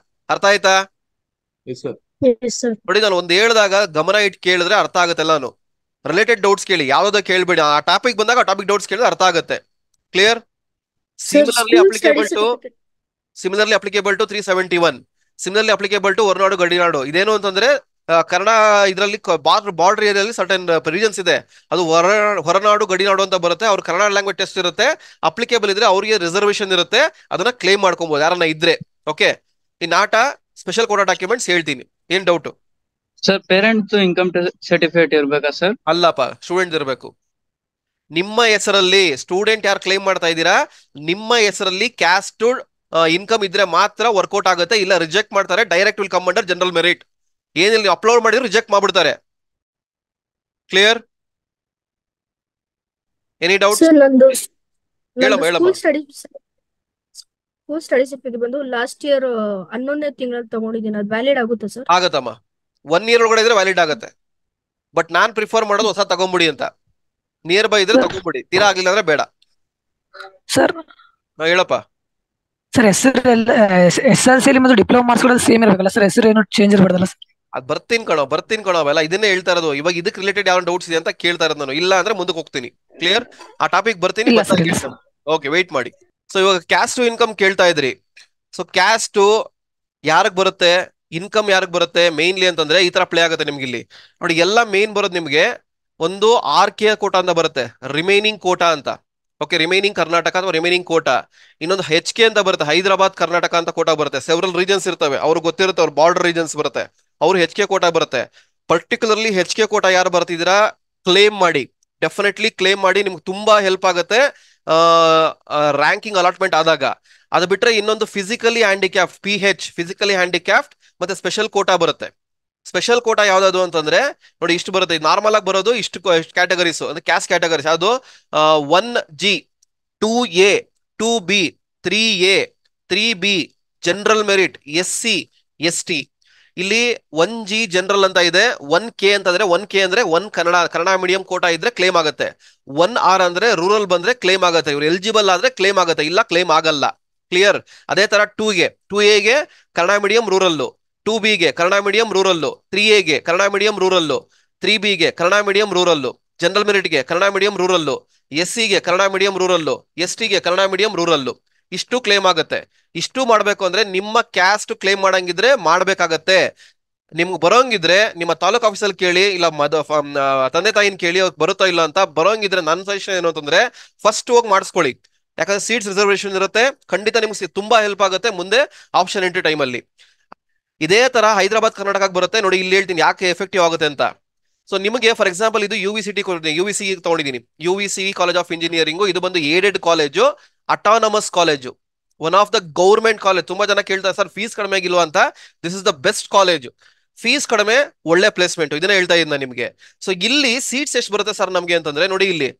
ಅರ್ಥ ಆಯ್ತಾ? ನೋಡಿ, ನಾನು ಒಂದ್ ಹೇಳ್ದಾಗ ಗಮನ ಇಟ್ಟು ಕೇಳಿದ್ರೆ ಅರ್ಥ ಆಗುತ್ತೆ ಎಲ್ಲಾನು. ರಿಲೇಟೆಡ್ ಡೌಟ್ಸ್ ಕೇಳಿ, ಯಾವ್ದಾದ್ರು ಕೇಳ್ಬೇಡಿ. ಆ ಟಾಪಿಕ್ ಬಂದಾಗ ಆ ಟಾಪಿಕ್ ಡೌಟ್ಸ್ ಕೇಳಿದ್ರೆ ಅರ್ಥ ಆಗುತ್ತೆ. Clear? Similarly applicable to 371, similarly applicable to ಹೊರನಾಡು ಗಡಿನಾಡು. ಇದೇನು ಅಂತಂದ್ರೆ ಕನ್ನಡ ಇದರಲ್ಲಿ ಬಾರ್ಡರ್ ಏರಿಯಾದಲ್ಲಿ ಸರ್ಟನ್ ರೀಜನ್ಸ್ ಇದೆ, ಅದು ಹೊರನಾಡು ಗಡಿನಾಡು ಅಂತ ಬರುತ್ತೆ. ಅವ್ರ ಕನ್ನಡ ಲ್ಯಾಂಗ್ವೇಜ್ ಟೆಸ್ಟ್ ಇರುತ್ತೆ. ಅಪ್ಲಿಕೇಬಲ್ ಇದ್ರೆ ಅವ್ರಿಗೆ ರಿಸರ್ವೇಶನ್ ಇರುತ್ತೆ, ಅದನ್ನ ಕ್ಲೇಮ್ ಮಾಡ್ಕೊಬಹುದು ಯಾರನ್ನ ಇದ್ರೆ. ಓಕೆ, ಇನ್ ಆಟ ಸ್ಪೆಷಲ್ ಕೋಟಾ ಡಾಕ್ಯುಮೆಂಟ್ಸ್ ಹೇಳ್ತೀನಿ. ಏನ್ doubt? Sir parents income certificate ಇರ್ಬೇಕಾ ಸರ್? ಅಲ್ಲಪ್ಪ, ಸ್ಟೂಡೆಂಟ್ ಇರಬೇಕು. ನಿಮ್ಮ ಹೆಸರಲ್ಲಿ ಸ್ಟೂಡೆಂಟ್ ಯಾರು ಕ್ಲೇಮ್ ಮಾಡ್ತಾ ಇದ್ದೀರಾ, ನಿಮ್ಮ ಹೆಸರಲ್ಲಿ ಕ್ಯಾಸ್ಟ್ ಇನ್ಕಮ್ ಇದ್ರೆ ಮಾತ್ರ ವರ್ಕೌಟ್ ಆಗುತ್ತೆ. ಇಲ್ಲ ರಿಜೆಕ್ಟ್ ಮಾಡ್ತಾರೆ. Direct will come under general merit. ಏನಿಲ್ಲ, ನೀವು ಅಪ್ಲೋಡ್ ಮಾಡಿದ್ರೆ ರಿಜೆಕ್ಟ್ ಮಾಡ್ಬಿಡ್ತಾರೆ. Clear? Any doubt? School study certificate ಬಂದು ಲಾಸ್ಟ್ ಇಯರ್ 11ನೇ ತಿಂಗಳಲ್ಲಿ ತಗೊಂಡಿದ್ದೀನಿ. ಅದು ವ್ಯಾಲಿಡ್ ಆಗುತ್ತಾ ಸರ್? ಆಗತ್ತಮ್ಮ, 1 year ಒಳಗಡೆ ಇದ್ರೆ ವ್ಯಾಲಿಡ್ ಆಗುತ್ತೆ. ಬಟ್ ನಾನ್ ಪ್ರಿಫರ್ ಮಾಡೋದು ಹೊಸ ತಗೊಂಬಿಡಿ ಅಂತ. ನಿಯರ್ ಬೈ ಇದ್ರೆ ತಗೊಂಬಿಡಿ, ತೀರಾ ಆಗ್ಲಿಲ್ಲ ಅಂದ್ರೆ ಬೇಡ. ಸರ್ ಹೇಳಪ್ಪ. ಸರ್ SSLC ಮತ್ತು ಡಿಪ್ಲೊಮಾ ಮಾರ್ಕ್ಸ್ ಸೇಮ್ ಇರಬೇಕಲ್ಲ ಸರ್? ಹೆಸರು ಏನು ಚೇಂಜ್ ಇರಬಾರ್ದಲ್ಲ ಸರ್? ಅದ್ ಬರ್ತೀನಿ ಕಣೋ ಅವೆಲ್ಲ. ಇದನ್ನೇ ಹೇಳ್ತಾ ಇರೋದು. ಇವಾಗ ಇದಕ್ಕೆ ರಿಲೇಟೆಡ್ ಯಾವ ಡೌಟ್ಸ್ ಇದೆ ಅಂತ ಕೇಳ್ತಾ ಇರೋದು ನಾನು. ಇಲ್ಲ ಅಂದ್ರೆ ಮುಂದಕ್ಕೆ ಹೋಗ್ತೀನಿ. ಕ್ಲಿಯರ್? ಆ ಟಾಪಿಕ್ ಬರ್ತೀನಿ. ಓಕೆ, ವೆಯ್ಟ್ ಮಾಡಿ. ಸೊ ಇವಾಗ ಕ್ಯಾಸ್ಟ್ ಟು ಇನ್ಕಮ್ ಕೇಳ್ತಾ ಇದ್ರಿ. ಸೊ ಕ್ಯಾಸ್ಟ್ ಯಾರಿಗೆ ಬರುತ್ತೆ, ಇನ್ಕಮ್ ಯಾರಿಗೆ ಬರುತ್ತೆ ಮೇನ್ಲಿ ಅಂತಂದ್ರೆ ಈ ತರ ಪ್ಲೇ ಆಗುತ್ತೆ ನಿಮ್ಗೆ. ಇಲ್ಲಿ ನೋಡಿ, ಎಲ್ಲ ಮೇನ್ ಬರೋದು ನಿಮ್ಗೆ ಒಂದು RK ಕೋಟಾ ಅಂತ ಬರುತ್ತೆ, ರಿಮೈನಿಂಗ್ ಕೋಟಾ ಅಂತ. ಓಕೆ, ರಿಮೈನಿಂಗ್ ಕರ್ನಾಟಕ ಅಥವಾ ರಿಮೈನಿಂಗ್ ಕೋಟಾ. ಇನ್ನೊಂದು HK ಅಂತ ಬರುತ್ತೆ, ಹೈದರಾಬಾದ್ ಕರ್ನಾಟಕ ಅಂತ ಕೋಟಾ ಬರುತ್ತೆ. ಸೆವರಲ್ ರೀಜನ್ಸ್ ಇರ್ತವೆ, ಅವ್ರಿಗೆ ಗೊತ್ತಿರುತ್ತೆ, ಅವ್ರ ಬಾರ್ಡರ್ ರೀಜನ್ಸ್ ಬರುತ್ತೆ, ಅವ್ರು HK ಕೋಟಾ ಬರುತ್ತೆ. ಪರ್ಟಿಕ್ಯುಲರ್ಲಿ HK ಕೋಟಾ ಯಾರು ಬರ್ತಿದ್ದೀರಾ ಕ್ಲೇಮ್ ಮಾಡಿ, ಡೆಫಿನೆಟ್ಲಿ ಕ್ಲೇಮ್ ಮಾಡಿ, ನಿಮ್ಗೆ ತುಂಬಾ ಹೆಲ್ಪ್ ಆಗುತ್ತೆ ರ್ಯಾಂಕಿಂಗ್ ಅಲಾಟ್ಮೆಂಟ್ ಆದಾಗ. ಅದು ಬಿಟ್ರೆ ಇನ್ನೊಂದು ಫಿಸಿಕಲಿ ಹ್ಯಾಂಡಿಕ್ಯಾಫ್ಟ್, PH ಫಿಸಿಕಲಿ ಹ್ಯಾಂಡಿಕ್ಯಾಫ್ಟ್ ಮತ್ತೆ ಸ್ಪೆಷಲ್ ಕೋಟಾ ಬರುತ್ತೆ. ಸ್ಪೆಷಲ್ ಕೋಟಾ ಯಾವ್ದು ಅಂತಂದ್ರೆ ನೋಡಿ, ಇಷ್ಟು ಬರುತ್ತೆ. ನಾರ್ಮಲ್ ಆಗಿ ಬರೋದು ಇಷ್ಟು ಕ್ಯಾಟಗರೀಸ್ ಅಂದ್ರೆ ಕ್ಯಾಸ್ಟ್ ಕ್ಯಾಟಗರೀಸ್. ಅದು 1G, 2A, 2B, 3A, 3B general merit, SC, ST. ಇಲ್ಲಿ 1G ಜನರಲ್ ಅಂತ ಇದೆ, 1K ಅಂತಂದ್ರೆ 1K ಅಂದ್ರೆ ಕನ್ನಡ ಮೀಡಿಯಂ ಕೋಟಾ ಇದ್ರೆ ಕ್ಲೇಮ್ ಆಗುತ್ತೆ, 1R ಅಂದ್ರೆ ರೂರಲ್ ಬಂದ್ರೆ ಕ್ಲೇಮ್ ಆಗುತ್ತೆ, ಇವ್ರು ಎಲಿಜಿಬಲ್ ಆದ್ರೆ ಕ್ಲೇಮ್ ಆಗುತ್ತೆ, ಇಲ್ಲ ಕ್ಲೇಮ್ ಆಗಲ್ಲ. ಕ್ಲಿಯರ್? ಅದೇ ತರ 2A ಕನ್ನಡ ಮೀಡಿಯಂ ರೂರಲ್ಲು, 2Bಗೆ ಕನ್ನಡ ಮೀಡಿಯಂ ರೂರಲ್ಲು, 3Aಗೆ ಕನ್ನಡ ಮೀಡಿಯಂ ರೂರಲ್ಲು, 3Bಗೆ ಕನ್ನಡ ಮೀಡಿಯಂ ರೂರಲ್ಲು, ಜನರಲ್ ಮೆರಿಟ್ಗೆ ಕನ್ನಡ ಮೀಡಿಯಂ ರೂರಲ್ಲು, SCಗೆ ಕನ್ನಡ ಮೀಡಿಯಂ ರೂರಲ್ಲು, STಗೆ ಕನ್ನಡ ಮೀಡಿಯಂ ರೂರಲ್ಲು. ಇಷ್ಟು ಕ್ಲೇಮ್ ಆಗುತ್ತೆ. ಇಷ್ಟು ಮಾಡ್ಬೇಕು ಅಂದ್ರೆ ನಿಮ್ಮ ಕ್ಯಾಸ್ಟ್ ಕ್ಲೇಮ್ ಮಾಡಂಗಿದ್ರೆ ಮಾಡ್ಬೇಕಾಗತ್ತೆ. ನಿಮ್ಗೆ ಬರೋಂಗಿದ್ರೆ ನಿಮ್ಮ ತಾಲೂಕ್ ಆಫೀಸಲ್ಲಿ ಕೇಳಿ, ಇಲ್ಲ ತಂದೆ ತಾಯಿನ ಕೇಳಿ ಅವ್ರಿಗೆ ಬರುತ್ತೋ ಇಲ್ಲ ಅಂತ. ಬರೋಂಗಿದ್ರೆ ನನ್ನ ಸಜೆಷನ್ ಏನು ಅಂತಂದ್ರೆ ಫಸ್ಟ್ ಹೋಗಿ ಮಾಡಿಸ್ಕೊಳ್ಳಿ, ಯಾಕಂದ್ರೆ ಸೀಟ್ಸ್ ರಿಸರ್ವೇಶನ್ ಇರುತ್ತೆ. ಖಂಡಿತ ನಿಮ್ಗೆ ತುಂಬಾ ಹೆಲ್ಪ್ ಆಗುತ್ತೆ ಮುಂದೆ ಆಪ್ಷನ್ ಎಂಟ್ರಿ ಟೈಮಲ್ಲಿ. ಇದೇ ತರ ಹೈದರಾಬಾದ್ ಕರ್ನಾಟಕಕ್ಕೆ ಬರುತ್ತೆ ನೋಡಿ. ಇಲ್ಲಿ ಹೇಳ್ತೀನಿ ಯಾಕೆ ಎಫೆಕ್ಟಿವ್ ಆಗುತ್ತೆ ಅಂತ. ಸೊ ನಿಮಗೆ ಫಾರ್ ಎಕ್ಸಾಂಪಲ್ ಇದು UVCT ತಗೊಂಡಿದ್ದೀನಿ, UVC ಕಾಲೇಜ್ ಆಫ್ ಇಂಜಿನಿಯರಿಂಗು. ಇದು ಬಂದು aided college, autonomous college, one of the government college. ತುಂಬಾ ಜನ ಕೇಳ್ತಾರೆ ಸರ್ ಫೀಸ್ ಕಡಿಮೆ ಆಗಿಲ್ವಾ ಅಂತ. This is the best college. Fees ಕಡಿಮೆ, ಒಳ್ಳೆ ಪ್ಲೇಸ್ಮೆಂಟ್, ಇದನ್ನ ಹೇಳ್ತಾ ಇದ್ದೀನಿ ನಿಮಗೆ. ಸೊ ಇಲ್ಲಿ ಸೀಟ್ಸ್ ಎಷ್ಟು ಬರುತ್ತೆ ಸರ್ ನಮ್ಗೆ ಅಂತಂದ್ರೆ ನೋಡಿ, ಇಲ್ಲಿ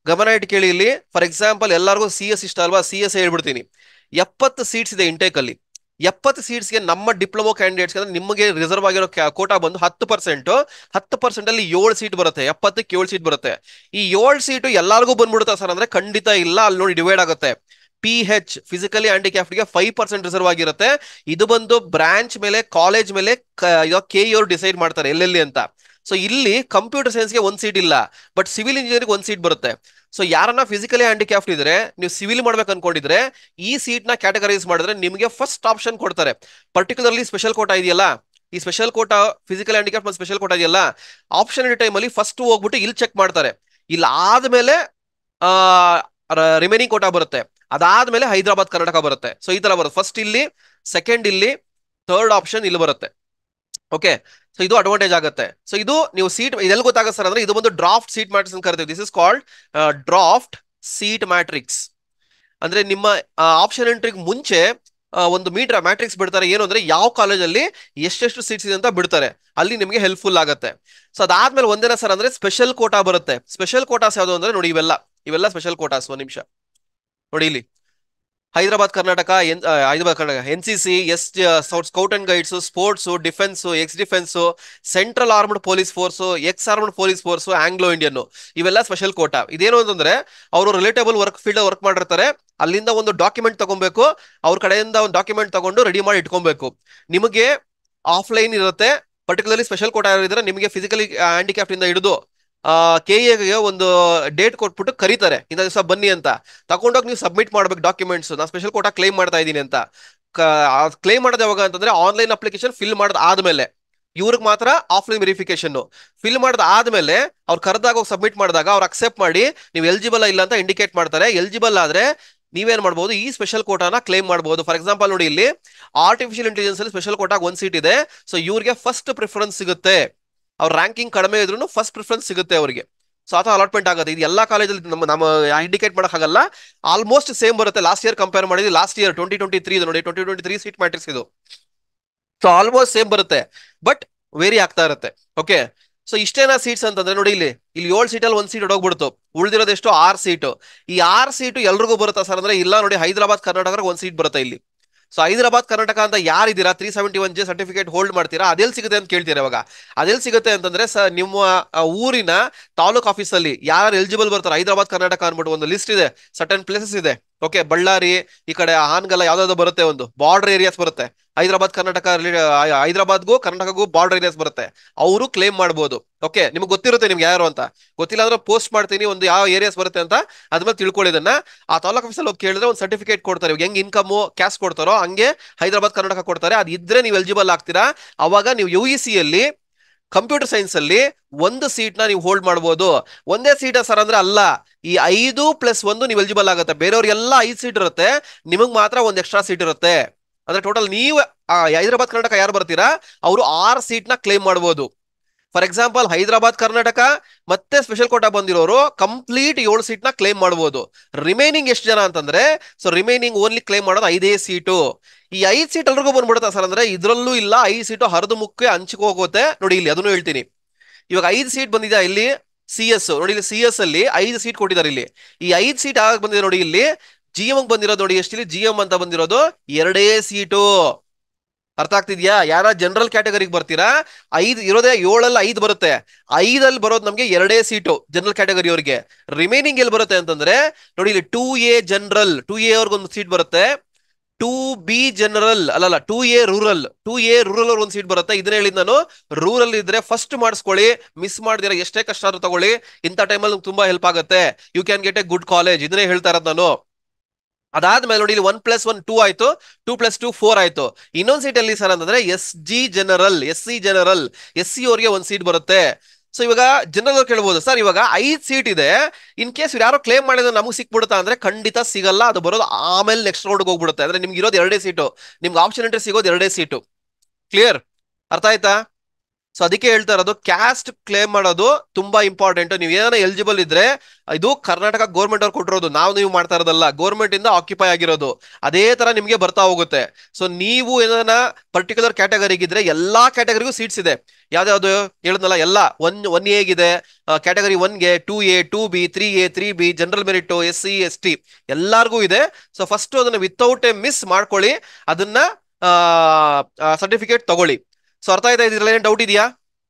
ಗಮನ ಇಟ್ಟು ಕೇಳಿ. ಇಲ್ಲಿ ಫಾರ್ ಎಕ್ಸಾಂಪಲ್ ಎಲ್ಲರಿಗೂ CS ಇಷ್ಟ ಅಲ್ವಾ, CS ಹೇಳ್ಬಿಡ್ತೀನಿ. 70 ಸೀಟ್ಸ್ ಇದೆ ಇಂಟೇಕ್ ಅಲ್ಲಿ. 70 ಸೀಟ್ಸ್ಗೆ ನಮ್ಮ ಡಿಪ್ಲೊಮೊ ಕ್ಯಾಂಡಿಡೇಟ್ಸ್ ಅಂದ್ರೆ ನಿಮಗೆ ರಿಸರ್ವ್ ಆಗಿರೋ ಕೋಟಾ ಬಂದು 10%. 10% ಅಲ್ಲಿ 7 ಸೀಟ್ ಬರುತ್ತೆ, 70ಕ್ಕೆ 7 ಸೀಟ್ ಬರುತ್ತೆ. ಈ 7 ಸೀಟು ಎಲ್ಲರಿಗೂ ಬಂದ್ಬಿಡುತ್ತಾ ಸರ್ ಅಂದ್ರೆ ಖಂಡಿತ ಇಲ್ಲ. ಅಲ್ಲಿ ನೋಡಿ ಡಿವೈಡ್ ಆಗುತ್ತೆ. PH ಫಿಸಿಕಲಿ ಹ್ಯಾಂಡಿಕ್ಯಾಫ್ಟ್ಗೆ 5% ರಿಸರ್ವ್ ಆಗಿರುತ್ತೆ. ಇದು ಬಂದು ಬ್ರಾಂಚ್ ಮೇಲೆ, ಕಾಲೇಜ್ ಮೇಲೆ KE ಅವರು ಡಿಸೈಡ್ ಮಾಡ್ತಾರೆ ಎಲ್ಲೆಲ್ಲಿ ಅಂತ. ಸೊ ಇಲ್ಲಿ ಕಂಪ್ಯೂಟರ್ ಸೈನ್ಸ್ಗೆ 1 ಸೀಟ್ ಇಲ್ಲ, ಬಟ್ ಸಿವಿಲ್ ಇಂಜಿನಿಯರಿಂಗ್ 1 ಸೀಟ್ ಬರುತ್ತೆ. ಸೊ ಯಾರನ್ನ ಫಿಸಿಕಲಿ ಹ್ಯಾಂಡಿಕ್ಯಾಫ್ಟ್ ಇದ್ರೆ, ನೀವು ಸಿವಿಲ್ ಮಾಡ್ಬೇಕು ಅನ್ಕೊಂಡಿದ್ರೆ ಈ ಸೀಟ್ ನ ಕ್ಯಾಟಗರೈಸ್ ಮಾಡಿದ್ರೆ ನಿಮಗೆ ಫಸ್ಟ್ ಆಪ್ಷನ್ ಕೊಡ್ತಾರೆ. ಪರ್ಟಿಕ್ಯುಲರ್ಲಿ ಸ್ಪೆಷಲ್ ಕೋಟಾ ಇದೆಯಲ್ಲ, ಈ ಸ್ಪೆಷಲ್ ಕೋಟಾ ಫಿಸಿಕಲ್ ಹ್ಯಾಂಡಿಕ್ಯಾಫ್ಟ್ ಮತ್ತು ಸ್ಪೆಷಲ್ ಕೋಟಾ ಇದೆಯಲ್ಲ, ಆಪ್ಷನ್ ಟೈಮ್ ಅಲ್ಲಿ ಫಸ್ಟ್ ಹೋಗ್ಬಿಟ್ಟು ಇಲ್ಲಿ ಚೆಕ್ ಮಾಡ್ತಾರೆ. ಇಲ್ಲಿ ಆದ್ಮೇಲೆ ರಿಮೈನಿಂಗ್ ಕೋಟಾ ಬರುತ್ತೆ, ಅದಾದ್ಮೇಲೆ ಹೈದರಾಬಾದ್ ಕರ್ನಾಟಕ ಬರುತ್ತೆ. ಸೊ ಈ ತರ ಬರುತ್ತೆ. ಫಸ್ಟ್ ಇಲ್ಲಿ, ಸೆಕೆಂಡ್ ಇಲ್ಲಿ, ಥರ್ಡ್ ಆಪ್ಷನ್ ಇಲ್ಲಿ ಬರುತ್ತೆ. ಓಕೆ, ಸೊ ಇದು ಅಡ್ವಾಂಟೇಜ್ ಆಗುತ್ತೆ. ಸೊ ಇದು ನೀವು ಸೀಟ್ ಇದೆಲ್ಲ ಗೊತ್ತಾಗುತ್ತೆ ಸರ್ ಅಂದ್ರೆ ಇದು ಒಂದು ಡ್ರಾಫ್ಟ್ ಸೀಟ್ ಮ್ಯಾಟ್ರಿಕ್ಸ್ ಅಂತ ಕರಿತೀವಿ. This is called draft seat matrix. ಅಂದ್ರೆ ನಿಮ್ಮ ಆಪ್ಷನ್ ಎಂಟ್ರಿಗೆ ಮುಂಚೆ ಒಂದು ಮ್ಯಾಟ್ರಿಕ್ಸ್ ಬಿಡ್ತಾರೆ. ಏನು ಅಂದ್ರೆ ಯಾವ ಕಾಲೇಜಲ್ಲಿ ಎಷ್ಟೆಷ್ಟು ಸೀಟ್ಸ್ ಇದೆ ಅಂತ ಬಿಡ್ತಾರೆ, ಅಲ್ಲಿ ನಿಮಗೆ ಹೆಲ್ಪ್ಫುಲ್ ಆಗುತ್ತೆ. ಸೊ ಅದಾದ್ಮೇಲೆ ಒಂದೇನ ಸರ್ ಅಂದ್ರೆ ಸ್ಪೆಷಲ್ ಕೋಟಾ ಬರುತ್ತೆ. ಸ್ಪೆಷಲ್ ಕೋಟಾಸ್ ಯಾವ್ದು ಅಂದ್ರೆ ನೋಡಿ, ಇವೆಲ್ಲ ಸ್ಪೆಷಲ್ ಕೋಟಾಸ್. ಒಂದ್ ನಿಮಿಷ ನೋಡಿ, ಇಲ್ಲಿ Hyderabad Karnataka, NCC, scout and guides, sports, defence, X defence, central armed police force, X armed police force, Anglo Indian, ಇವೆಲ್ಲ ಸ್ಪೆಷಲ್ ಕೋಟಾ. ಇದೇನು ಅಂತಂದ್ರೆ ಅವರು ರಿಲೇಟಬಲ್ ಫೀಲ್ಡ್ ವರ್ಕ್ ಮಾಡಿರ್ತಾರೆ, ಅಲ್ಲಿಂದ ಒಂದು ಡಾಕ್ಯುಮೆಂಟ್ ತಗೊಬೇಕು, ಅವ್ರ ಕಡೆಯಿಂದ ಒಂದು ಡಾಕ್ಯುಮೆಂಟ್ ತಗೊಂಡು ರೆಡಿ ಮಾಡಿ ಇಟ್ಕೊಬೇಕು. ನಿಮಗೆ ಆಫ್ಲೈನ್ ಇರುತ್ತೆ. ಪರ್ಟಿಕ್ಯುಲರ್ಲಿ ಸ್ಪೆಷಲ್ ಕೋಟಾ ಇದ್ರೆ ನಿಮಗೆ ಫಿಸಿಕಲಿ ಹ್ಯಾಂಡಿಕ್ಯಾಫ್ಟ್ ಇಂದ ಹಿಡಿದು KEಗೆ ಒಂದು ಡೇಟ್ ಕೊಟ್ಬಿಟ್ಟು ಕರೀತಾರೆ, ಇಂಥ ದಿವಸ ಬನ್ನಿ ಅಂತ. ತಗೊಂಡೋಗಿ ನೀವು ಸಬ್ಮಿಟ್ ಮಾಡ್ಬೇಕು ಡಾಕ್ಯುಮೆಂಟ್ಸ್. ನಾನು ಸ್ಪೆಷಲ್ ಕೋಟಾ ಕ್ಲೈಮ್ ಮಾಡ್ತಾ ಇದ್ದೀನಿ ಅಂತ. ಕ್ಲೈಮ್ ಮಾಡೋದು ಯಾವಾಗ ಅಂತಂದ್ರೆ ಆನ್ಲೈನ್ ಅಪ್ಲಿಕೇಶನ್ ಫಿಲ್ ಮಾಡೋದು ಆದ್ಮೇಲೆ. ಇವ್ರಿಗೆ ಮಾತ್ರ ಆಫ್ಲೈನ್ ವೆರಿಫಿಕೇಶನ್ ಫಿಲ್ ಮಾಡೋದು ಆದ್ಮೇಲೆ ಅವ್ರು ಕರೆದಾಗ ಹೋಗಿ ಸಬ್ಮಿಟ್ ಮಾಡಿದಾಗ ಅವ್ರು ಅಕ್ಸೆಪ್ಟ್ ಮಾಡಿ ನೀವು ಎಲಿಜಿಬಲ್ ಇಲ್ಲ ಅಂತ ಇಂಡಿಕೇಟ್ ಮಾಡ್ತಾರೆ. ಎಲಿಜಿಬಲ್ ಆದ್ರೆ ನೀವೇನ್ ಮಾಡ್ಬೋದು, ಈ ಸ್ಪೆಷಲ್ ಕೋಟಾನ ಕ್ಲೈಮ್ ಮಾಡಬಹುದು. ಫಾರ್ ಎಕ್ಸಾಂಪಲ್ ನೋಡಿ, ಇಲ್ಲಿ ಆರ್ಟಿಫಿಷಿಯಲ್ ಇಂಟೆಲಿಜೆನ್ಸ್ ಅಲ್ಲಿ ಸ್ಪೆಷಲ್ ಕೋಟಾಗ 1 ಸೀಟ್ ಇದೆ. ಸೊ ಇವ್ರಿಗೆ ಫಸ್ಟ್ ಪ್ರಿಫರೆನ್ಸ್ ಸಿಗುತ್ತೆ. ಅವ್ರ ರ್ಯಾಂಕಿಂಗ್ ಕಡಿಮೆ ಇದ್ರೂ ಫಸ್ಟ್ ಪ್ರಿಫರೆನ್ಸ್ ಸಿಗುತ್ತೆ ಅವರಿಗೆ. ಸೊ ಆ ಅಲಾಟ್ಮೆಂಟ್ ಆಗುತ್ತೆ. ಇದು ಎಲ್ಲಾ ಕಾಲೇಜಲ್ಲಿ ನಮ್ಮ ಇಂಡಿಕೇಟ್ ಮಾಡೋಕ್ಕಾಗಲ್ಲ. ಆಲ್ಮೋಸ್ಟ್ ಸೇಮ್ ಬರುತ್ತೆ. ಲಾಸ್ಟ್ ಇಯರ್ ಕಂಪೇರ್ ಮಾಡಿದ್ರೆ, ಲಾಸ್ಟ್ ಇಯರ್ 2023 ಇದು ನೋಡಿ, 2023 ಸೀಟ್ ಮ್ಯಾಟ್ರಿಕ್ಸ್ ಇದು. ಸೊ ಆಲ್ಮೋಸ್ಟ್ ಸೇಮ್ ಬರುತ್ತೆ, ಬಟ್ ವೇರಿ ಆಗ್ತಾ ಇರುತ್ತೆ. ಓಕೆ, ಸೊ ಇಷ್ಟೇನಾ ಸೀಟ್ಸ್ ಅಂತಂದ್ರೆ ನೋಡಿ, ಇಲ್ಲಿ 7 ಸೀಟಲ್ಲಿ 1 ಸೀಟ್ ಹೊಡೋಗ್ಬಿಡ್ತು. ಉಳಿದಿರೋದು ಎಷ್ಟು? 6 ಸೀಟು. ಈ 6 ಸೀಟು ಎಲ್ರಿಗೂ ಬರುತ್ತಾ ಸರ್ ಅಂದ್ರೆ ಇಲ್ಲ. ನೋಡಿ, ಹೈದರಾಬಾದ್ ಕರ್ನಾಟಕ 1 ಸೀಟ್ ಬರುತ್ತೆ ಇಲ್ಲಿ. ಸೊ ಹೈದರಾಬಾದ್ ಕರ್ನಾಟಕ ಅಂತ ಯಾರಿದ್ದೀರಾ 371J ಸರ್ಟಿಫಿಕೇಟ್ ಹೋಲ್ಡ್ ಮಾಡ್ತೀರಾ, ಅದೆಲ್ಲಿ ಸಿಗುತ್ತೆ ಅಂತ ಕೇಳ್ತೀರಾ. ಇವಾಗ ಅದೆಲ್ಲಿ ಸಿಗುತ್ತೆ ಅಂತಂದ್ರೆ ನಿಮ್ಮ ಊರಿನ ತಾಲೂಕ್ ಆಫೀಸಲ್ಲಿ ಯಾರು ಎಲಿಜಿಬಲ್ ಬರ್ತಾರೆ ಹೈದರಾಬಾದ್ ಕರ್ನಾಟಕ ಅನ್ಬಿಟ್ಟು ಒಂದು ಲಿಸ್ಟ್ ಇದೆ, ಸರ್ಟನ್ ಪ್ಲೇಸಸ್ ಇದೆ. ಓಕೆ, ಬಳ್ಳಾರಿ ಈ ಕಡೆ ಹಾನಗಲ್ ಯಾವ್ದಾದ್ರು ಬರುತ್ತೆ, ಒಂದು ಬಾರ್ಡರ್ ಏರಿಯಾಸ್ ಬರುತ್ತೆ. ಹೈದರಾಬಾದ್ ಕರ್ನಾಟಕ, ಹೈದರಾಬಾದ್ಗೂ ಕರ್ನಾಟಕಗೂ ಬಾರ್ಡರ್ ಏರಿಯಾಸ್ ಬರುತ್ತೆ. ಅವರು ಕ್ಲೇಮ್ ಮಾಡ್ಬೋದು. ಓಕೆ, ನಿಮ್ಗೆ ಗೊತ್ತಿರುತ್ತೆ ನಿಮ್ಗೆ ಯಾರು ಅಂತ. ಗೊತ್ತಿಲ್ಲ ಅಂದ್ರೆ ಪೋಸ್ಟ್ ಮಾಡ್ತೀನಿ ಒಂದು ಯಾವ ಏರಿಯಾಸ್ ಬರುತ್ತೆ ಅಂತ, ಅದ್ಮೇಲೆ ತಿಳ್ಕೊಳ್ಳೋದನ್ನ ಆ ತಾಲೂಕ್ ಆಫೀಸಲ್ಲಿ ಹೋಗಿ ಕೇಳಿದ್ರೆ ಒಂದು ಸರ್ಟಿಫಿಕೇಟ್ ಕೊಡ್ತಾರೆ. ಹೆಂಗ್ ಇನ್ಕಮ್ ಕ್ಯಾಸ್ಟ್ ಕೊಡ್ತಾರೋ ಹಂಗೆ ಹೈದರಾಬಾದ್ ಕರ್ನಾಟಕ ಕೊಡ್ತಾರೆ. ಅದು ಇದ್ರೆ ನೀವು ಎಲಿಜಿಬಲ್ ಆಗ್ತೀರಾ. ಅವಾಗ ನೀವು UECಯಲ್ಲಿ ಕಂಪ್ಯೂಟರ್ ಸೈನ್ಸ್ ಅಲ್ಲಿ ಒಂದು ಸೀಟ್ ನ ನೀವು ಹೋಲ್ಡ್ ಮಾಡಬಹುದು. ಒಂದೇ ಸೀಟ್ ಸರ್ ಅಂದ್ರೆ ಅಲ್ಲ, ಈ 5+1 ನೀವು ಎಲಿಜಿಬಲ್ ಆಗುತ್ತೆ. ಬೇರೆಯವ್ರಿಗೆಲ್ಲ 5 ಸೀಟ್ ಇರುತ್ತೆ, ನಿಮಗ್ ಮಾತ್ರ ಒಂದ್ ಎಕ್ಸ್ಟ್ರಾ ಸೀಟ್ ಇರುತ್ತೆ. ಅಂದ್ರೆ ಟೋಟಲ್ ನೀವು ಹೈದರಾಬಾದ್ ಕರ್ನಾಟಕ ಯಾರು ಬರ್ತೀರಾ ಅವರು 6 ಸೀಟ್ ನ ಕ್ಲೇಮ್ ಮಾಡಬಹುದು. ಫಾರ್ ಎಕ್ಸಾಂಪಲ್ ಹೈದರಾಬಾದ್ ಕರ್ನಾಟಕ ಮತ್ತೆ ಸ್ಪೆಷಲ್ ಕೋಟಾ ಬಂದಿರೋರು ಕಂಪ್ಲೀಟ್ 7 ಸೀಟ್ ನ ಕ್ಲೇಮ್ ಮಾಡಬಹುದು. ರಿಮೈನಿಂಗ್ ಎಷ್ಟು ಜನ ಅಂತಂದ್ರೆ, ಸೊ ರಿಮೈನಿಂಗ್ ಓನ್ಲಿ ಕ್ಲೇಮ್ ಮಾಡೋದು 5 ಸೀಟು. ಈ 5 ಸೀಟ್ ಎಲ್ರಿಗೂ ಬಂದ್ಬಿಡುತ್ತಾ ಸರ್ ಅಂದ್ರೆ ಇದ್ರಲ್ಲೂ ಇಲ್ಲ, 5 ಸೀಟು ಹರಿದು ಮುಕ್ಕೆ ಹಂಚಿಗೆ ಹೋಗುತ್ತೆ. ನೋಡಿ ಇಲ್ಲಿ ಅದನ್ನು ಹೇಳ್ತೀನಿ. ಇವಾಗ 5 ಸೀಟ್ ಬಂದಿದೆ ಇಲ್ಲಿ CS. ನೋಡಿ ಇಲ್ಲಿ CS ಅಲ್ಲಿ 5 ಸೀಟ್ ಕೊಟ್ಟಿದ್ದಾರೆ. ಇಲ್ಲಿ ಈ 5 ಸೀಟ್ ಆಗ ಬಂದಿದೆ. ನೋಡಿ ಇಲ್ಲಿ GM ಬಂದಿರೋದು, ನೋಡಿ ಎಷ್ಟಿಲ್ಲಿ GM ಅಂತ ಬಂದಿರೋದು 2 ಸೀಟು. ಅರ್ಥ ಆಗ್ತಿದ್ಯಾ? ಯಾರ ಜನರಲ್ ಕ್ಯಾಟಗರಿಗೆ ಬರ್ತೀರಾ 5 ಇರೋದೇ 7 5 ಬರುತ್ತೆ. 5 ಬರೋದು ನಮ್ಗೆ 2 ಸೀಟು ಜನರಲ್ ಕ್ಯಾಟಗರಿ ಅವ್ರಿಗೆ. ರಿಮೈನಿಂಗ್ ಎಲ್ಲಿ ಬರುತ್ತೆ ಅಂತಂದ್ರೆ ನೋಡಿ ಇಲ್ಲಿ 2A ಜನರಲ್, 2A ಅವ್ರಿಗೊಂದು ಸೀಟ್ ಬರುತ್ತೆ. 2B ಜನರಲ್ ಅಲ್ಲಲ್ಲ 2A ರೂರಲ್, 2A ರೂರಲ್ ಅವ್ರ ಒಂದು ಸೀಟ್ ಬರುತ್ತೆ. ಇದನ್ನ ಹೇಳಿದ್ ನಾನು. ರೂರಲ್ ಇದ್ರೆ ಫಸ್ಟ್ ಮಾಡಿಸ್ಕೊಳ್ಳಿ, ಮಿಸ್ ಮಾಡಿದಿರ ಎಷ್ಟೇ ಕಷ್ಟ ಆದ್ರೂ ತಗೊಳ್ಳಿ. ಇಂಥ ಟೈಮಲ್ಲಿ ತುಂಬಾ ಹೆಲ್ಪ್ ಆಗುತ್ತೆ. You can get a good college. ಇದನ್ನೇ ಹೇಳ್ತಾ ಇರೋದು ನಾನು. ಅದಾದ್ಮೇಲೆ ನೋಡಿ ಇಲ್ಲಿ 1+1 2 ಆಯ್ತು, 2+2 4 ಆಯ್ತು. ಇನ್ನೊಂದ್ ಸೀಟ್ ಎಲ್ಲಿ ಸರ್ ಅಂತಂದ್ರೆ SC general, SC general, SC ಅವ್ರಿಗೆ ಒಂದ್ ಸೀಟ್ ಬರುತ್ತೆ. ಸೊ ಇವಾಗ ಜನರಲ್ ಕೇಳ್ಬೋದು, ಸರ್ ಇವಾಗ 5 ಸೀಟ್ ಇದೆ, ಇನ್ ಕೇಸ್ ಯಾರೋ ಕ್ಲೇಮ್ ಮಾಡಿದ್ರೆ ನಮಗೆ ಸಿಕ್ಬಿಡುತ್ತಾ ಅಂದ್ರೆ ಖಂಡಿತ ಸಿಗಲ್ಲ. ಅದು ಬರೋದು ಆಮೇಲೆ ನೆಕ್ಸ್ಟ್ ರೌಂಡ್ಗೆ ಹೋಗ್ಬಿಡುತ್ತೆ. ಅಂದ್ರೆ ನಿಮ್ಗೆ ಇರೋದು 2 ಸೀಟು, ನಿಮ್ಗೆ ಆಪ್ಷನ್ ಎಂಟ್ರಿ ಸಿಗೋದು 2 ಸೀಟು. ಕ್ಲಿಯರ್? ಅರ್ಥ ಆಯ್ತಾ? ಸೊ ಅದಕ್ಕೆ ಹೇಳ್ತಾ ಇರೋದು ಕ್ಯಾಸ್ಟ್ ಕ್ಲೇಮ್ ಮಾಡೋದು ತುಂಬಾ ಇಂಪಾರ್ಟೆಂಟ್. ನೀವು ಏನಾರ ಎಲಿಜಿಬಲ್ ಇದ್ರೆ, ಇದು ಕರ್ನಾಟಕ ಗೌರ್ಮೆಂಟ್ ಅವ್ರು ಕೊಟ್ಟಿರೋದು, ನೀವು ಮಾಡ್ತಾ ಇರೋದಲ್ಲ, ಗೌರ್ಮೆಂಟ್ ಇಂದ ಆಕ್ಯುಪೈ ಆಗಿರೋದು. ಅದೇ ತರ ನಿಮ್ಗೆ ಬರ್ತಾ ಹೋಗುತ್ತೆ. ಸೊ ನೀವು ಏನಾರ ಪರ್ಟಿಕ್ಯುಲರ್ ಕ್ಯಾಟಗರಿಗಿದ್ರೆ ಎಲ್ಲಾ ಕ್ಯಾಟಗರಿಗೂ ಸೀಟ್ಸ್ ಇದೆ. ಯಾವ್ದಾವ್ದು ಹೇಳಿದ್ನಲ್ಲ ಎಲ್ಲ 1A ಗಿದೆ, ಕ್ಯಾಟಗರಿ 1ಗೆ 2A 2B 3A 3B, general merit SC ST ಎಲ್ಲಾರ್ಗೂ ಇದೆ. ಸೊ ಫಸ್ಟ್ ಅದನ್ನ ವಿತೌಟ್ ಎ ಮಿಸ್ ಮಾಡ್ಕೊಳ್ಳಿ, ಅದನ್ನ ಸರ್ಟಿಫಿಕೇಟ್ ತಗೊಳ್ಳಿ. ಸೊ ಅರ್ಥ ಆಯ್ತಾ? ಇದ್ರಲ್ಲಿ ಏನ್ ಡೌಟ್ ಇದೆಯಾ?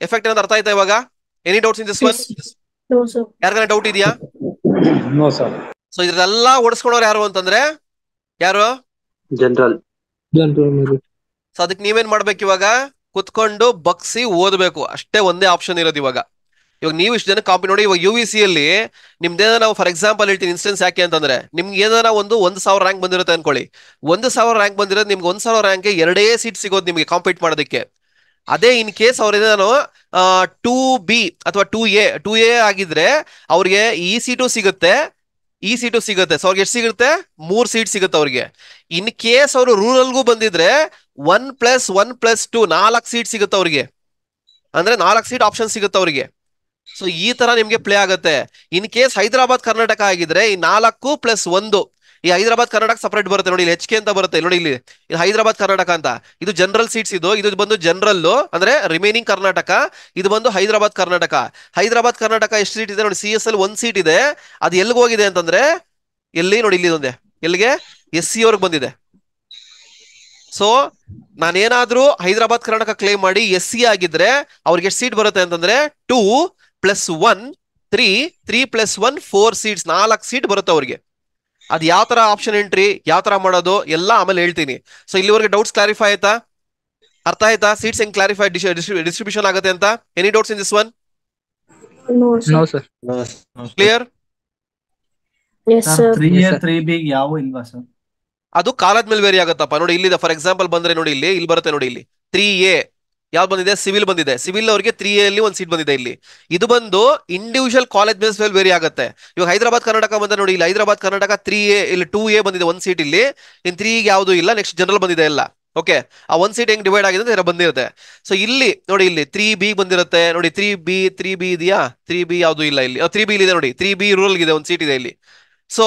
ಎಫೆಕ್ಟ್ ಏನಾದ್ರು ಅರ್ಥ ಆಯ್ತಾ ಇವಾಗ? Any doubts in this one? ಯಾರಿಗಾನ ಡೌಟ್ ಇದೆಯಾ? No sir. ಸೊ ಇದ್ರೆಲ್ಲ ಓಡಿಸ್ಕೊಂಡವ್ರು ಯಾರು ಅಂತಂದ್ರೆ ಯಾರು? ಜನರಲ್. ಸೊ ಅದಕ್ಕೆ ನೀವೇನ್ ಮಾಡ್ಬೇಕು ಇವಾಗ? ಕುತ್ಕೊಂಡು ಬಗ್ಸಿ ಓದ್ಬೇಕು ಅಷ್ಟೇ. ಒಂದೇ ಆಪ್ಷನ್ ಇರೋದು ಇವಾಗ. ನೀವು ಇಷ್ಟು ಜನ ಕಾಪಿ ನೋಡಿ. ಇವಾಗ UVC ಅಲ್ಲಿ ನಿಮ್ದೇನ ನಾವು ಫಾರ್ ಎಕ್ಸಾಂಪಲ್ ಹೇಳ್ತೀನಿ ಇನ್ಸ್ಟೆನ್ಸ್. ಯಾಕೆ ಅಂತಂದ್ರೆ ನಿಮ್ಗೆ ಏನಾರ 1,000 ರ್ಯಾಂಕ್ ಬಂದಿರುತ್ತೆ ಅನ್ಕೊಳ್ಳಿ. 1,000 ರ್ಯಾಂಕ್ ಬಂದಿರೋದು ನಿಮ್ಗೆ 1,000 ರ್ಯಾಂಕ್ 2 ಸೀಟ್ ಸಿಗೋದು ನಿಮ್ಗೆ ಕಾಂಪೀಟ್ ಮಾಡೋದಕ್ಕೆ. ಅದೇ ಇನ್ ಕೇಸ್ ಅವ್ರೇನಾನು 2B ಅಥವಾ 2A ಆಗಿದ್ರೆ ಅವ್ರಿಗೆ ಈ ಸೀಟು ಸಿಗುತ್ತೆ, ಈ ಸೀಟು ಸಿಗುತ್ತೆ. ಸೊ ಅವ್ರಿಗೆ ಎಷ್ಟು ಸಿಗುತ್ತೆ? 3 ಸೀಟ್ ಸಿಗುತ್ತೆ ಅವ್ರಿಗೆ. ಇನ್ ಕೇಸ್ ಅವರು ರೂರಲ್ಗೂ ಬಂದಿದ್ರೆ 1+1+2 4 ಸೀಟ್ ಸಿಗುತ್ತೆ ಅವ್ರಿಗೆ. ಅಂದ್ರೆ 4 ಸೀಟ್ ಆಪ್ಷನ್ ಸಿಗುತ್ತೆ ಅವ್ರಿಗೆ. ಸೊ ಈ ತರ ನಿಮ್ಗೆ ಪ್ಲೇ ಆಗುತ್ತೆ. ಇನ್ ಕೇಸ್ ಹೈದರಾಬಾದ್ ಕರ್ನಾಟಕ ಆಗಿದ್ರೆ ಈ 4+1, ಈ ಹೈದರಾಬಾದ್ ಕರ್ನಾಟಕ ಸಪರೇಟ್ ಬರುತ್ತೆ. ನೋಡಿ ಇಲ್ಲಿ HK ಅಂತ ಬರುತ್ತೆ. ನೋಡಿ ಇಲ್ಲಿ ಹೈದರಾಬಾದ್ ಕರ್ನಾಟಕ ಅಂತ. ಇದು ಜನರಲ್ ಸೀಟ್ಸ್. ಇದು ಬಂದು ಜನರಲ್ ಅಂದ್ರೆ ರಿಮೈನಿಂಗ್ ಕರ್ನಾಟಕ. ಇದು ಬಂದು ಹೈದರಾಬಾದ್ ಕರ್ನಾಟಕ. ಹೈದರಾಬಾದ್ ಕರ್ನಾಟಕ ಎಷ್ಟು ಸೀಟ್ ಇದೆ ನೋಡಿ? CS ಅಲ್ಲಿ 1 ಸೀಟ್ ಇದೆ. ಅದು ಎಲ್ಲಿಗೆ ಹೋಗಿದೆ ಅಂತಂದ್ರೆ ಎಲ್ಲಿ ನೋಡಿ, ಇಲ್ಲಿ ಒಂದೇ ಎಲ್ಲಿಗೆ SC ಅವ್ರಿಗೆ ಬಂದಿದೆ. ಸೊ ನಾನೇನಾದ್ರೂ ಹೈದರಾಬಾದ್ ಕರ್ನಾಟಕ ಕ್ಲೇಮ್ ಮಾಡಿ SC ಆಗಿದ್ರೆ ಅವ್ರಿಗೆ ಎಷ್ಟು ಸೀಟ್ ಬರುತ್ತೆ ಅಂತಂದ್ರೆ 2+1 3, 3+1 4 ಸೀಟ್ಸ್, 4 ಸೀಟ್ ಬರುತ್ತೆ ಅವ್ರಿಗೆ. ಅದು ಯಾವ ತರ ಆಪ್ಷನ್ ಎಂಟ್ರಿ, ಯಾವ ತರ ಮಾಡೋದು ಎಲ್ಲ ಆಮೇಲೆ ಹೇಳ್ತೀನಿ. ಸೊ ಇಲ್ಲಿವರೆಗೆ ಡೌಟ್ಸ್ ಕ್ಲಾರಿಫೈ ಆಯ್ತಾ? ಅರ್ಥ ಆಯ್ತಾ? ಸೀಟ್ಸ್ ಹೆಂಗ್ ಕ್ಲಾರಿಫೈ ಡಿಸ್ಟ್ರಿಬ್ಯೂಷನ್ ಆಗುತ್ತೆ ಅಂತ? Any doubts in this one? No sir. Clear? 3A 3B ಯಾವ ಇಲ್ವಾ ಸರ್? ಅದು ಕಾಲದ ಮೇಲೆ ವೇರಿ ಆಗುತ್ತಪ್ಪ. ನೋಡಿ ಇಲ್ಲಿದೆ ಫಾರ್ ಎಕ್ಸಾಂಪಲ್ ಬಂದ್ರೆ ನೋಡಿ ಇಲ್ಲಿ ಬರುತ್ತೆ. ನೋಡಿ ಇಲ್ಲಿ 3A ಯಾವ್ದು ಬಂದಿದೆ? ಸಿವಿಲ್ ಬಂದಿದೆ. ಸಿವಿಲ್ ಅವ್ರಿಗೆ 3A ಅಲ್ಲಿ 1 ಸೀಟ್ ಬಂದಿದೆ. ಇಲ್ಲಿ ಇದು ಬಂದು ಇಂಡಿವಿಜುವಲ್ ಕಾಲೇಜ್ ಬೇಸ್ ಮೇಲೆ ವೇರಿ ಆಗುತ್ತೆ. ಇವಾಗ ಹೈದರಾಬಾದ್ ಕರ್ನಾಟಕ ಬಂದ್ರೆ ನೋಡಿ ಇಲ್ಲಿ ಹೈದರಾಬಾದ್ ಕರ್ನಾಟಕ 3A, ಇಲ್ಲಿ 2A ಬಂದಿದೆ 1 ಸೀಟ್. ಇಲ್ಲಿ ಇನ್ 3 ಯಾವ್ದು ಇಲ್ಲ. ನೆಕ್ಸ್ಟ್ ಜನರಲ್ ಬಂದಿದೆ ಎಲ್ಲ. ಓಕೆ, ಆ 1 ಸೀಟ್ ಹೆಂಗ್ ಡಿವೈಡ್ ಆಗಿದೆ ಅಂತ ಬಂದಿರುತ್ತೆ. ಸೊ ಇಲ್ಲಿ ನೋಡಿ ಇಲ್ಲಿ 3B ಬಂದಿರುತ್ತೆ. ನೋಡಿ 3B ಇದೆಯಾ? 3B ಯಾವ್ದು ಇಲ್ಲ. ಇಲ್ಲಿ 3B ಇದೆ ನೋಡಿ. 3B ರೂರಲ್ ಇದೆ 1 ಸೀಟ್ ಇದೆ ಇಲ್ಲಿ. ಸೊ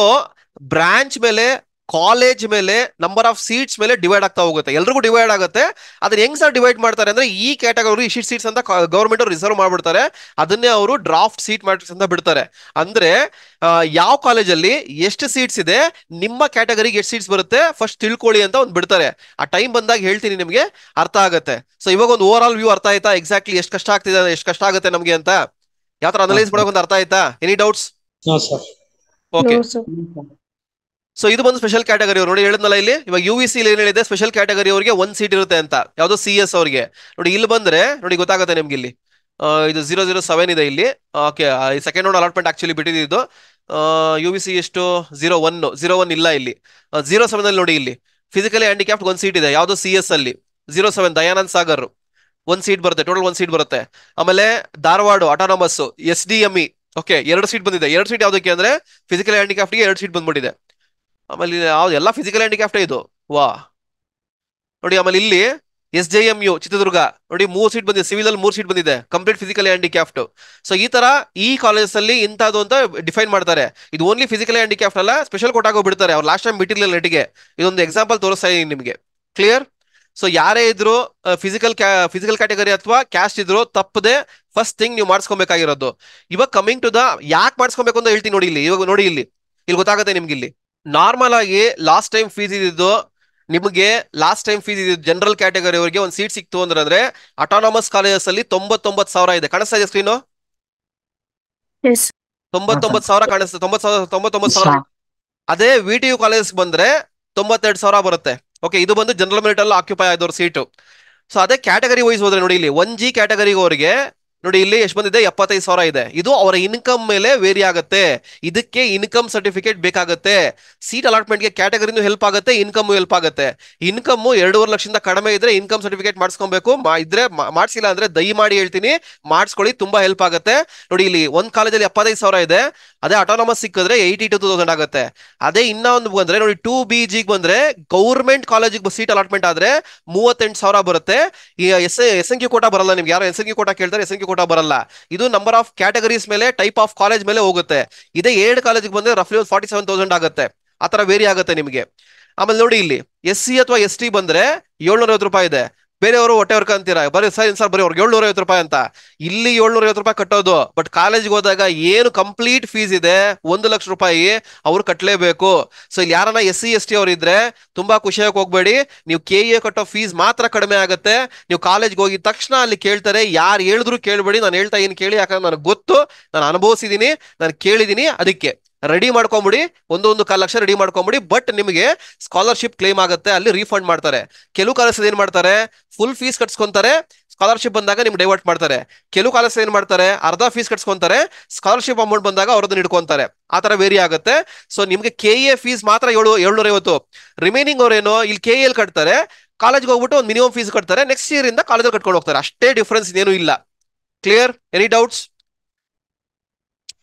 ಬ್ರಾಂಚ್ ಮೇಲೆ, ಕಾಲೇಜ್ ಮೇಲೆ, ನಂಬರ್ ಆಫ್ ಸೀಟ್ಸ್ ಮೇಲೆ ಡಿವೈಡ್ ಆಗ್ತಾ ಹೋಗುತ್ತೆ. ಎಲ್ರಿಗೂ ಡಿವೈಡ್ ಆಗುತ್ತೆ. ಅದನ್ನ ಹೆಂಗ್ ಸರ್ ಡಿವೈಡ್ ಮಾಡ್ತಾರೆ ಅಂದ್ರೆ ಈ ಕ್ಯಾಟಗರಿ ಇಷ್ಟು ಸೀಟ್ಸ್ ಅಂತ ಗವರ್ಮೆಂಟ್ ಅವರು ರಿಸರ್ವ್ ಮಾಡ್ಬಿಡ್ತಾರೆ. ಅದನ್ನೇ ಅವರು ಡ್ರಾಫ್ಟ್ ಸೀಟ್ ಮ್ಯಾಟ್ರಿಕ್ಸ್ ಅಂತ ಬಿಡ್ತಾರೆ. ಅಂದ್ರೆ ಯಾವ ಕಾಲೇಜಲ್ಲಿ ಎಷ್ಟು ಸೀಟ್ಸ್ ಇದೆ, ನಿಮ್ಮ ಕ್ಯಾಟಗರಿಗೆ ಎಷ್ಟು ಸೀಟ್ಸ್ ಬರುತ್ತೆ ಫಸ್ಟ್ ತಿಳ್ಕೊಳ್ಳಿ ಅಂತ ಒಂದು ಬಿಡ್ತಾರೆ. ಆ ಟೈಮ್ ಬಂದಾಗ ಹೇಳ್ತೀನಿ, ನಿಮ್ಗೆ ಅರ್ಥ ಆಗುತ್ತೆ. ಸೊ ಇವಾಗ ಒಂದು ಓವರ್ ಆಲ್ ವ್ಯೂ ಅರ್ಥ ಆಯ್ತಾ? ಎಕ್ಸಾಕ್ಟ್ಲಿ ಎಷ್ಟು ಕಷ್ಟ ಆಗ್ತಿದೆ, ಎಷ್ಟು ಕಷ್ಟ ಆಗುತ್ತೆ ನಮ್ಗೆ ಅಂತ ಯಾವ ತರ ಅನಲೈಸ್ ಮಾಡೋಕೆ ಒಂದು ಅರ್ಥ ಆಯ್ತಾ? Any doubts? ಓಕೆ. ಸೊ ಇದು ಬಂದು ಸ್ಪೆಷಲ್ ಕ್ಯಾಟಗರಿ ಅವರು. ನೋಡಿ ಹೇಳಿದ್ನಲ್ಲ ಇಲ್ಲಿ ಇವಾಗ UVC ಏನ್ ಹೇಳಿದೆ, ಸ್ಪೆಷಲ್ ಕ್ಯಾಟಗರಿ ಅವರಿಗೆ 1 ಸೀಟ್ ಇರುತ್ತೆ ಅಂತ. ಯಾವ್ದು? CS ಅವ್ರಿಗೆ. ನೋಡಿ ಇಲ್ಲಿ ಬಂದ್ರೆ ನೋಡಿ ಗೊತ್ತಾಗುತ್ತೆ ನಿಮ್ಗೆ. ಇಲ್ಲಿ ಇದು 007 ಇದೆ ಇಲ್ಲಿ. Okay, second round allotment actually ಬಿಟ್ಟಿದ್ದು. UVC ಎಷ್ಟು? 01 ಇಲ್ಲ ಇಲ್ಲಿ. 07 ಅಲ್ಲಿ ನೋಡಿ ಇಲ್ಲಿ ಫಿಸಿಕಲಿ ಹ್ಯಾಂಡಿಕ್ಯಾಪ್ಟ್ 1 ಸೀಟ್ ಇದೆ. ಯಾವ್ದು? CS ಅಲ್ಲಿ 07 ದಯಾನಂದ್ ಸಾಗರ್. ಒಂದ್ ಸೀಟ್ ಬರುತ್ತೆ, ಟೋಟಲ್ ಒಂದ್ ಸೀಟ್ ಬರುತ್ತೆ. ಆಮೇಲೆ Dharwad autonomous SDME, okay 2 seat ಬಂದಿದೆ. 2 ಸೀಟ್ ಯಾವ್ದಕ್ಕೆ ಅಂದ್ರೆ ಫಿಸಿಕಲ್ ಹ್ಯಾಂಡಿಕ್ಯಾಫ್ಟ್ಗೆ 2 ಸೀಟ್ ಬಂದ್ಬಿಟ್ಟಿದೆ. ಆಮೇಲೆ ಯಾವ್ದು ಎಲ್ಲ ಫಿಸಿಕಲ್ ಹ್ಯಾಂಡಿಕ್ಯಾಫ್ಟೇ ಇದು, ವಾ ನೋಡಿ. ಆಮೇಲೆ ಇಲ್ಲಿ SJMU ಚಿತ್ರದುರ್ಗ ನೋಡಿ 3 ಸೀಟ್ ಬಂದಿದೆ, ಸಿವಿಲ್ ಅಲ್ಲಿ 3 ಸೀಟ್ ಬಂದಿದೆ, ಕಂಪ್ಲೀಟ್ ಫಿಸಿಕಲ್ ಹ್ಯಾಂಡಿಕ್ಯಾಫ್ಟ್. ಸೊ ಈ ತರ ಈ ಕಾಲೇಜಸ್ ಅಲ್ಲಿ ಇಂಥದ್ದು ಅಂತ ಡಿಫೈನ್ ಮಾಡ್ತಾರೆ. ಇದು ಓನ್ಲಿ ಫಿಸಿಕಲ್ ಹ್ಯಾಂಡಿಕ್ಯಾಫ್ಟ್ ಅಲ್ಲ, ಸ್ಪೆಷಲ್ ಕೋಟಾಗೋ ಬಿಡ್ತಾರೆ. ಅವ್ರು ಲಾಸ್ಟ್ ಟೈಮ್ ಬಿಟ್ಟಿರ್ಲಿಲ್ಲ ನೆಟ್ಗೆ. ಇದೊಂದು ಎಕ್ಸಾಂಪಲ್ ತೋರಿಸ್ತಾ ಇದೀನಿ ನಿಮಗೆ, ಕ್ಲಿಯರ್? ಸೊ ಯಾರೇ ಇದ್ರು ಫಿಸಿಕಲ್ ಕ್ಯಾಟಗರಿ ಅಥವಾ ಕ್ಯಾಸ್ಟ್ ಇದ್ರು ತಪ್ಪದೆ ಫಸ್ಟ್ ಥಿಂಗ್ ನೀವು ಮಾಡಿಸ್ಕೊಬೇಕಾಗಿರೋದು. ಇವಾಗ ಕಮಿಂಗ್ ಟು ದ ಯಾಕೆ ಮಾಡಿಸ್ಕೊಬೇಕು ಅಂತ ಹೇಳ್ತೀನಿ ನೋಡಿ. ಇವಾಗ ನೋಡಿ ಇಲ್ಲಿ ಗೊತ್ತಾಗುತ್ತೆ ನಿಮ್ಗೆ. ಇಲ್ಲಿ ನಾರ್ಮಲ್ ಆಗಿ ಲಾಸ್ಟ್ ಟೈಮ್ ಫೀಸ್ ಇದ್ದಿದ್ದು ನಿಮಗೆ, ಲಾಸ್ಟ್ ಟೈಮ್ ಫೀಸ್ ಇದ್ದಿದ್ದು ಜನರಲ್ ಕ್ಯಾಟಗರಿ ಅವರಿಗೆ ಒಂದು ಸೀಟ್ ಸಿಕ್ತು ಅಂದ್ರೆ ಅಟಾನಮಸ್ ಕಾಲೇಜಸ್ ಅಲ್ಲಿ 99,000 ಇದೆ. ಕಾಣಿಸ್ತಾ ಇದೆ ಸ್ಕ್ರೀನು? 99,000 ಕಾಣಿಸ್ತದೆ, 99,000. ಅದೇ VTU ಕಾಲೇಜ್ ಬಂದ್ರೆ 92,000 ಬರುತ್ತೆ. ಓಕೆ, ಇದು ಬಂದು ಜನರಲ್ ಮೆರಿಟ್ ಅಲ್ಲಿ ಆಕ್ಯುಪೈ ಆದವ್ರ ಸೀಟು. ಸೊ ಅದೇ ಕ್ಯಾಟಗರಿ ವೈಸ್ ಹೋದ್ರೆ ನೋಡಿ ಇಲ್ಲಿ 1G ಕ್ಯಾಟಗರಿಗೆ ಅವರಿಗೆ ನೋಡಿ ಇಲ್ಲಿ ಎಷ್ಟು ಬಂದಿದೆ, 75,000 ಇದೆ. ಇದು ಅವರ ಇನ್ಕಮ್ ಮೇಲೆ ವೇರಿ ಆಗುತ್ತೆ. ಇದಕ್ಕೆ ಇನ್ಕಮ್ ಸರ್ಟಿಫಿಕೇಟ್ ಬೇಕಾಗುತ್ತೆ. ಸೀಟ್ ಅಲಾಟ್ಮೆಂಟ್ಗೆ ಕ್ಯಾಟಗರಿನೂ ಹೆಲ್ಪ್ ಆಗುತ್ತೆ, ಇನ್ಕಮ್ ಹೆಲ್ಪ್ ಆಗುತ್ತೆ. ಇನ್ಕಮ್ 2.5 ಲಕ್ಷದಿಂದ ಕಡಿಮೆ ಇದ್ರೆ ಇನ್ಕಮ್ ಸರ್ಟಿಫಿಕೇಟ್ ಮಾಡಿಸ್ಕೊಬೇಕು. ಇದ್ರೆ ಮಾಡಿಸಿಲ್ಲ ಅಂದ್ರೆ ದಯಮಾಡಿ ಹೇಳ್ತೀನಿ ಮಾಡಿಸ್ಕೊಳ್ಳಿ, ತುಂಬಾ ಹೆಲ್ಪ್ ಆಗುತ್ತೆ. ನೋಡಿ ಇಲ್ಲಿ ಒಂದ್ ಕಾಲೇಜಲ್ಲಿ 75,000 ಇದೆ, ಅದೇ ಆಟೋನಮಸ್ ಸಿಕ್ಕಿದ್ರೆ 82,000 ಆಗುತ್ತೆ. ಅದೇ ಇನ್ನೊಂದು ಬಂದ್ರೆ ನೋಡಿ 2BG ಬಂದ್ರೆ ಗೌರ್ಮೆಂಟ್ ಕಾಲೇಜಿಗೆ ಸೀಟ್ ಅಲಾಟ್ಮೆಂಟ್ ಆದ್ರೆ 38,000 ಬರುತ್ತೆ. ಈ SNQ ಕೋಟಾ ಬರಲ್ಲ ನಿಮ್ಗೆ. ಯಾರು SNQ ಕೋಟಾ ಕೇಳ್ತಾರೆ, SNQ ಕೋಟಾ ಬರಲ್ಲ. ಇದು ನಂಬರ್ ಆಫ್ ಕ್ಯಾಟಗರೀಸ್ ಮೇಲೆ, ಟೈಪ್ ಆಫ್ ಕಾಲೇಜ್ ಮೇಲೆ ಹೋಗುತ್ತೆ. ಇದೇ 7 ಕಾಲೇಜಿಗೆ ಬಂದ್ರೆ ರಫ್ಲಿ 47,000 ಆಗುತ್ತೆ. ಆತರ ವೇರಿ ಆಗುತ್ತೆ ನಿಮಗೆ. ಆಮೇಲೆ ನೋಡಿ ಇಲ್ಲಿ SC ಅಥವಾ ST ಬಂದ್ರೆ 750 ರೂಪಾಯಿ ಇದೆ. ಬೇರೆಯವರು ಹೊಟ್ಟೆವರ್ಕ ಅಂತೀರಾ, ಬರೀ ಸರ್ ಬರೀ ಅವ್ರಿಗೆ 750 ರೂಪಾಯಿ ಅಂತ. ಇಲ್ಲಿ 750 ರೂಪಾಯಿ ಕಟ್ಟೋದು, ಬಟ್ ಕಾಲೇಜ್ಗೆ ಹೋದಾಗ ಏನು ಕಂಪ್ಲೀಟ್ ಫೀಸ್ ಇದೆ 1 ಲಕ್ಷ ರೂಪಾಯಿ ಅವ್ರು ಕಟ್ಟಲೇಬೇಕು. ಸೊ ಇಲ್ಲಿ ಯಾರನ್ನ SC ST ಅವ್ರು ಇದ್ರೆ ತುಂಬಾ ಖುಷಿಯಾಗಿ ಹೋಗ್ಬೇಡಿ. ನೀವು KA ಕಟ್ಟೋ ಫೀಸ್ ಮಾತ್ರ ಕಡಿಮೆ ಆಗುತ್ತೆ. ನೀವು ಕಾಲೇಜ್ಗೆ ಹೋಗಿದ ತಕ್ಷಣ ಅಲ್ಲಿ ಕೇಳ್ತಾರೆ, ಯಾರು ಹೇಳಿದ್ರು ಕೇಳ್ಬೇಡಿ, ನಾನು ಹೇಳ್ತಾ ಏನು ಕೇಳಿ, ಯಾಕಂದ್ರೆ ನನಗೆ ಗೊತ್ತು, ನಾನು ಅನುಭವಿಸಿದೀನಿ, ನಾನು ಕೇಳಿದೀನಿ. ಅದಕ್ಕೆ ರೆಡಿ ಮಾಡ್ಕೊಂಬಿಡಿ, 1.25 ಲಕ್ಷ ರೆಡಿ ಮಾಡ್ಕೊಂಬಿಡಿ. ಬಟ್ ನಿಮಗೆ ಸ್ಕಾಲರ್ಶಿಪ್ ಕ್ಲೇಮ್ ಆಗುತ್ತೆ, ಅಲ್ಲಿ ರೀಫಂಡ್ ಮಾಡ್ತಾರೆ. ಕೆಲವು ಕಾಲೇಜ್ ಏನ್ ಮಾಡ್ತಾರೆ, ಫುಲ್ ಫೀಸ್ ಕಟ್ಸ್ಕೊಂತಾರೆ, ಸ್ಕಾಲರ್ಶಿಪ್ ಬಂದಾಗ ನಿಮ್ಗೆ ಡೈವರ್ಟ್ ಮಾಡ್ತಾರೆ. ಕೆಲವು ಕಾಲೇಜ್ ಏನ್ ಮಾಡ್ತಾರೆ, ಅರ್ಧ ಫೀಸ್ ಕಟ್ಸ್ಕೊಂತಾರೆ, ಸ್ಕಾಲರ್ಶಿಪ್ ಅಮೌಂಟ್ ಬಂದಾಗ ಅವ್ರದ್ದು ಹಿಡ್ಕೊಂತಾರೆ. ಆ ತರ ವೇರಿ ಆಗುತ್ತೆ. ಸೊ ನಿಮ್ಗೆ KA ಫೀಸ್ ಮಾತ್ರ 750. ರಿಮೈನಿಂಗ್ ಅವ್ರೇನೋ ಇಲ್ಲಿ KA ಕಟ್ತಾರೆ, ಕಾಲೇಜ್ಗೆ ಹೋಗ್ಬಿಟ್ಟು ಒಂದು ಮಿನಿಮಮ್ ಫೀಸ್ ಕಟ್ತಾರೆ, ನೆಕ್ಸ್ಟ್ ಇಯರ್ ಇಂದ ಕಾಲೇಜಲ್ಲಿ ಕಟ್ಕೊಂಡು ಹೋಗ್ತಾರೆ. ಅಷ್ಟೇ ಡಿಫ್ರೆನ್ಸ್, ಏನು ಇಲ್ಲ. ಕ್ಲಿಯರ್? Any doubts?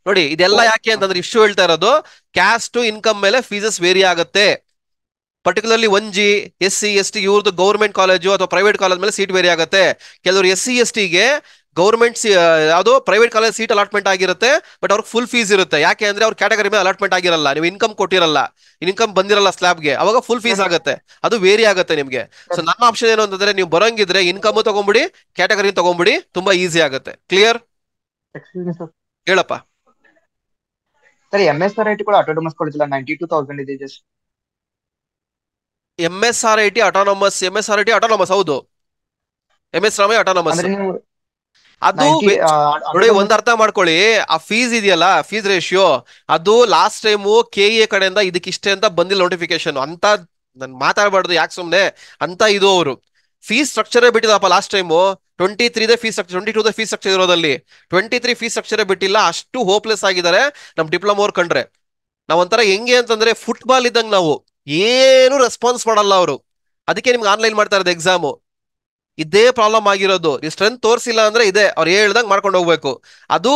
ನೋಡಿ ಇದೆಲ್ಲ ಯಾಕೆ ಅಂತಂದ್ರೆ ಇಷ್ಟು ಹೇಳ್ತಾ ಇರೋದು, ಕ್ಯಾಸ್ಟ್ ಇನ್ಕಮ್ ಮೇಲೆ ಫೀಸಸ್ ವೇರಿ ಆಗುತ್ತೆ. ಪರ್ಟಿಕ್ಯುಲರ್ಲಿ 1G SC ST ಇವ್ರದ್ದು ಗೌರ್ಮೆಂಟ್ ಕಾಲೇಜು ಅಥವಾ ಪ್ರೈವೇಟ್ ಕಾಲೇಜ್ ಮೇಲೆ ಸೀಟ್ ವೇರಿ ಆಗುತ್ತೆ. ಕೆಲವರು SC STಗೆ ಗೌರ್ಮೆಂಟ್ ಯಾವುದು ಪ್ರೈವೇಟ್ ಕಾಲೇಜ್ ಸೀಟ್ ಅಲಾಟ್ಮೆಂಟ್ ಆಗಿರುತ್ತೆ, ಬಟ್ ಅವ್ರಿಗೆ ಫುಲ್ ಫೀಸ್ ಇರುತ್ತೆ. ಯಾಕೆ ಅಂದ್ರೆ ಅವ್ರ ಕ್ಯಾಟಗರಿ ಮೇಲೆ ಅಲಾಟ್ಮೆಂಟ್ ಆಗಿರಲ್ಲ, ನೀವು ಇನ್ಕಮ್ ಕೊಟ್ಟಿರಲ್ಲ, ಇನ್ಕಮ್ ಬಂದಿರಲ್ಲ ಸ್ಲ್ಯಾಬ್ಗೆ, ಅವಾಗ ಫುಲ್ ಫೀಸ್ ಆಗುತ್ತೆ. ಅದು ವೇರಿ ಆಗುತ್ತೆ ನಿಮ್ಗೆ. ಸೊ ನನ್ನ ಆಪ್ಷನ್ ಏನು ಅಂತಂದ್ರೆ, ನೀವು ಬರೋಂಗಿದ್ರೆ ಇನ್ಕಮ್ ತಗೊಂಬಿಡಿ, ಕ್ಯಾಟಗರಿ ತಗೊಂಬಿಡಿ, ತುಂಬಾ ಈಸಿ ಆಗುತ್ತೆ. ಕ್ಲಿಯರ್? ಹೇಳಪ್ಪ. ಸರ್ MSRIT ಕೂಡ ಆಟೋನಮಸ್ ಕಾಲೇಜ್ ಇಲ್ಲ, 92,000 ಇದೆ just. MSRIT autonomous, MSRIT autonomous ಹೌದು, MS ರಾಮಯ್ಯ ಆಟೋನಮಸ್. ಅದು ನೋಡಿ ಒಂದ್ ಅರ್ಥ ಮಾಡ್ಕೊಳ್ಳಿ, ಆ ಫೀಸ್ ಇದೆಯಲ್ಲ, ಫೀಸ್ ರೇಷಿಯೋ ಅದು ಲಾಸ್ಟ್ ಟೈಮು KA ಕಡೆಯಿಂದ ಇದಕ್ಕಿಷ್ಟೇ ಅಂತ ಬಂದಿಲ್ಲ ನೋಟಿಫಿಕೇಶನ್ ಅಂತ. ನನ್ ಮಾತಾಡಬಾರ್ದು ಯಾಕೆ ಸುಮ್ನೆ ಅಂತ. ಇದು ಅವರು ಫೀಸ್ ಸ್ಟ್ರಕ್ಚರೇ ಬಿಟ್ಟಿದಪ್ಪ last time. 23 fees structure, 22 fees structure ಇರೋದಲ್ಲಿ 23 ಫೀಸ್ ಸ್ಟ್ರಕ್ಚರೇ ಬಿಟ್ಟಿಲ್ಲ. ಅಷ್ಟು ಹೋಪ್ಲೆಸ್ ಆಗಿದ್ದಾರೆ ನಮ್ ಡಿಪ್ಲೊಮಾ ಅವ್ರು ಕಂಡ್ರೆ. ನಾವೊಂಥರ ಹೆಂಗೆ ಅಂತಂದ್ರೆ ಫುಟ್ಬಾಲ್ ಇದ್ದಂಗೆ, ನಾವು ಏನು ರೆಸ್ಪಾನ್ಸ್ ಮಾಡಲ್ಲ ಅವರು. ಅದಕ್ಕೆ ನಿಮ್ಗೆ ಆನ್ಲೈನ್ ಮಾಡ್ತಾ ಇರೋದು ಎಕ್ಸಾಮು. ಇದೇ ಪ್ರಾಬ್ಲಮ್ ಆಗಿರೋದು. ನೀವು ಸ್ಟ್ರೆಂತ್ ತೋರಿಸಿಲ್ಲ ಅಂದ್ರೆ ಇದೆ, ಅವ್ರು ಹೇಳ್ದಂಗೆ ಮಾಡ್ಕೊಂಡು ಹೋಗ್ಬೇಕು. ಅದು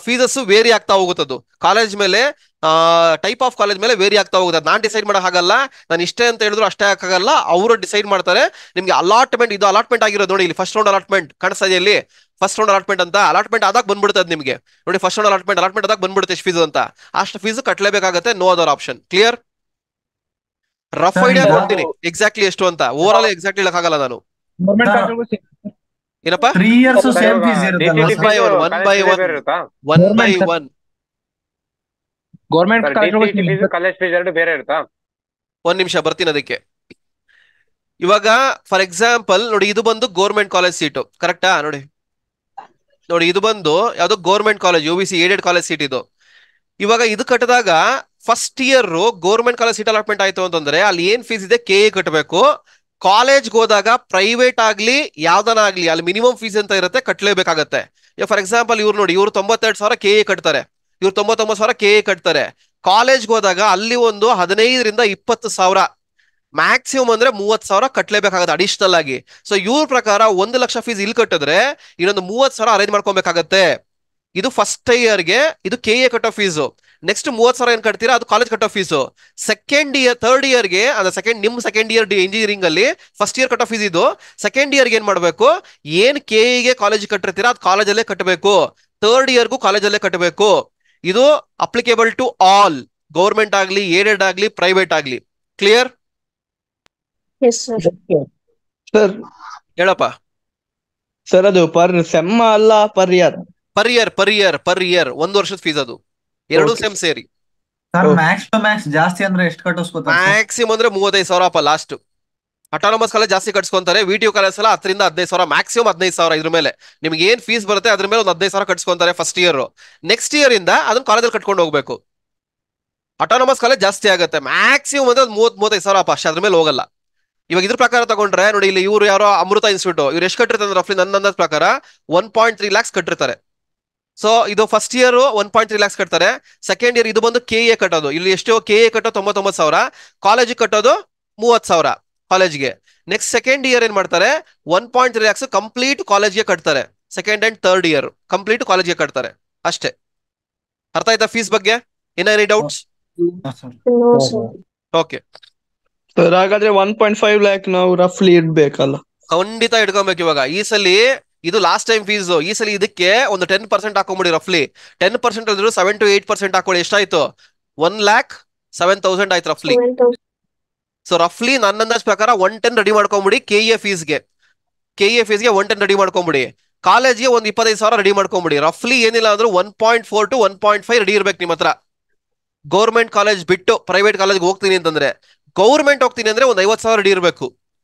ಫೀಸಸ್ ವೇರಿ ಆಗ್ತಾ ಹೋಗುತ್ತದು ಕಾಲೇಜ್ ಮೇಲೆ, ಟೈಪ್ ಆಫ್ ಕಾಲೇಜ್ ಮೇಲೆ ವೇರಿ ಆಗ್ತಾ ಹೋಗುತ್ತೆ. ನಾನ್ ಡಿಸೈಡ್ ಮಾಡೋಕ್ಕಾಗಲ್ಲ, ನಾನು ಇಷ್ಟೇ ಅಂತ ಹೇಳಿದ್ರು ಅಷ್ಟೇ ಆಗಲ್ಲ, ಅವರು ಡಿಸೈಡ್ ಮಾಡ್ತಾರೆ. ನಿಮ್ಗೆ ಅಲಾಟ್ಮೆಂಟ್, ಇದು ಅಲಾಟ್ಮೆಂಟ್ ಆಗಿರೋದು ನೋಡಿ ಇಲ್ಲಿ, ಫಸ್ಟ್ ರೌಂಡ್ ಅಲಾಟ್ಮೆಂಟ್ ಕಾಣಿಸ್ತಾ ಇದೆ ಇಲ್ಲಿ, ಫಸ್ಟ್ ರೌಂಡ್ ಅಲಾಟ್ಮೆಂಟ್ ಅಂತ. ಅಲಾಟ್ಮೆಂಟ್ ಆದಾಗ ಬಂದ್ಬಿಡುತ್ತೆ ನಿಮಗೆ ನೋಡಿ, ಫಸ್ಟ್ ರೌಂಡ್ ಅಲಾಟ್ಮೆಂಟ್ ಆದಾಗ ಬಂದ್ಬಿಡುತ್ತೆ ಎಷ್ಟು ಫೀಸ್ ಅಂತ. ಅಷ್ಟು ಫೀಸ್ ಕಟ್ಟಲೇಬೇಕಾಗುತ್ತೆ, no other option. Clear? Rough idea ಕೊಡ್ತೀನಿ ಎಕ್ಸಾಕ್ಟ್ಲಿ ಎಷ್ಟು ಅಂತ, ಓವರ್ ಆಲ್ ಎಕ್ಸಾಕ್ಟ್ಲಿ ಹೇಳಕ್ಕಾಗಲ್ಲ ನಾನು. ಏನಪ್ಪಾ 3 years ಸೇಮ್ ಫೀಸ್ ಇರುತ್ತೆ, one by one government college fees ಎರಡು ಬೇರೆ ಇರುತ್ತಾ? ಒಂದ್ ನಿಮಿಷ ಬರ್ತೀನಿ ಅದಕ್ಕೆ. ಇವಾಗ ಫಾರ್ ಎಕ್ಸಾಂಪಲ್ ನೋಡಿ, ಇದು ಬಂದು ಗೌರ್ಮೆಂಟ್ ಕಾಲೇಜ್ ಸೀಟು, ಕರೆಕ್ಟಾ? ನೋಡಿ ಇದು ಬಂದು ಯಾವ್ದು government college, UBC aided college seat ಇದು. ಇವಾಗ ಇದು ಕಟ್ಟಿದಾಗ first year government college seat allotment ಆಯ್ತು ಅಂತಂದ್ರೆ ಅಲ್ಲಿ ಏನ್ ಫೀಸ್ ಇದೆ KA ಕಟ್ಟಬೇಕು. ಕಾಲೇಜ್ಗೆ ಹೋದಾಗ ಪ್ರೈವೇಟ್ ಆಗ್ಲಿ ಯಾವ್ದನಾಗ್ಲಿ ಅಲ್ಲಿ ಮಿನಿಮಮ್ ಫೀಸ್ ಅಂತ ಇರುತ್ತೆ, ಕಟ್ಟಲೇಬೇಕಾಗತ್ತೆ. ಫಾರ್ ಎಕ್ಸಾಂಪಲ್ ಇವ್ರು ನೋಡಿ, ಇವ್ರು 92,000 KA ಕಟ್ತಾರೆ, ಇವ್ರು 99,000 KA ಕಟ್ತಾರೆ. ಕಾಲೇಜ್ಗೆ ಹೋದಾಗ ಅಲ್ಲಿ ಒಂದು 15 ರಿಂದ 20,000 ಮ್ಯಾಕ್ಸಿಮಮ್ ಅಂದ್ರೆ 30,000 ಕಟ್ಲೇಬೇಕಾಗತ್ತೆ ಅಡಿಷನಲ್ ಆಗಿ. ಸೊ ಇವ್ರ ಪ್ರಕಾರ 1 ಲಕ್ಷ ಫೀಸ್ ಇಲ್ಲಿ ಕಟ್ಟಿದ್ರೆ ಇನ್ನೊಂದು 30,000 ಅರೇಂಜ್ ಮಾಡ್ಕೊಬೇಕಾಗತ್ತೆ. ಇದು ಫಸ್ಟ್ ಇಯರ್ಗೆ ಇದು KA ಕಟ್ಟೋ ಫೀಸು. ನೆಕ್ಸ್ಟ್ 30,000 ಏನ್ ಕಟ್ತೀರಾ ಅದು ಕಾಲೇಜ್ ಕಟ್ಟೋ ಫೀಸು. ಥರ್ಡ್ ಇಯರ್ಗೆ ನಿಮ್ ಸೆಕೆಂಡ್ ಇಯರ್ ಇಂಜಿನಿಯರಿಂಗ್ ಅಲ್ಲಿ ಫಸ್ಟ್ ಇಯರ್ ಕಟ್ಟೋ ಫೀಸ್ ಇದು. ಸೆಕೆಂಡ್ ಇಯರ್ಗೆ ಏನ್ ಮಾಡ್ಬೇಕು, ಏನ್ KA ಕಾಲೇಜ್ ಕಟ್ಟಿರ್ತೀರಾ ಅದು ಕಾಲೇಜಲ್ಲೇ ಕಟ್ಟಬೇಕು. ಥರ್ಡ್ ಇಯರ್ಗೂ ಕಾಲೇಜಲ್ಲೇ ಕಟ್ಟಬೇಕು. ಇದು ಅಪ್ಲಿಕೇಬಲ್ ಟು ಆಲ್, ಗೌರ್ಮೆಂಟ್ ಆಗ್ಲಿ, ಏಡೆಡ್ ಆಗ್ಲಿ, ಪ್ರೈವೇಟ್ ಆಗ್ಲಿ. ಕ್ಲಿಯರ್? ಸರ್ ಹೇಳಪ್ಪ. ಸರ್ ಅದು ಪರ್ ಸೆಮ್ ಅಲ್ಲ ಪರ್ ಇಯರ್? ಪರ್ ಇಯರ್ 1 ವರ್ಷದ ಫೀಸ್ ಅದು, 2 ಸೆಮ್ ಸೇರಿ. ಸರ್ ಮ್ಯಾಕ್ಸ್ ಟು ಮ್ಯಾಕ್ಸ್ ಜಾಸ್ತಿ ಅಂದ್ರೆ ಎಷ್ಟು ಕಟ್ಟಿಸ್ಕೊತಾರೆ? ಮ್ಯಾಕ್ಸಿಮಮ್ ಅಂದ್ರೆ 35,000 ಲಾಸ್ಟ್. ಅಟಾನಮಸ್ ಕಾಲೇಜ್ ಜಾಸ್ತಿ ಕಟ್ಸ್ಕೊಂತಾರೆ, VTU ಕಾಲೇಜ್ ಎಲ್ಲ 10,000 ರಿಂದ 15,000, ಮ್ಯಾಕ್ಸಿಮಮ್ 15,000. ಇದ್ರ ಮೇಲೆ ನಿಮ್ಗೆ ಏನ್ ಫೀಸ್ ಬರುತ್ತೆ ಅದ್ರ ಮೇಲೆ ಒಂದು 15,000 ಕಟ್ಸ್ಕೊಂತಾರೆ ಫಸ್ಟ್ ಇಯರ್. ನೆಕ್ಸ್ಟ್ ಇಯರ್ ಇಂದ ಅದನ್ನ ಕಾಲೇಜಲ್ಲಿ ಕಟ್ಕೊಂಡು ಹೋಗ್ಬೇಕು. ಅಟಾನಮಸ್ ಕಾಲೇಜ್ ಜಾಸ್ತಿ ಆಗುತ್ತೆ, ಮ್ಯಾಕ್ಸಿಮಮ್ ಅಂದ್ರೆ 30,000-35,000 ಅಷ್ಟೇ, ಅದ್ರ ಮೇಲೆ ಹೋಗಲ್ಲ. ಇವಾಗ ಇದ್ರ ಪ್ರಕಾರ ತಗೊಂಡ್ರೆ ನೋಡಿ, ಇಲ್ಲಿ ಇವ್ರು ಯಾರೋ ಅಮೃತ ಇನ್ಸ್ಟಿಟ್ಯೂಟ್, ಇವ್ರು ಎಷ್ಟು ಕಟ್ಟಿರ್ತಾರೆ ರಫ್ಲಿ ನನ್ನ ಅಂದಾಜ್ ಪ್ರಕಾರ 1.3 lakhs ಕಟ್ಟಿರ್ತಾರೆ. ಸೊ ಇದು ಫಸ್ಟ್ ಇಯರ್ 1.3 lakhs ಕಟ್ತಾರೆ. ಸೆಕೆಂಡ್ ಇಯರ್ ಇದು ಬಂದು KA ಕಟ್ಟೋದು. ಇಲ್ಲಿ ಎಷ್ಟು KA ಕಟ್ಟೋ 99,000, ಕಾಲೇಜಿಗೆ ಕಟ್ಟೋದು 30,000 ಕಾಲೇಜ್ಗೆ. ನೆಕ್ಸ್ಟ್ ಸೆಕೆಂಡ್ ಇಯರ್ ಏನ್ ಮಾಡ್ತಾರೆ, 1.3 lakhs ಕಂಪ್ಲೀಟ್ ಕಾಲೇಜ್ಗೆ ಕಟ್ತಾರೆ. Second and third year complete ಕಾಲೇಜ್ಗೆ ಕಟ್ತಾರೆ ಅಷ್ಟೇ. ಅರ್ಥ ಆಯ್ತಾ ಫೀಸ್ ಬಗ್ಗೆ? Any doubts? ಓಕೆ ಸರ್ ಹಾಗಾದ್ರೆ 1.5 lakh ನಾವು ರಫ್ಲಿ ಇಡ್ಬೇಕಲ್ಲ? ಖಂಡಿತ ಇಟ್ಕೊಬೇಕು. ಇವಾಗ ಈ ಸಲ ಇದು ಲಾಸ್ಟ್ ಟೈಮ್ ಫೀಸ್, ಈ ಸಲ ಇದಕ್ಕೆ ಒಂದು 10% ಹಾಕೊಂಬಿಡಿ. ರಫ್ಲಿ 10% ಅಂದ್ರೆ 7 to 8% ಹಾಕೊಳ್ಳಿ. ಎಷ್ಟಾಯ್ತು? 1,07,000 ಆಯ್ತು ರಫ್ಲಿ. ಸೊ ರಫ್ಲಿ ನನ್ನ ಅಂದಾಜ್ ಪ್ರಕಾರ 110 ರೆಡಿ ಮಾಡ್ಕೊಂಬಿಡಿ. KA ಫೀಸ್ಗೆ 110 ರೆಡಿ ಮಾಡ್ಕೊಂಬಿಡಿ. ಕಾಲೇಜ್ಗೆ ಒಂದು 25,000 ರೆಡಿ ಮಾಡ್ಕೊಂಬಿಡಿ. ರಫ್ಲಿ ಏನಿಲ್ಲ ಅಂದ್ರೆ 1.4 to 1.5 ರೆಡಿ ಇರ್ಬೇಕು ನಿಮ್ಮ ಹತ್ರ. ಗೌರ್ಮೆಂಟ್ ಕಾಲೇಜ್ ಬಿಟ್ಟು ಪ್ರೈವೇಟ್ ಕಾಲೇಜ್ಗೆ ಹೋಗ್ತೀನಿ ಅಂತಂದ್ರೆ, ಗೌರ್ಮೆಂಟ್ ಹೋಗ್ತೀನಿ ಅಂದ್ರೆ ಒಂದು 50,000 ರೆಡಿ ಇರಬೇಕು.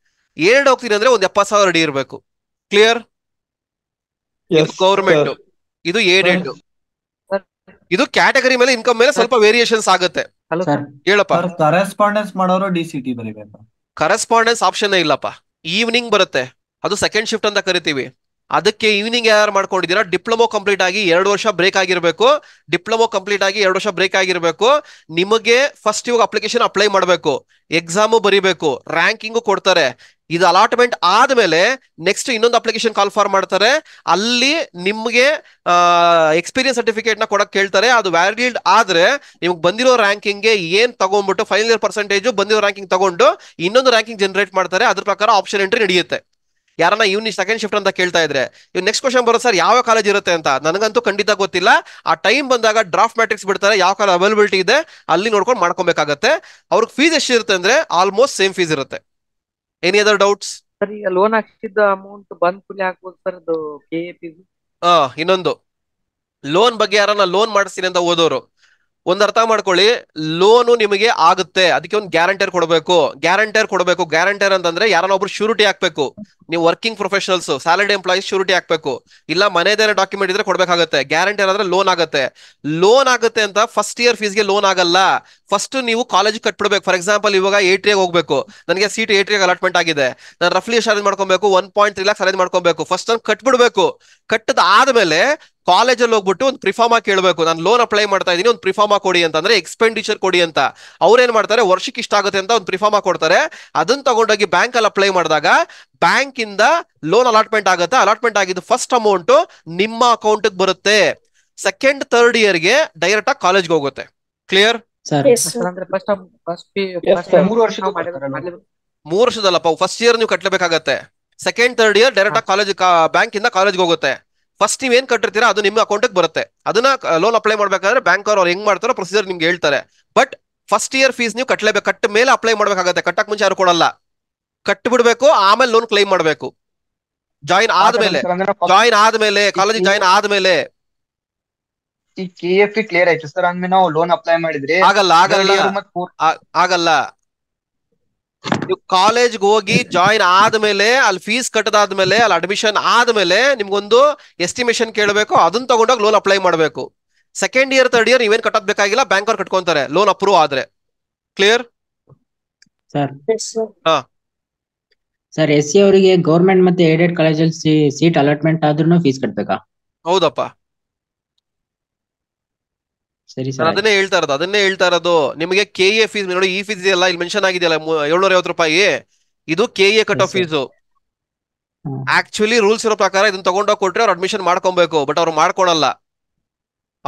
ಏಡ್ ಹೋಗ್ತೀನಿ ಅಂದ್ರೆ ಒಂದು 70,000 ರೆಡಿ ಇರಬೇಕು. ಕ್ಲಿಯರ್? ಇದು ಗೌರ್ಮೆಂಟ್, ಇದು ಏಡೆಡ್. ಇದು ಕ್ಯಾಟಗರಿ ಮೇಲೆ ಇನ್ಕಮ್ ಮೇಲೆ ಸ್ವಲ್ಪ ವೇರಿಯೇಷನ್ಸ್ ಆಗುತ್ತೆ. ಹೇಳಪ್ಪ. ಕರೆಸ್ಪಾಂಡೆನ್ಸ್ ಮಾಡೋರು DCT ಬರೀಬೇಕು? ಕರೆಸ್ಪಾಂಡೆನ್ಸ್ ಆಪ್ಷನ್ ಇಲ್ಲಪ್ಪ. ಈವ್ನಿಂಗ್ ಬರುತ್ತೆ, ಅದು ಸೆಕೆಂಡ್ ಶಿಫ್ಟ್ ಅಂತ ಕರಿತೀವಿ. ಅದಕ್ಕೆ ಈವ್ನಿಂಗ್ ಯಾರು ಮಾಡ್ಕೊಂಡಿದ್ದೀರಾ, ಡಿಪ್ಲೊಮೊ ಕಂಪ್ಲೀಟ್ ಆಗಿ 2 ವರ್ಷ ಬ್ರೇಕ್ ಆಗಿರ್ಬೇಕು. ಡಿಪ್ಲೊಮೊ ಕಂಪ್ಲೀಟ್ ಆಗಿ 2 ವರ್ಷ ಬ್ರೇಕ್ ಆಗಿರ್ಬೇಕು. ನಿಮಗೆ ಫಸ್ಟ್ ಇವಾಗ ಅಪ್ಲಿಕೇಶನ್ ಅಪ್ಲೈ ಮಾಡಬೇಕು, ಎಕ್ಸಾಮು ಬರೀಬೇಕು, ರ್ಯಾಂಕಿಂಗು ಕೊಡ್ತಾರೆ. ಇದು ಅಲಾಟ್ಮೆಂಟ್ ಆದ್ಮೇಲೆ ನೆಕ್ಸ್ಟ್ ಇನ್ನೊಂದು ಅಪ್ಲಿಕೇಶನ್ ಕಾಲ್ ಫಾರ್ ಮಾಡ್ತಾರೆ. ಅಲ್ಲಿ ನಿಮ್ಗೆ ಎಕ್ಸ್ಪೀರಿಯನ್ಸ್ ಸರ್ಟಿಫಿಕೇಟ್ ನ ಕೊಡಕ್ ಕೇಳ್ತಾರೆ. ಅದು ವ್ಯಾಲಿಡ್ ಆದ್ರೆ ನಿಮ್ಗೆ ಬಂದಿರೋ ರ್ಯಾಂಕಿಂಗ್ಗೆ ಏನ್ ತಗೊಂಡ್ಬಿಟ್ಟು ಫೈನಲ್ ಇಯರ್ ಪರ್ಸೆಂಟೇಜ್ ಬಂದಿರೋ ರ್ಯಾಂಕಿಂಗ್ ತಗೊಂಡು ಇನ್ನೊಂದು ರ್ಯಾಂಕಿಂಗ್ ಜನರೇಟ್ ಮಾಡ್ತಾರೆ. ಅದ್ರ ಪ್ರಕಾರ ಆಪ್ಷನ್ ಎಂಟ್ರಿ ನಡೆಯುತ್ತೆ. ಯಾರನ್ನ ಇವ್ನಿಗೆ ಸೆಕೆಂಡ್ ಶಿಫ್ಟ್ ಅಂತ ಕೇಳ್ತಾ ಇದ್ರೆ, ಇವ್ ನೆಕ್ಸ್ಟ್ ಕ್ವಶನ್ ಬರುತ್ತೆ ಸರ್ ಯಾವ ಕಾಲೇಜ್ ಇರುತ್ತೆ ಅಂತ. ನನಗಂತೂ ಖಂಡಿತ ಗೊತ್ತಿಲ್ಲ. ಆ ಟೈಮ್ ಬಂದಾಗ ಡ್ರಾಫ್ಟ್ ಮ್ಯಾಟ್ರಿಕ್ಸ್ ಬಿಡ್ತಾರೆ, ಯಾವ ಕಾಲೇಜ್ ಅವೈಲಬಿಲಿಟಿ ಇದೆ ಅಲ್ಲಿ ನೋಡ್ಕೊಂಡು ಮಾಡ್ಕೊಬೇಕಾಗತ್ತೆ. ಅವ್ರಿಗೆ ಫೀಸ್ ಎಷ್ಟಿರುತ್ತೆ ಅಂದ್ರೆ ಆಲ್ಮೋಸ್ಟ್ ಸೇಮ್ ಫೀಸ್ ಇರುತ್ತೆ. Any other doubts? ಸರ್ ಈಗ ಲೋನ್ ಹಾಕಿದ್ದ ಅಮೌಂಟ್ ಬಂದ್ ಕೂಲಿ ಹಾಕ್ಬೋದು ಸರ್ ಅದು KA ಫೀಸ್? ಇನ್ನೊಂದು ಲೋನ್ ಬಗ್ಗೆ, ಯಾರನ್ನ ಲೋನ್ ಮಾಡಿಸ್ತೀನಿ ಅಂತ ಓದೋರು ಒಂದ್ ಅರ್ಥ ಮಾಡ್ಕೊಳ್ಳಿ. ಲೋನು ನಿಮಗೆ ಆಗುತ್ತೆ, ಅದಕ್ಕೆ ಒಂದು ಗ್ಯಾರಂಟರ್ ಕೊಡಬೇಕು. ಗ್ಯಾರಂಟರ್ ಅಂತಂದ್ರೆ ಯಾರನ್ನ ಒಬ್ರು ಶ್ಯೂರಿಟಿ ಹಾಕ್ಬೇಕು. ನೀವು working professionals, salary employees surety ಹಾಕ್ಬೇಕು. ಇಲ್ಲ ಮನೆದೇನೋ ಡಾಕ್ಯುಮೆಂಟ್ ಇದ್ರೆ ಕೊಡ್ಬೇಕಾಗತ್ತೆ. ಗ್ಯಾರಂಟರ್ ಆದ್ರೆ ಲೋನ್ ಆಗುತ್ತೆ ಅಂತ ಫಸ್ಟ್ ಇಯರ್ ಫೀಸ್ಗೆ ಲೋನ್ ಆಗಲ್ಲ. ಫಸ್ಟ್ ನೀವು ಕಾಲೇಜ್ ಕಟ್ಬಿಡ್ಬೇಕು. ಫಾರ್ ಎಕ್ಸಾಂಪಲ್ ಇವಾಗ A3 ಹೋಗ್ಬೇಕು, ನನಗೆ ಸೀಟ್ A3 ಅಲಾಟ್ಮೆಂಟ್ ಆಗಿದೆ, ನಾನು ರಫ್ಲಿ ಎಷ್ಟು ಅರೇಂಜ್ ಮಾಡ್ಕೊಬೇಕು, 1.3 lakhs ಅರೇಂಜ್ ಮಾಡ್ಕೊಬೇಕು. ಫಸ್ಟ್ ನಾನು ಕಟ್ಬಿಡ್ಬೇಕು. ಕಟ್ಟದ ಆದ್ಮೇಲೆ ಕಾಲೇಜಲ್ಲಿ ಹೋಗ್ಬಿಟ್ಟು ಒಂದು ಪ್ರಿಫಾರ್ಮಾ ಕೇಳಬೇಕು, ನಾನು ಲೋನ್ ಅಪ್ಲೈ ಮಾಡ್ತಾ ಇದೀನಿ, ಒಂದು ಪ್ರಿಫಾರ್ಮಾ ಕೊಡಿ ಅಂತ, ಅಂದ್ರೆ ಎಕ್ಸ್ಪೆಂಡಿಚರ್ ಕೊಡಿ ಅಂತ. ಅವ್ರೇನ್ ಮಾಡ್ತಾರೆ, ವರ್ಷಕ್ಕೆ ಇಷ್ಟ ಆಗುತ್ತೆ ಅಂತ ಒಂದು ಪ್ರಿಫಾರ್ಮಾ ಕೊಡ್ತಾರೆ. ಅದನ್ನ ತಗೊಂಡೋಗಿ ಬ್ಯಾಂಕ್ ಅಲ್ಲಿ ಅಪ್ಲೈ ಮಾಡಿದಾಗ ಬ್ಯಾಂಕ್ ಇಂದ ಲೋನ್ ಅಲಾಟ್ಮೆಂಟ್ ಆಗುತ್ತೆ. ಅಲಾಟ್ಮೆಂಟ್ ಆಗಿದ್ದು ಫಸ್ಟ್ ಅಮೌಂಟ್ ನಿಮ್ಮ ಅಕೌಂಟ್ ಬರುತ್ತೆ. ಸೆಕೆಂಡ್ ಥರ್ಡ್ ಇಯರ್ಗೆ ಡೈರೆಕ್ಟ್ ಆಗಿ ಕಾಲೇಜ್ಗೆ ಹೋಗುತ್ತೆ. ಕ್ಲಿಯರ್? ಅಂದ್ರೆ ಫಸ್ಟ್ 3 ವರ್ಷದಲ್ಲಪ್ಪ, ಫಸ್ಟ್ ಇಯರ್ ನೀವು ಕಟ್ಟಲೇಬೇಕಾಗತ್ತೆ. ಸೆಕೆಂಡ್ ಥರ್ಡ್ ಇಯರ್ ಡೈರೆಕ್ಟ್ ಆಗಿ ಕಾಲೇಜ್ ಬ್ಯಾಂಕ್ ಇಂದ ಕಾಲೇಜ್ಗೆ ಹೋಗುತ್ತೆ. ಫಸ್ಟ್ ನೀವ್ ಏನ್ ಕಟ್ಟಿರ್ತೀರಾ ಅದು ನಿಮ್ಮ ಅಕೌಂಟ್ ಬರುತ್ತೆ. ಅದನ್ನ ಲೋನ್ ಅಪ್ಲೈ ಮಾಡ್ಬೇಕಾದ್ರೆ ಬ್ಯಾಂಕ್ ಅವ್ರು ಹೆಂಗ್ ಮಾಡ್ತಾರೋ ಪ್ರೊಸೀಜರ್ ನಿಮ್ಗೆ ಹೇಳ್ತಾರೆ. ಬಟ್ ಫಸ್ಟ್ ಇಯರ್ ಫೀಸ್ ನೀವು ಕಟ್ಟಲೇಬೇಕು. ಕಟ್ಟ ಮೇಲೆ ಅಪ್ಲೈ ಮಾಡ್ಬೇಕಾಗತ್ತೆ, ಕಟ್ಟಕ್ ಮುಂಚೆ ಯಾರು ಕೊಡಲ್ಲ. ಕಟ್ಟಿ ಬಿಡ್ಬೇಕು, ಆಮೇಲೆ ಲೋನ್ ಕ್ಲೈಮ್ ಮಾಡ್ಬೇಕು. ಜಾಯಿನ್ ಆದ್ಮೇಲೆ ಕಾಲೇಜ್ ಜಾಯಿನ್ ಆದ್ಮೇಲೆ. ಈ KFE ಕ್ಲಿಯರ್ ಆಯ್ತು ಸರ್, ಅಂದ್ಮೇಲೆ ನಾವು ಲೋನ್ ಅಪ್ಲೈ ಮಾಡಿದ್ರೆ ಆಗಲ್ಲ. ನೀವು ಕಾಲೇಜ್ಗೆ ಹೋಗಿ ಜಾಯಿನ್ ಆದ್ಮೇಲೆ, ಅಲ್ಲಿ ಫೀಸ್ ಕಟ್ಟದಾದ್ಮೇಲೆ, ಅಲ್ಲಿ ಅಡ್ಮಿಷನ್ ಆದ್ಮೇಲೆ ನಿಮ್ಗೊಂದು ಎಸ್ಟಿಮೇಷನ್ ಕೇಳಬೇಕು. ಅದನ್ನ ತಗೊಂಡೋಗಿ ಲೋನ್ ಅಪ್ಲೈ ಮಾಡ್ಬೇಕು. ಸೆಕೆಂಡ್ ಇಯರ್ ಥರ್ಡ್ ಇಯರ್ ನೀವೇನ್ ಕಟ್ಟೋದ್ ಬೇಕಾಗಿಲ್ಲ, ಬ್ಯಾಂಕ್ ಅವ್ರು ಕಟ್ಕೊಂತಾರೆ ಲೋನ್ ಅಪ್ರೂವ್ ಆದ್ರೆ. ಕ್ಲಿಯರ್? ಸರ್ SC ಅವರಿಗೆ ಗೌರ್ಮೆಂಟ್ ಮತ್ತೆ ಏಡೆಡ್ ಕಾಲೇಜಲ್ಲಿ ಸೀಟ್ ಅಲಾಟ್ಮೆಂಟ್ ಆದ್ರೂ ಫೀಸ್ ಕಟ್ಬೇಕಾ? ಹೌದಪ್ಪ. ಸರಿ ನಾನು ಸರ್. ಅದನ್ನೇ ಹೇಳ್ತಾ ಇರೋದು ನಿಮಗೆ. KA ಫೀಸ್ ನೋಡಿ, ಈ ಫೀಸ್ ಇದೆಯಲ್ಲ, ಇಲ್ಲಿ ಮೆನ್ಷನ್ ಆಗಿದೆಯಲ್ಲ 750 ರೂಪಾಯಿ, ಇದು KA cut off fees. Actually rules ಇರೋ ಪ್ರಕಾರ ಇದನ್ನ ತಗೊಂಡೋಗಿ ಕೊಟ್ರೆ ಅವ್ರು ಅಡ್ಮಿಷನ್ ಮಾಡ್ಕೊಬೇಕು, ಬಟ್ ಅವ್ರು ಮಾಡ್ಕೊಳಲ್ಲ.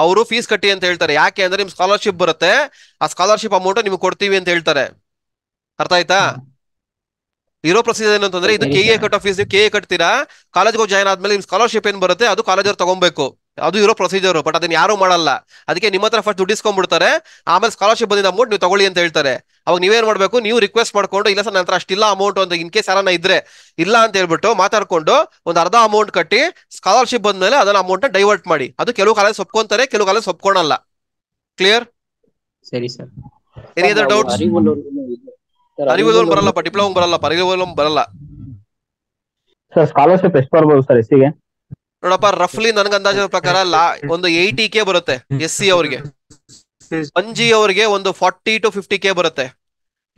ಅವರು ಫೀಸ್ ಕಟ್ಟಿ ಅಂತ ಹೇಳ್ತಾರೆ. ಯಾಕೆ ಅಂದ್ರೆ ನಿಮ್ ಸ್ಕಾಲರ್ಶಿಪ್ ಬರುತ್ತೆ, ಆ ಸ್ಕಾಲರ್ಶಿಪ್ ಅಮೌಂಟ್ ನಿಮ್ಗೆ ಕೊಡ್ತೀವಿ ಅಂತ ಹೇಳ್ತಾರೆ. ಅರ್ಥ ಆಯ್ತಾ? ಇರೋ ಪ್ರೊಸೀಜರ್ ಏನಂತಂದ್ರೆ, ಇದು KA ಕಟ್ ಆಫ್ ಫೀಸ್, ನೀವು KA ಕಟ್ತೀರಾ, ಕಾಲೇಜ್ಗೆ ಹೋಗಿ ಜಾಯ್ನ್ ಆದ್ಮೇಲೆ ನಿಮ್ ಸ್ಕಾಲರ್ಶಿಪ್ ಏನ್ ಬರುತ್ತೆ ಅದು ಕಾಲೇಜವ್ರು ತಗೊಬೇಕು. ಅದು ಇರೋ ಪ್ರೊಸೀಜರ್. ಬಟ್ ಅದನ್ನ ಯಾರು ಮಾಡಲ್ಲ. ಅದಕ್ಕೆ ನಿಮ್ಮ ಹತ್ರ ಫಸ್ಟ್ ದುಡ್ಡು ಇಸ್ಕೊಂಡ್ಬಿಡ್ತಾರೆ, ಆಮೇಲೆ ಸ್ಕಾಲರ್ಶಿಪ್ ಬಂದಿದ್ದ ಅಮೌಂಟ್ ನೀವು ತಗೊಳ್ಳಿ ಅಂತ ಹೇಳ್ತಾರೆ. ಅವಾಗ ನೀವೇನ್ ಮಾಡ್ಬೇಕು, ನೀವು ರಿಕ್ವೆಸ್ಟ್ ಮಾಡ್ಕೊಂಡು, ಇಲ್ಲ ಸರ್ ನನ್ನ ಹತ್ರ ಅಷ್ಟಿಲ್ಲ ಅಮೌಂಟ್ ಅಂತ, ಇನ್ ಕೇಸ್ ಯಾರನ್ನ ಇದ್ರೆ ಇಲ್ಲ ಅಂತ ಹೇಳ್ಬಿಟ್ಟು ಮಾತಾಡ್ಕೊಂಡು ಒಂದು ಅರ್ಧ ಅಮೌಂಟ್ ಕಟ್ಟಿ, ಸ್ಕಾಲರ್ಶಿಪ್ ಬಂದ್ಮೇಲೆ ಅದನ್ನ ಅಮೌಂಟ್ ಡೈವರ್ಟ್ ಮಾಡಿ. ಅದು ಕೆಲವು ಕಾಲೇಜ್ ಒಪ್ಕೊಂತಾರೆ, ಕೆಲವು ಕಾಲೇಜ್ ಒಪ್ಕೊಳಲ್ಲ. ಕ್ಲಿಯರ್? ಸರಿ ಸರ್. Any other doubts? ಅರಿವಲ್ಲೂ ಬರಲ್ಲಪ್ಪ, ಡಿಪ್ಲೊಮಾ ಬರಲ್ಲಪ್ಪ, ಅರಿವಲ್ಲೂ ಬರಲ್ಲ. ಸರ್ ಸ್ಕಾಲರ್ಶಿಪ್ ಎಷ್ಟು ಬರ್ಬೋದು ಸರ್ ಎಸ್ಸಿಗೆ? ನೋಡಪ್ಪ, ರಫ್ಲಿ ನನ್ಗೆ ಅಂದಾಜಿನ ಪ್ರಕಾರ ಒಂದು 80K ಬರುತ್ತೆ SC ಅವ್ರಿಗೆ. 1G ಅವ್ರಿಗೆ ಒಂದು 40 to 50K ಬರುತ್ತೆ.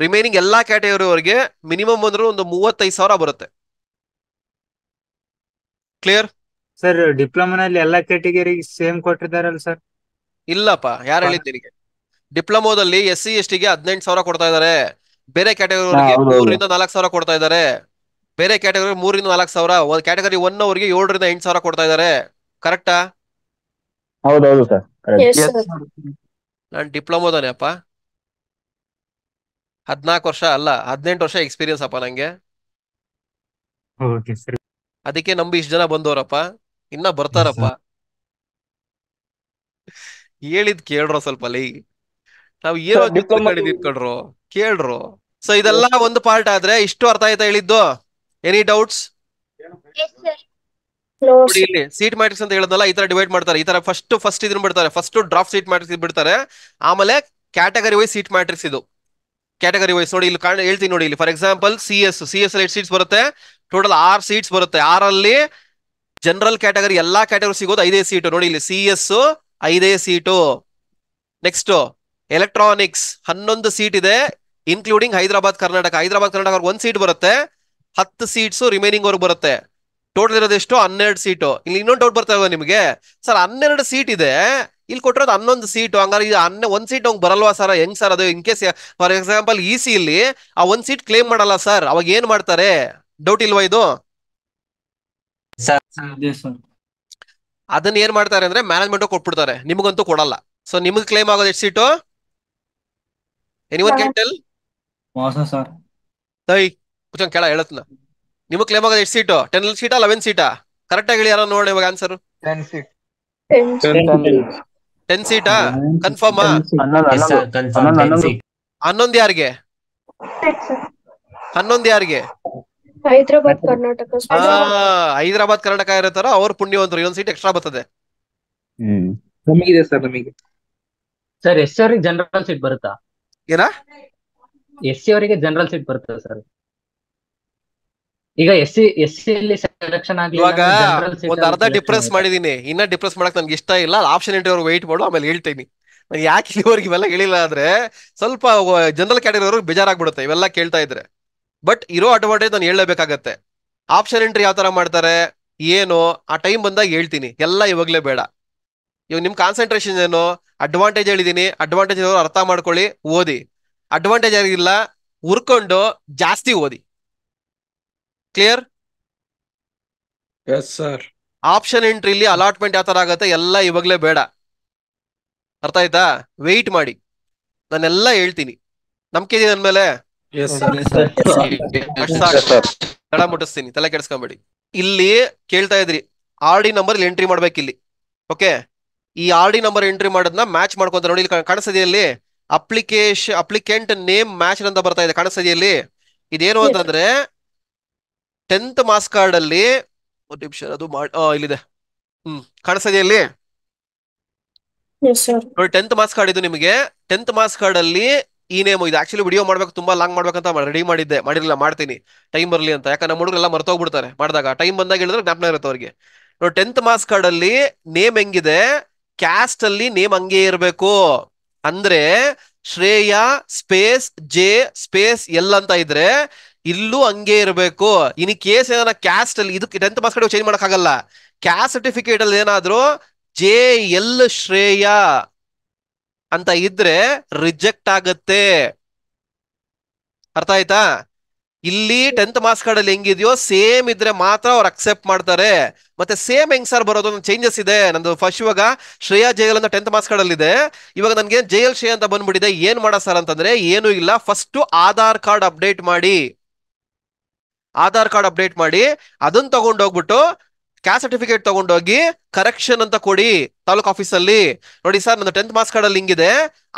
ರಿಮೈನಿಂಗ್ ಎಲ್ಲಾ ಕ್ಯಾಟಗರಿ ಅವ್ರಿಗೆ ಮಿನಿಮಮ್ ಅಂದ್ರೆ ಒಂದು 35,000 ಬರುತ್ತೆ. ಕ್ಲಿಯರ್? ಸರ್ ಡಿಪ್ಲೊಮಾನಲ್ಲಿ ಎಲ್ಲಾ ಕ್ಯಾಟಗರಿ ಸೇಮ್ ಕೊಟ್ಟಿದ್ದಾರಲ್ಲ ಸರ್? ಇಲ್ಲಪ್ಪ, ಯಾರು ಹೇಳಿದ್ದು ನಿನಗೆ? ಡಿಪ್ಲೊಮೋದಲ್ಲಿ SC ST ಗೆ 18,000 ಕೊಡ್ತಾ ಇದಾರೆ. ಬೇರೆ ಕ್ಯಾಟಗರಿ ಅವ್ರಿಗೆ 3 ರಿಂದ 4,000 ಕೊಡ್ತಾ ಇದಾರೆ. ಬೇರೆ ಕ್ಯಾಟಗರಿ 3 ರಿಂದ 4,000, ಕ್ಯಾಟಗರಿ 1 ಅವ್ರಿಗೆ 7 ರಿಂದ 8,000 ಕೊಡ್ತಾ ಇದಾರೆ. ಕರೆಕ್ಟಾ? ಹೌದೌದು ಸರ್. ನಾನು ಡಿಪ್ಲೊಮೋದಾನೆ ಅಪ್ಪ. 14 ವರ್ಷ ಅಲ್ಲ, 18 ವರ್ಷ ಎಕ್ಸ್ಪೀರಿಯನ್ಸ್ ಅಪ್ಪ ನಂಗೆ. ಅದಕ್ಕೆ ನಂಬಿ ಇಷ್ಟು ಜನ ಬಂದವರಪ್ಪ, ಇನ್ನ ಬರ್ತಾರಪ್ಪ. ಹೇಳಿದ್ ಕೇಳ್ರೋ ಸ್ವಲ್ಪ ಲೈ. ನಾವ್ ಏನೋ ಇಟ್ಕೊಳ್ರು, ಕೇಳ್ರು. ಸೊ ಇದೆಲ್ಲ ಒಂದು ಪಾರ್ಟ್ ಆದ್ರೆ ಇಷ್ಟು ಅರ್ಥ ಆಯ್ತಾ ಹೇಳಿದ್ದು? Any doubts? ನೋಡಿ ಇಲ್ಲಿ ಸೀಟ್ ಮ್ಯಾಟ್ರಿಕ್ಸ್ ಅಂತ ಹೇಳಿದ್ನಲ್ಲ, ಈ ತರ ಡಿವೈಡ್ ಮಾಡ್ತಾರೆ. ಈ ತರ ಫಸ್ಟ್ ಇದನ್ನ ಬಿಡ್ತಾರೆ. ಫಸ್ಟ್ ಡ್ರಾಫ್ಟ್ ಸೀಟ್ ಮ್ಯಾಟ್ರಿಕ್ಸ್ ಬಿಡ್ತಾರೆ, ಆಮೇಲೆ ಕ್ಯಾಟಗರಿ ವೈಸ್ ಸೀಟ್ ಮ್ಯಾಟ್ರಿಕ್ಸ್. ಇದು ಕ್ಯಾಟಗರಿ ವೈಸ್ ನೋಡಿ, ಇಲ್ಲಿ ಹೇಳ್ತೀನಿ ನೋಡಿ. ಇಲ್ಲಿ ಫಾರ್ ಎಕ್ಸಾಂಪಲ್ CS ಅಲ್ಲಿ 8 ಸೀಟ್ಸ್ ಬರುತ್ತೆ, ಟೋಟಲ್ 6 ಸೀಟ್ಸ್ ಬರುತ್ತೆ. 6ರಲ್ಲಿ ಜನರಲ್ ಕ್ಯಾಟಗರಿ ಎಲ್ಲಾ ಕ್ಯಾಟಗರಿ ಸಿಗೋದು 5 ಸೀಟು. ನೋಡಿ ಇಲ್ಲಿ CS 5 seat. Next electronics 11 seat ಇದೆ, ಇನ್ಕ್ಲೂಡಿಂಗ್ ಹೈದರಾಬಾದ್ ಕರ್ನಾಟಕ. ಹೈದರಾಬಾದ್ ಕರ್ನಾಟಕ ಅವ್ರಿಗೆ 1 ಸೀಟ್ ಬರುತ್ತೆ, 10 ಸೀಟ್ಸ್ ರಿಮೈನಿಂಗ್ ಅವ್ರಿಗೆ ಬರುತ್ತೆ. ಟೋಟಲ್ ಇರೋದು ಎಷ್ಟು? 12 ಸೀಟು. ಇಲ್ಲಿ ಇನ್ನೊಂದು ಡೌಟ್ ಬರ್ತಾ ಇರೋದು ನಿಮಗೆ, ಸರ್ 12 ಸೀಟ್ ಇದೆ, ಇಲ್ಲಿ ಕೊಟ್ಟಿರೋದು 11 ಸೀಟು, ಹಂಗಾರೆ 1 ಸೀಟ್ ಅವ್ಗೆ ಬರಲ್ವಾ ಸರ್? ಹೆಂಗ್ ಸರ್ ಅದು? In case for example EC ಇಲ್ಲಿ ಆ 1 ಸೀಟ್ ಕ್ಲೇಮ್ ಮಾಡಲ್ಲ ಸರ್, ಅವಾಗ ಏನ್ ಮಾಡ್ತಾರೆ? ಡೌಟ್ ಇಲ್ವಾ ಇದು? ಅದನ್ನ ಏನ್ ಮಾಡ್ತಾರೆ ಅಂದ್ರೆ ಮ್ಯಾನೇಜ್ಮೆಂಟ್ ಕೊಟ್ಬಿಡ್ತಾರೆ, ನಿಮಗಂತೂ ಕೊಡಲ್ಲ. ಸೊ ನಿಮ್ಗೆ ಕ್ಲೇಮ್ ಆಗೋದು ಎಷ್ಟು seat? Anyone can tell? Sir ಕೇಳ ಹೇಳತ್ನ. ನಿಮಗ್ ಕ್ಲೇಮ್ ಆಗೋದು ಎಷ್ಟು ಸೀಟು? 10 ಸೀಟಾ 11 ಸೀಟಾ? ಕರೆಕ್ಟ್ ಆಗಿ ಹೇಳಿ ಯಾರೋ ನೋಡಿ ಇವಾಗ ಆನ್ಸರ್. 10 ಸೀಟಾ? ಕನ್ಫರ್ಮಾ? 11 ಯಾರಿಗೆ? 11 ಯಾರಿಗೆ? ಹೈದರಾಬಾದ್ ಕರ್ನಾಟಕ. ಹೈದರಾಬಾದ್ ಕರ್ನಾಟಕ ಇರತ್ತಾರ, ಅವ್ರ ಪುಣ್ಯವಂತರು, 1 ಸೀಟ್ ಎಕ್ಸ್ಟ್ರಾ ಬರ್ತದೆ. ನಮಗಿದೆ ಸರ್. ನಮಗೆ ಸರ್ SC ಅವರಿಗೆ ಜನರಲ್ ಸೀಟ್ ಬರುತ್ತಾ? ಏನ? SC ಅವರಿಗೆ ಜನರಲ್ ಸೀಟ್ ಬರ್ತದೆ ಸರ್. ಈಗ SC ಅಲ್ಲಿ ಸೆಲೆಕ್ಷನ್ ಆಗ್ಲಿ, ಇವಾಗ ಒಂದ್ ಅರ್ಧ ಡಿಪ್ರೆಸ್ ಮಾಡಿದೀನಿ, ಇನ್ನ ಡಿಪ್ರೆಸ್ ಮಾಡಕ್ ನನ್ಗೆ ಇಷ್ಟ ಇಲ್ಲ. ಆಪ್ಷನ್ ಇಂಟರ್ವ್ಯೂ ವೆಯ್ಟ್ ಮಾಡು, ಆಮೇಲೆ ಹೇಳ್ತೀನಿ. ನಾನು ಯಾಕೆ ಇಲ್ಲಿವರೆಗೆ ಇವೆಲ್ಲ ಹೇಳಿಲ್ಲ ಅಂದ್ರೆ, ಸ್ವಲ್ಪ ಜನರಲ್ ಕ್ಯಾಟಗರಿ ಅವ್ರಿಗೆ ಬೇಜಾರಾಗ್ಬಿಡುತ್ತೆ ಇವೆಲ್ಲ ಕೇಳ್ತಾ ಇದ್ರೆ. ಬಟ್ ಇರೋ ಅಡ್ವಾಂಟೇಜ್ ನಾನು ಹೇಳಲೇಬೇಕಾಗತ್ತೆ. ಆಪ್ಷನ್ ಎಂಟ್ರಿ ಯಾವ ತರ ಮಾಡ್ತಾರೆ ಏನು ಆ ಟೈಮ್ ಬಂದಾಗ ಹೇಳ್ತೀನಿ, ಎಲ್ಲ ಇವಾಗ್ಲೇ ಬೇಡ. ಇವಾಗ ನಿಮ್ ಕಾನ್ಸಂಟ್ರೇಷನ್ ಏನು? ಅಡ್ವಾಂಟೇಜ್ ಹೇಳಿದೀನಿ, ಅಡ್ವಾಂಟೇಜ್ ಅರ್ಥ ಮಾಡ್ಕೊಳ್ಳಿ, ಓದಿ. ಅಡ್ವಾಂಟೇಜ್ ಆಗಿಲ್ಲ ಹುರ್ಕೊಂಡು ಜಾಸ್ತಿ ಓದಿ. ಕ್ಲಿಯರ್? Yes sir. ಆಪ್ಷನ್ ಎಂಟ್ರಿಲಿ ಅಲಾಟ್ಮೆಂಟ್ ಯಾವ ತರ ಆಗತ್ತೆ ಎಲ್ಲ ಇವಾಗ್ಲೇ ಬೇಡ. ಅರ್ಥ ಆಯ್ತಾ? ವೆಯ್ಟ್ ಮಾಡಿ, ನಾನೆಲ್ಲ ಹೇಳ್ತೀನಿ. ನಂಬಿಕೆ ಇದೆ ನನ್ಮೇಲೆ? ತಡ ಮುಟ್ಟಿಸ್ತೀನಿ, ತಲೆ ಕೆಡಿಸ್ಕೊಂಬೇಡಿ. ಇಲ್ಲಿ ಕೇಳ್ತಾ ಇದ್ರಿ RD ನಂಬರ್ ಎಂಟ್ರಿ ಮಾಡ್ಬೇಕು ಇಲ್ಲಿ. ಓಕೆ, ಈ RD ನಂಬರ್ ಎಂಟ್ರಿ ಮಾಡೋದನ್ನ ಮ್ಯಾಚ್ ಮಾಡ್ಕೊಂತ ನೋಡಿ. ಇಲ್ಲಿ ಕಾಣಿಸ್ತಿದೆಯಲ್ಲಿ ಅಪ್ಲಿಕೆಂಟ್ ನೇಮ್ ಮ್ಯಾಚ್ ಅಂತ ಬರ್ತಾ ಇದೆ, ಕಾಣಿಸ್ತಿದೆಯಲ್ಲಿ. ಇದೇನು ಅಂತಂದ್ರೆ 10th ಮಾರ್ಕ್ಸ್ ಕಾರ್ಡ್ ಅಲ್ಲಿ ಒಂದು ನಿಮಿಷ ಅದು ಇಲ್ಲಿದೆ. ಕಾಣಿಸ್ತಿದೆಯಲ್ಲಿ ನೋಡಿ, 10th ಮಾರ್ಕ್ಸ್ ಕಾರ್ಡ್ ಇದು ನಿಮಗೆ. 10th ಮಾರ್ಕ್ಸ್ ಕಾರ್ಡ್ ಅಲ್ಲಿ ಈ ನೇಮ್ ಇದು. ಆಕ್ಚುಲಿ ವಿಡಿಯೋ ಮಾಡ್ಬೇಕು, ತುಂಬಾ ಲಾಂಗ್ ಮಾಡ್ಬೇಕಂತ ರೆಡಿ ಮಾಡಿರಲಿಲ್ಲ, ಮಾಡ್ತೀನಿ ಟೈಮ್ ಬರ್ಲಿ ಅಂತ. ಯಾಕಂದ್ರೆ ನಮ್ಮ ಹುಡುಗರೆಲ್ಲ ಮರ್ತೋಗ್ಬಿಡ್ತಾರೆ, ಮಾಡಿದಾಗ ಟೈಮ್ ಬಂದಾಗ ಹೇಳಿದ್ರೆ ಜ್ಞಾಪನ ಇರುತ್ತೆ ಅವ್ರಿಗೆ. ನೋಡಿ 10th ಮಾರ್ಕ್ಸ್ ಕಾರ್ಡ್ ಅಲ್ಲಿ ನೇಮ್ ಹೆಂಗಿದೆ, ಕ್ಯಾಸ್ಟ್ ಅಲ್ಲಿ ನೇಮ್ ಹಂಗೆ ಇರ್ಬೇಕು. ಅಂದ್ರೆ Shreya space J space L ಅಂತ ಇದ್ರೆ ಇಲ್ಲೂ ಹಂಗೆ ಇರಬೇಕು. ಇನ್ ಕೇಸ್ ಏನಾರ ಕ್ಯಾಸ್ಟ್ ಅಲ್ಲಿ ಇದಕ್ಕೆ 10th ಮಾರ್ಕ್ಸ್ ಕಾರ್ಡ್ ಚೇಂಜ್ ಮಾಡಕ್ ಆಗಲ್ಲ. ಕ್ಯಾಸ್ಟ್ ಸರ್ಟಿಫಿಕೇಟ್ ಅಲ್ಲಿ ಏನಾದ್ರು JL ಶ್ರೇಯಾ ಅಂತ ಇದ್ರೆ ರಿಜೆಕ್ಟ್ ಆಗತ್ತೆ. ಅರ್ಥ ಆಯ್ತಾ? ಇಲ್ಲಿ 10th ಮಾರ್ಕ್ಸ್ ಕಾರ್ಡ್ ಅಲ್ಲಿ ಹೆಂಗಿದೆಯೋ ಸೇಮ್ ಇದ್ರೆ ಮಾತ್ರ ಅವ್ರು ಅಕ್ಸೆಪ್ಟ್ ಮಾಡ್ತಾರೆ. ಮತ್ತೆ ಸೇಮ್ ಹೆಂಗ್ ಸರ್ ಬರೋದು? ಚೇಂಜಸ್ ಇದೆ ನಂದು. ಫಸ್ಟ್ ಇವಾಗ ಶ್ರೇಯಾ ಜೈಲ್ ಅಂತ 10th ಮಾರ್ಕ್ಸ್ ಕಾರ್ಡ್ ಅಲ್ಲಿ ಇದೆ, ಇವಾಗ ನನ್ಗೆ ಜೈಲ್ ಶ್ರೇಯಾ ಅಂತ ಬಂದ್ಬಿಟ್ಟಿದೆ. ಏನ್ ಮಾಡ ಸರ್ ಅಂತಂದ್ರೆ ಏನು ಇಲ್ಲ, ಫಸ್ಟ್ ಆಧಾರ್ ಕಾರ್ಡ್ ಅಪ್ಡೇಟ್ ಮಾಡಿ, ಆಧಾರ್ ಕಾರ್ಡ್ ಅಪ್ಡೇಟ್ ಮಾಡಿ ಅದನ್ನ ತಗೊಂಡೋಗ್ಬಿಟ್ಟು ಕ್ಯಾಸ್ಟ್ ಸರ್ಟಿಫಿಕೇಟ್ ತಗೊಂಡೋಗಿ ಕರೆಕ್ಷನ್ ಅಂತ ಕೊಡಿ ತಾಲೂಕ್ ಆಫೀಸಲ್ಲಿ. ನೋಡಿ ಸರ್ ನನ್ನ 10th ಮಾರ್ಕ್ಸ್ ಕಾರ್ಡ್ ಅಲ್ಲಿ ಹಿಂಗಿದೆ,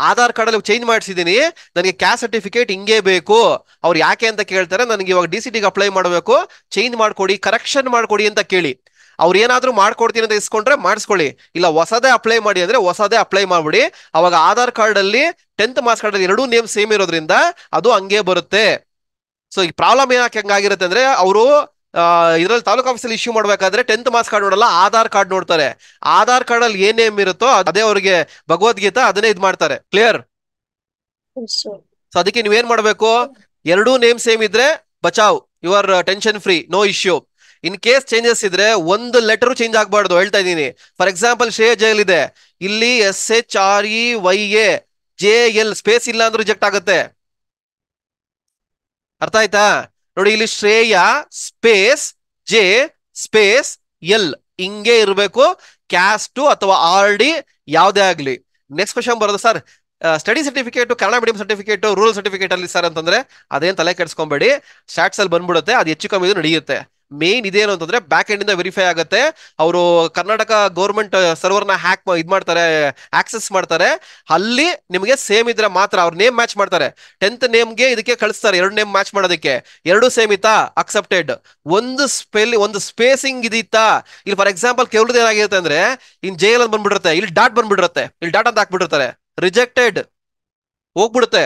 ಆಧಾರ್ ಕಾರ್ಡ್ ಅಲ್ಲಿ ಚೇಂಜ್ ಮಾಡಿಸಿದೀನಿ, ನನಗೆ ಕ್ಯಾಸ್ಟ್ ಸರ್ಟಿಫಿಕೇಟ್ ಹಿಂಗೇ ಬೇಕು. ಅವ್ರು ಯಾಕೆ ಅಂತ ಕೇಳ್ತಾರೆ, ನನಗೆ ಇವಾಗ DCT ಗೆ ಅಪ್ಲೈ ಮಾಡಬೇಕು, ಚೇಂಜ್ ಮಾಡ್ಕೊಡಿ, ಕರೆಕ್ಷನ್ ಮಾಡ್ಕೊಡಿ ಅಂತ ಕೇಳಿ. ಅವ್ರು ಏನಾದ್ರೂ ಮಾಡ್ಕೊಡ್ತೀನಿ ಅಂತ ಇಸ್ಕೊಂಡ್ರೆ ಮಾಡಿಸ್ಕೊಳ್ಳಿ, ಇಲ್ಲ ಹೊಸದೇ ಅಪ್ಲೈ ಮಾಡಿ ಅಂದ್ರೆ ಹೊಸದೇ ಅಪ್ಲೈ ಮಾಡ್ಬಿಡಿ. ಅವಾಗ ಆಧಾರ್ ಕಾರ್ಡ್ ಅಲ್ಲಿ 10th ಮಾರ್ಕ್ಸ್ ಕಾರ್ಡ್ ಅಲ್ಲಿ ಎರಡೂ ನೇಮ್ ಸೇಮ್ ಇರೋದ್ರಿಂದ ಅದು ಹಂಗೆ ಬರುತ್ತೆ. ಸೊ ಈ ಪ್ರಾಬ್ಲಮ್ ಏನಕ್ಕೆ ಹಂಗಾಗಿರುತ್ತೆ ಅಂದ್ರೆ ಅವರು ಇದ್ರಲ್ಲಿ ತಾಲೂಕ್ ಆಫೀಸಲ್ಲಿ ಇಶ್ಯೂ ಮಾಡ್ಬೇಕಾದ್ರೆ 10th ಮಾರ್ಕ್ಸ್ ಕಾರ್ಡ್ ನೋಡಲ್ಲ, ಆಧಾರ್ ಕಾರ್ಡ್ ನೋಡ್ತಾರೆ. ಆಧಾರ್ ಕಾರ್ಡ್ ಅಲ್ಲಿ ಏನ್ ನೇಮ್ ಇರುತ್ತೋ ಅದೇ ಅವ್ರಿಗೆ ಭಗವದ್ಗೀತಾ, ಅದನ್ನೇ ಇದ್ ಮಾಡ್ತಾರೆ. ಕ್ಲಿಯರ್? ಸೊ ಅದಕ್ಕೆ ನೀವೇನ್ ಮಾಡ್ಬೇಕು, ಎರಡೂ ನೇಮ್ ಸೇಮ್ ಇದ್ರೆ ಬಚಾವ್, your tension free, no issue. In case changes ಇದ್ರೆ ಒಂದು ಲೆಟರ್ ಚೇಂಜ್ ಆಗ್ಬಾರ್ದು, ಹೇಳ್ತಾ ಇದೀನಿ. ಫಾರ್ ಎಕ್ಸಾಂಪಲ್ ಶ್ರೇಯಾ ಜೈಲ್ ಇದೆ, ಇಲ್ಲಿ SHREYAJL ಸ್ಪೇಸ್ ಇಲ್ಲ ಅಂದ್ರೆ ರಿಜೆಕ್ಟ್ ಆಗುತ್ತೆ. ಅರ್ಥ ಆಯ್ತಾ? ನೋಡಿ ಇಲ್ಲಿ Shreya space J space L ಹಿಂಗೆ ಇರಬೇಕು, ಕ್ಯಾಸ್ಟ್ ಅಥವಾ RD ಯಾವ್ದೇ ಆಗ್ಲಿ. ನೆಕ್ಸ್ಟ್ ಕ್ವಶನ್ ಬರೋದು sir, study certificate Kannada medium certificate rural certificate ಅಲ್ಲಿ ಸರ್ ಅಂತಂದ್ರೆ ಅದೇನ್ ತಲೆ ಕೆಡ್ಸ್ಕೊಂಬೇಡಿ, ಸ್ಟಾಟ್ಸ್ ಅಲ್ಲಿ ಬಂದ್ಬಿಡುತ್ತೆ, ಅದು ಹೆಚ್ಚು ಕಮ್ಮಿ ನಡೆಯುತ್ತೆ. ಮೇನ್ ಇದೇನು ಅಂತಂದ್ರೆ ಬ್ಯಾಕ್ ಎಂಡ್ ಇಂದ ವೆರಿಫೈ ಆಗುತ್ತೆ. ಅವರು ಕರ್ನಾಟಕ ಗೌರ್ಮೆಂಟ್ ಸರ್ವರ್ನ ಹ್ಯಾಕ್ ಇದ್ ಮಾಡ್ತಾರೆ, ಆಕ್ಸೆಸ್ ಮಾಡ್ತಾರೆ. ಅಲ್ಲಿ ನಿಮಗೆ ಸೇಮ್ ಇದ್ರೆ ಮಾತ್ರ ಅವ್ರ ನೇಮ್ ಮ್ಯಾಚ್ ಮಾಡ್ತಾರೆ. 10th ನೇಮ್ಗೆ ಇದಕ್ಕೆ ಕಳಿಸ್ತಾರೆ, ಎರಡು ನೇಮ್ ಮ್ಯಾಚ್ ಮಾಡೋದಕ್ಕೆ. ಎರಡು ಸೇಮ್ ಇತ್ತಾ ಅಕ್ಸೆಪ್ಟೆಡ್, ಒಂದು ಸ್ಪೇಸಿಂಗ್ ಇದಿತ್ತಾ. ಇಲ್ಲಿ ಫಾರ್ ಎಕ್ಸಾಂಪಲ್ ಕೆವ್ರದ್ದು ಏನಾಗಿರುತ್ತೆ ಅಂದ್ರೆ ಇನ್ ಜೈಲ್ ಅಂತ ಬಂದ್ಬಿಡುತ್ತೆ, ಇಲ್ಲಿ ಡಾಟ್ ಬಂದ್ಬಿಡುತ್ತೆ, ಇಲ್ಲಿ ಡಾಟ್ ಅಂತ ಹಾಕ್ಬಿಟ್ಟಿರ್ತಾರೆ, ರಿಜೆಕ್ಟೆಡ್ ಹೋಗ್ಬಿಡುತ್ತೆ.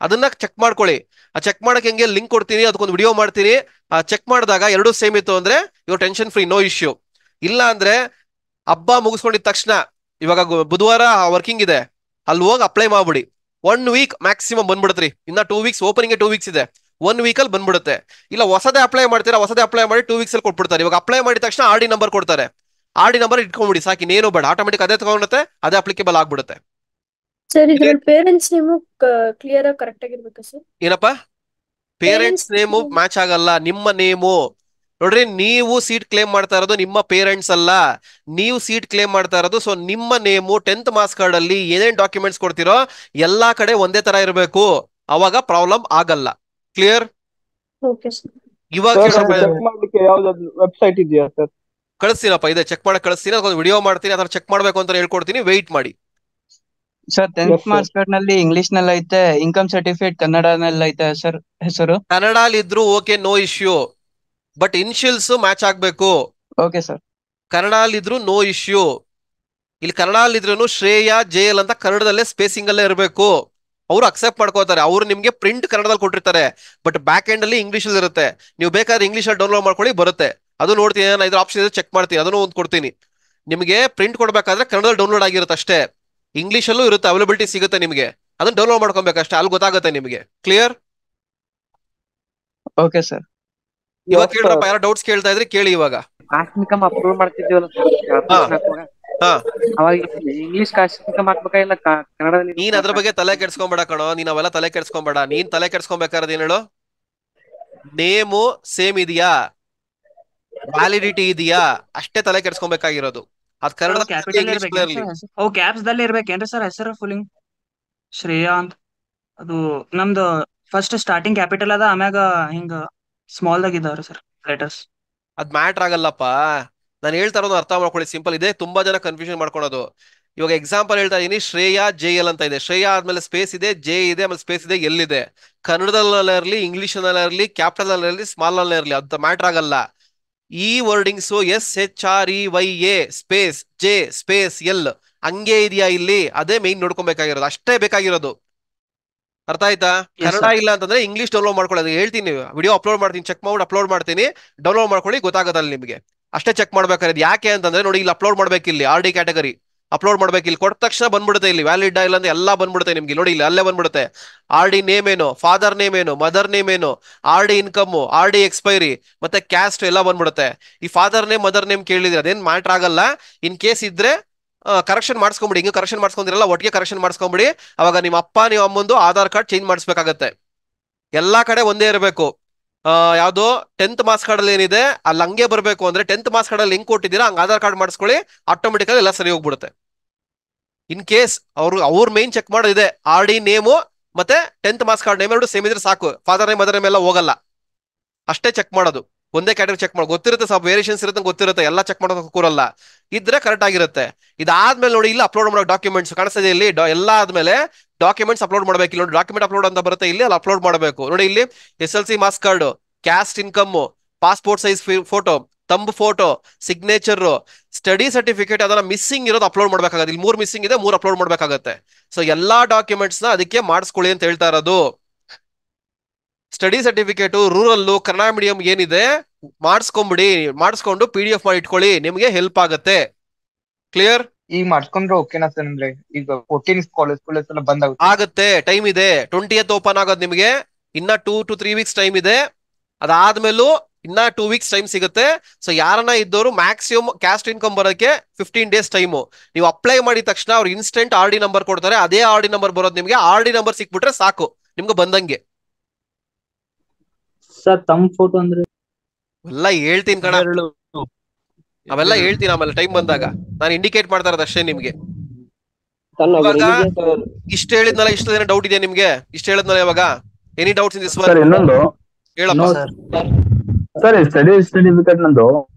ಅದನ್ನ ಚೆಕ್ ಮಾಡ್ಕೊಳ್ಳಿ. ಆ ಚೆಕ್ ಮಾಡಕ್ಕೆ ಹೆಂಗೆ ಲಿಂಕ್ ಕೊಡ್ತೀನಿ, ಅದಕ್ಕೊಂದು ವಿಡಿಯೋ ಮಾಡ್ತೀನಿ. ಆ ಚೆಕ್ ಮಾಡಿದಾಗ ಎರಡು ಸೇಮ್ ಇತ್ತು ಅಂದ್ರೆ ಇವ್ರು ಟೆನ್ಷನ್ ಫ್ರೀ, ನೋ ಇಶ್ಯೂ. ಇಲ್ಲ ಅಂದ್ರೆ ಹಬ್ಬ ಮುಗಿಸ್ಕೊಂಡಿದ ತಕ್ಷಣ ಇವಾಗ ಬುಧವಾರ ವರ್ಕಿಂಗ್ ಇದೆ, ಅಲ್ಲಿ ಹೋಗಿ ಅಪ್ಲೈ ಮಾಡ್ಬಿಡಿ. 1 ವೀಕ್ ಮ್ಯಾಕ್ಸಿಮಮ್ ಬಂದ್ಬಿಡುತ್ರಿ. ಇನ್ನ 2 ವೀಕ್ಸ್, ಓಪನಿಂಗ್ 2 ವೀಕ್ಸ್ ಇದೆ, 1 ವೀಕಲ್ಲಿ ಬಂದ್ಬಿಡುತ್ತೆ. ಇಲ್ಲ ಹೊಸದೇ ಅಪ್ಲೈ ಮಾಡ್ತೀರಾ, ಹೊಸದೇ ಅಪ್ಲೈ ಮಾಡಿ 2 ವೀಕ್ಸ್ ಅಲ್ಲಿ ಕೊಟ್ಬಿಡ್ತಾರೆ. ಇವಾಗ ಅಪ್ಲೈ ಮಾಡಿದ ತಕ್ಷಣ RD ನಂಬರ್ ಕೊಡ್ತಾರೆ, RD ನಂಬರ್ ಇಟ್ಕೊಂಡ್ಬಿಡಿ ಸಾಕು, ಇನ್ನೇನು ಬೇಡ, ಆಟೋಮೆಟಿಕ್ ಅದೇ ತಗೊಂಡುತ್ತೆ, ಅದೇ ಅಪ್ಲಿಕೇಬಲ್ ಆಗ್ಬಿಡುತ್ತೆ. ಸರ್ ಇದ್ರಲ್ಲಿ ಪೇರೆಂಟ್ಸ್ ನೇಮು ಕ್ಲಿಯರ್ ಆಗಿ ಕರೆಕ್ಟ್ ಆಗಿರ್ಬೇಕಾ ಸರ್? ಏನಪ್ಪಾ ಪೇರೆಂಟ್ಸ್ ನೇಮು ಮ್ಯಾಚ್ ಆಗಲ್ಲ, ನಿಮ್ಮ ನೇಮು. ನೋಡ್ರಿ, ನೀವು ಸೀಟ್ ಕ್ಲೇಮ್ ಮಾಡ್ತಾ ಇರೋದು ನಿಮ್ಮ ಪೇರೆಂಟ್ಸ್ ಅಲ್ಲ, ನೀವು ಸೀಟ್ ಕ್ಲೇಮ್ ಮಾಡ್ತಾ ಇರೋದು. ಸೊ ನಿಮ್ಮ ನೇಮು 10th ಮಾರ್ಕ್ಸ್ ಕಾರ್ಡ್ ಅಲ್ಲಿ ಏನೇನ್ ಡಾಕ್ಯುಮೆಂಟ್ಸ್ ಕೊಡ್ತಿರೋ ಎಲ್ಲಾ ಕಡೆ ಒಂದೇ ತರ ಇರಬೇಕು, ಅವಾಗ ಪ್ರಾಬ್ಲಮ್ ಆಗಲ್ಲ. ಕ್ಲಿಯರ್? ಇವಾಗ ವೆಬ್ಸೈಟ್ ಇದೆಯಾ ಸರ್? ಕಳಿಸ್ತೀನಪ್ಪ, ಇದೆ, ಚೆಕ್ ಮಾಡಕ್ ಕಳಿಸ್ತೀನಿ, ಅದೊಂದು ವಿಡಿಯೋ ಮಾಡ್ತೀನಿ, ಅದನ್ನ ಚೆಕ್ ಮಾಡ್ಬೇಕು ಅಂತ ಹೇಳ್ಕೊಡ್ತೀನಿ, ವೆಯ್ಟ್ ಮಾಡಿ. ಸರ್ 10th ಮಾರ್ಕ್ಸ್ ಕಾರ್ಡ್ ನಲ್ಲಿ ಇಂಗ್ಲಿಷ್ ನಲ್ಲಿ ಐತೆ, ಇನ್ಕಮ್ ಸರ್ಟಿಫಿಕೇಟ್ ಕನ್ನಡನಲ್ಲಿ ಐತೆ ಸರ್ ಹೆಸರು? ಕನ್ನಡ ಇದ್ರು okay, no issue, but initials match ಆಗ್ಬೇಕು. Okay sir. ಕನ್ನಡ ಇದ್ರು ನೋ ಇಶ್ಯೂ. ಇಲ್ಲಿ ಕನ್ನಡ ಇದ್ರೂ ಶ್ರೇಯಾ JL ಅಂತ ಕನ್ನಡದಲ್ಲೇ ಸ್ಪೇಸಿಂಗ್ ಅಲ್ಲೇ ಇರಬೇಕು. ಅವ್ರು ಅಕ್ಸೆಪ್ಟ್ ಮಾಡ್ಕೋತಾರೆ. ಅವ್ರು ನಿಮ್ಗೆ ಪ್ರಿಂಟ್ ಕನ್ನಡದಲ್ಲಿ ಕೊಟ್ಟಿರ್ತಾರೆ, ಬಟ್ ಬ್ಯಾಕ್ ಎಂಡ್ ಅಲ್ಲಿ ಇಂಗ್ಲಿಷ್ ಅಲ್ಲಿ ಇರುತ್ತೆ. ನೀವು ಬೇಕಾದ್ರೆ ಇಂಗ್ಲಿಷ್ ಅಲ್ಲಿ ಡೌನ್ಲೋಡ್ ಮಾಡ್ಕೊಳ್ಳಿ, ಬರುತ್ತೆ. ಅದು ನೋಡ್ತೀನಿ, ನಾನು ಇದ್ರ ಆಪ್ಷನ್ ಇದೆ, ಚೆಕ್ ಮಾಡ್ತೀನಿ, ಅದನ್ನು ಒಂದು ಕೊಡ್ತೀನಿ. ನಿಮಗೆ ಪ್ರಿಂಟ್ ಕೊಡ್ಬೇಕಾದ್ರೆ ಕನ್ನಡದಲ್ಲಿ ಡೌನ್ಲೋಡ್ ಆಗಿರುತ್ತೆ ಅಷ್ಟೇ, ಇಂಗ್ಲಿಷ್ ಅಲ್ಲೂ ಇರುತ್ತೆ, ಅವೈಲಬಿಲಿಟಿ ಸಿಗುತ್ತೆ ನಿಮಗೆ, ಅದನ್ನ ಡೌನ್ಲೋಡ್ ಮಾಡ್ಕೊಬೇಕಷ್ಟೇ, ಅಲ್ಲಿ ಗೊತ್ತಾಗುತ್ತೆ ನಿಮಗೆ. ಕ್ಲಿಯರ್? Okay sir. ಇವಾಗ ಕೇಳ್ರಪ್ಪ, ಯಾರೋ ಡೌಟ್ಸ್ ಕೇಳ್ತಾ ಇದ್ರಿ, ಕೇಳಿ ಇವಾಗ. ಕಾಸ್ಟ್ ಇನ್ಕಮ್ ಅಪ್ರೂವ್ ಮಾಡ್ತಿದ್ದೀವಲ್ಲ ಅವಾಗ ಇಂಗ್ಲಿಷ್ ಕಾಸ್ಟ್ ಇನ್ಕಮ್ ಹಾಕ್ಬೇಕಾ ಇಲ್ಲ ಕನ್ನಡದಲ್ಲಿ? ನೀನ್ ಅದ್ರ ಬಗ್ಗೆ ತಲೆ ಕೆಡ್ಸ್ಕೊಂಬೇಡ ಕಣೋ, ನೀನ್ ಅವೆಲ್ಲ ತಲೆ ಕೆಡ್ಸ್ಕೊಂಬೇಡ. ನೀನ್ ತಲೆ ಕೆಡ್ಸ್ಕೊಬೇಕಾದ್ರೆ ಏನ್ ಹೇಳು, ನೇಮು ಸೇಮ್ ಇದೆಯಾ, ವ್ಯಾಲಿಡಿಟಿ ಇದೆಯಾ, ಅಷ್ಟೇ ತಲೆ ಕೆಡ್ಸ್ಕೊಬೇಕಾಗಿರೋದು. ಅದ್ ಕನ್ನಡ ಕ್ಯಾಪ್ಸ್ ದಲ್ಲಿ ಇರ್ಬೇಕೇನ್ರಿ ಸರ್ ಹೆಸರು ಫುಲ್ಲಿಂಗ್ ಶ್ರೇಯಾ ಅಂತ? ಅದು ನಮ್ದು ಫಸ್ಟ್ ಸ್ಟಾರ್ಟಿಂಗ್ ಕ್ಯಾಪಿಟಲ್ ಅದ, ಆಮ್ಯಾಗ ಹಿಂಗ ಸ್ಮಾಲ್ ದಾಗ ಇದಾವ್ರಿ ಸರ್ ಲೆಟರ್ಸ್. ಅದ್ ಮ್ಯಾಟ್ರ್ ಆಗಲ್ಲಪ್ಪ, ನಾನು ಹೇಳ್ತಾ ಇರೋದು ಅರ್ಥ ಮಾಡ್ಕೊಳ್ಳಿ, ಸಿಂಪಲ್ ಇದೆ. ತುಂಬಾ ಜನ ಕನ್ಫ್ಯೂಷನ್ ಮಾಡ್ಕೊಳೋದು. ಇವಾಗ ಎಕ್ಸಾಂಪಲ್ ಹೇಳ್ತಾ ಇದೀನಿ, ಶ್ರೇಯಾ JL ಅಂತ ಇದೆ, ಶ್ರೇಯಾ ಆದ್ಮೇಲೆ ಸ್ಪೇಸ್ ಇದೆ, J ಇದೆ, ಆಮೇಲೆ ಸ್ಪೇಸ್ ಇದೆ, L ಇದೆ. ಕನ್ನಡದಲ್ಲೇ ಇರಲಿ, ಇಂಗ್ಲಿಷ್ ನಲ್ಲೇ ಇರಲಿ, ಕ್ಯಾಪಿಟಲ್ ಅಲ್ಲೇ ಇರಲಿ, ಸ್ಮಾಲ್ ಅಲ್ಲೇ ಇರಲಿ, ಅದು ಮ್ಯಾಟ್ರ್ ಆಗಲ್ಲ. ಈ wordings SHREYA space J space L ಹಂಗೆ ಇದೆಯಾ ಇಲ್ಲಿ, ಅದೇ ಮೇನ್ ನೋಡ್ಕೊಬೇಕಾಗಿರೋದು, ಅಷ್ಟೇ ಬೇಕಾಗಿರೋದು. ಅರ್ಥ ಆಯ್ತಾ? ಕನ್ನಡ ಇಲ್ಲ ಅಂತಂದ್ರೆ ಇಂಗ್ಲಿಷ್ ಡೌನ್ಲೋಡ್ ಮಾಡ್ಕೊಳ್ಳೋದು ಹೇಳ್ತೀನಿ, ವಿಡಿಯೋ ಅಪ್ಲೋಡ್ ಮಾಡ್ತೀನಿ, ಚೆಕ್ ಮಾಡಿ ಅಪ್ಲೋಡ್ ಮಾಡ್ತೀನಿ, ಡೌನ್ಲೋಡ್ ಮಾಡ್ಕೊಳ್ಳಿ, ಗೊತ್ತಾಗೋದಲ್ಲ ನಿಮಗೆ. ಅಷ್ಟೇ ಚೆಕ್ ಮಾಡ್ಬೇಕಾದ್ರೆ. ಯಾಕೆ ಅಂತಂದ್ರೆ ನೋಡಿ, ಇಲ್ಲಿ ಅಪ್ಲೋಡ್ ಮಾಡ್ಬೇಕು, ಇಲ್ಲಿ RD ಕ್ಯಾಟಗರಿ ಅಪ್ಲೋಡ್ ಮಾಡ್ಬೇಕು, ಇಲ್ಲಿ ಕೊಟ್ಟ ತಕ್ಷಣ ಬಂದ್ಬಿಡುತ್ತೆ, ಇಲ್ಲಿ ವ್ಯಾಲಿಡ್ ಇಲ್ಲ ಅಂದ್ರೆ ಎಲ್ಲ ಬಂದ್ಬಿಡುತ್ತೆ ನಿಮ್ಗೆ. ನೋಡಿ ಇಲ್ಲಿ ಅಲ್ಲೇ ಬಂದ್ಬಿಡುತ್ತೆ, RD ನೇಮ್ ಏನು, ಫಾದರ್ ನೇಮ್ ಏನು, ಮದರ್ ನೇಮ್ ಏನು, RD ಇನ್ಕಮ್, RD ಎಕ್ಸ್ಪೈರಿ, ಮತ್ತೆ ಕ್ಯಾಸ್ಟ್ ಎಲ್ಲ ಬಂದ್ಬಿಡುತ್ತೆ. ಈ ಫಾದರ್ ನೇಮ್ ಮದರ್ ನೇಮ್ ಕೇಳಿದ್ರೆ ಅದೇನ್ ಮ್ಯಾಟ್ರ್ ಆಗಲ್ಲ. ಇನ್ ಕೇಸ್ ಇದ್ರೆ ಕರೆಕ್ಷನ್ ಮಾಡಿಸ್ಕೊಂಬಿಡಿ. ಹಿಂಗೆ ಕರೆಕ್ಷನ್ ಮಾಡಿಸ್ಕೊಂಡಿರಲ್ಲ, ಒಟ್ಟಿಗೆ ಕರೆಕ್ಷನ್ ಮಾಡಿಸ್ಕೊಂಬಿಡಿ. ಅವಾಗ ನಿಮ್ಮ ಅಪ್ಪ ನಿಮ್ಮ ಅಮ್ಮಂದು ಆಧಾರ್ ಕಾರ್ಡ್ ಚೇಂಜ್ ಮಾಡಿಸ್ಬೇಕಾಗತ್ತೆ. ಎಲ್ಲಾ ಕಡೆ ಒಂದೇ ಇರಬೇಕು. ಯಾವ್ದು 10th ಮಾರ್ಕ್ಸ್ ಕಾರ್ಡ್ ಅಲ್ಲಿ ಏನಿದೆ ಅಲ್ಲಿ ಹಂಗೆ ಬರಬೇಕು. ಅಂದ್ರೆ 10th ಮಾರ್ಕ್ಸ್ ಕಾರ್ಡ್ ಅಲ್ಲಿ ಹೆಂಗ್ ಕೊಟ್ಟಿದ್ದೀರಾ ಹಂಗ ಆಧಾರ್ ಕಾರ್ಡ್ ಮಾಡಿಸ್ಕೊಳ್ಳಿ, ಆಟೋಮೆಟಿಕಲಿ ಎಲ್ಲ ಸರಿ ಹೋಗ್ಬಿಡುತ್ತೆ. ಇನ್ ಕೇಸ್ ಅವ್ರ ಮೇನ್ ಚೆಕ್ ಮಾಡೋದಿದೆ, RD ನೇಮು ಮತ್ತೆ 10th ಮಾರ್ಕ್ಸ್ ಕಾರ್ಡ್ ನೇಮ್ ಎರಡು ಸೇಮ್ ಇದ್ರೆ ಸಾಕು. ಫಾದರ್ ನೇಮ್ ಮದರ್ ನೇಮ್ ಎಲ್ಲ ಹೋಗಲ್ಲ, ಅಷ್ಟೇ ಚೆಕ್ ಮಾಡೋದು. ಒಂದೇ ಕ್ಯಾಟಗರಿ ಚೆಕ್ ಮಾಡೋದು. ಗೊತ್ತಿರುತ್ತೆ, ಸ್ವಲ್ಪ ವೇರಿಯೇಷನ್ಸ್ ಇರುತ್ತೆ, ಗೊತ್ತಿರುತ್ತೆ, ಎಲ್ಲ ಚೆಕ್ ಮಾಡೋದಕ್ಕೆ ಕೂರಲ್ಲ. ಇದ್ರೆ ಕರೆಕ್ಟ್ ಆಗಿರುತ್ತೆ. ಇದಾದ್ಮೇಲೆ ನೋಡಿ, ಇಲ್ಲಿ ಅಪ್ಲೋಡ್ ಮಾಡೋ ಡಾಕ್ಯುಮೆಂಟ್ಸ್ ಕಾಣಿಸ್ತದೆ ಇಲ್ಲಿ. ಎಲ್ಲ ಆದ್ಮೇಲೆ ಡಾಕ್ಯುಮೆಂಟ್ಸ್ ಅಪ್ಲೋಡ್ ಮಾಡ್ಬೇಕು. ಇಲ್ಲಿ ನೋಡಿ, ಡಾಕ್ಯುಮೆಂಟ್ ಅಪ್ಲೋಡ್ ಅಂತ ಬರುತ್ತೆ ಇಲ್ಲಿ, ಅಲ್ಲಿ ಅಪ್ಲೋಡ್ ಮಾಡಬೇಕು. ನೋಡಿ ಇಲ್ಲಿ SLC marks card, caste income, passport size photo, thumb photo, signature, study certificate, ಅದನ್ನ ಮಿಸ್ಸಿಂಗ್ ಇರೋದು ಅಪ್ಲೋಡ್ ಮಾಡ್ಬೇಕಾಗುತ್ತೆ. ಇಲ್ಲಿ 3 ಮಿಸ್ಸಿಂಗ್ ಇದೆ, 3 ಅಪ್ಲೋಡ್ ಮಾಡ್ಬೇಕಾಗತ್ತೆ. ಸೊ ಎಲ್ಲಾ ಡಾಕ್ಯುಮೆಂಟ್ಸ್ ನ ಅದಕ್ಕೆ ಮಾಡಿಸ್ಕೊಳ್ಳಿ ಅಂತ ಹೇಳ್ತಾ ಇರೋದು. Study certificate rural Kannada medium ಏನಿದೆ ಮಾಡಿಸ್ಕೊಂಬಿಡಿ. ಮಾಡಿಸ್ಕೊಂಡು PDF ಮಾಡಿ ಇಟ್ಕೊಳ್ಳಿ, ನಿಮ್ಗೆ ಹೆಲ್ಪ್ ಆಗತ್ತೆ. ಕ್ಲಿಯರ್? ಈಗ ಮಾಡ್ಸ್ಕೊಂಡ್ರೆ ಓಕೆನಾ ಸರ್? ಅಂದ್ರೆ ಈಗ 14 ಕಾಲೇಜ್ ಎಲ್ಲ ಬಂದ್ ಆಗುತ್ತೆ. ಟೈಮ್ ಇದೆ, 20th ಓಪನ್ ಆಗೋದು ನಿಮ್ಗೆ. ಇನ್ನ 2 to 3 weeks ಟೈಮ್ ಇದೆ. ಅದಾದ್ಮೇಲೂ ಇನ್ನ 2 weeks ಟೈಮ್ ಸಿಗುತ್ತೆ. ಸೊ ಯಾರನ್ನ ಇದ್ದವರು ಮ್ಯಾಕ್ಸಿಮಮ್ ಕ್ಯಾಸ್ಟ್ ಇನ್ಕಮ್ ಬರೋಕೆ 15 days ಟೈಮು. ನೀವು ಅಪ್ಲೈ ಮಾಡಿದ ತಕ್ಷಣ ಅವ್ರು ಇನ್ಸ್ಟೆಂಟ್ RD ನಂಬರ್ ಕೊಡ್ತಾರೆ. ಅದೇ RD ನಂಬರ್ ಬರೋದು ನಿಮ್ಗೆ. RD ನಂಬರ್ ಸಿಕ್ಬಿಟ್ರೆ ಸಾಕು, ನಿಮ್ಗೆ ಬಂದಂಗೆ. ಸರ್ ತಮ್ಮ ಫೋಟೋ ಅಂದ್ರೆ ಎಲ್ಲ ಹೇಳ್ತೀನಿ ಕಣ, ಅವೆಲ್ಲ ಹೇಳ್ತೀನಿ ಆಮೇಲೆ ಟೈಮ್ ಬಂದಾಗ. ನಾನು ಇಂಡಿಕೇಟ್ ಮಾಡ್ತಾ ಇರೋದು ಅಷ್ಟೇ ನಿಮ್ಗೆ. ಇಷ್ಟ ಹೇಳಿದ್ನಲ್ಲ, ಇಷ್ಟ ಏನೋ ಡೌಟ್ ಇದೆಯಾ ನಿಮ್ಗೆ? ಇಷ್ಟ ಹೇಳಿದ್ನಲ್ಲ ಇವಾಗ, any doubts in this one? ಇನ್ನೊಂದು ಹೇಳಪ್ಪ ಸರ್. ಸ್ಟಡಿ ಸರ್ಟಿಫಿಕೇಟ್ ನಂದು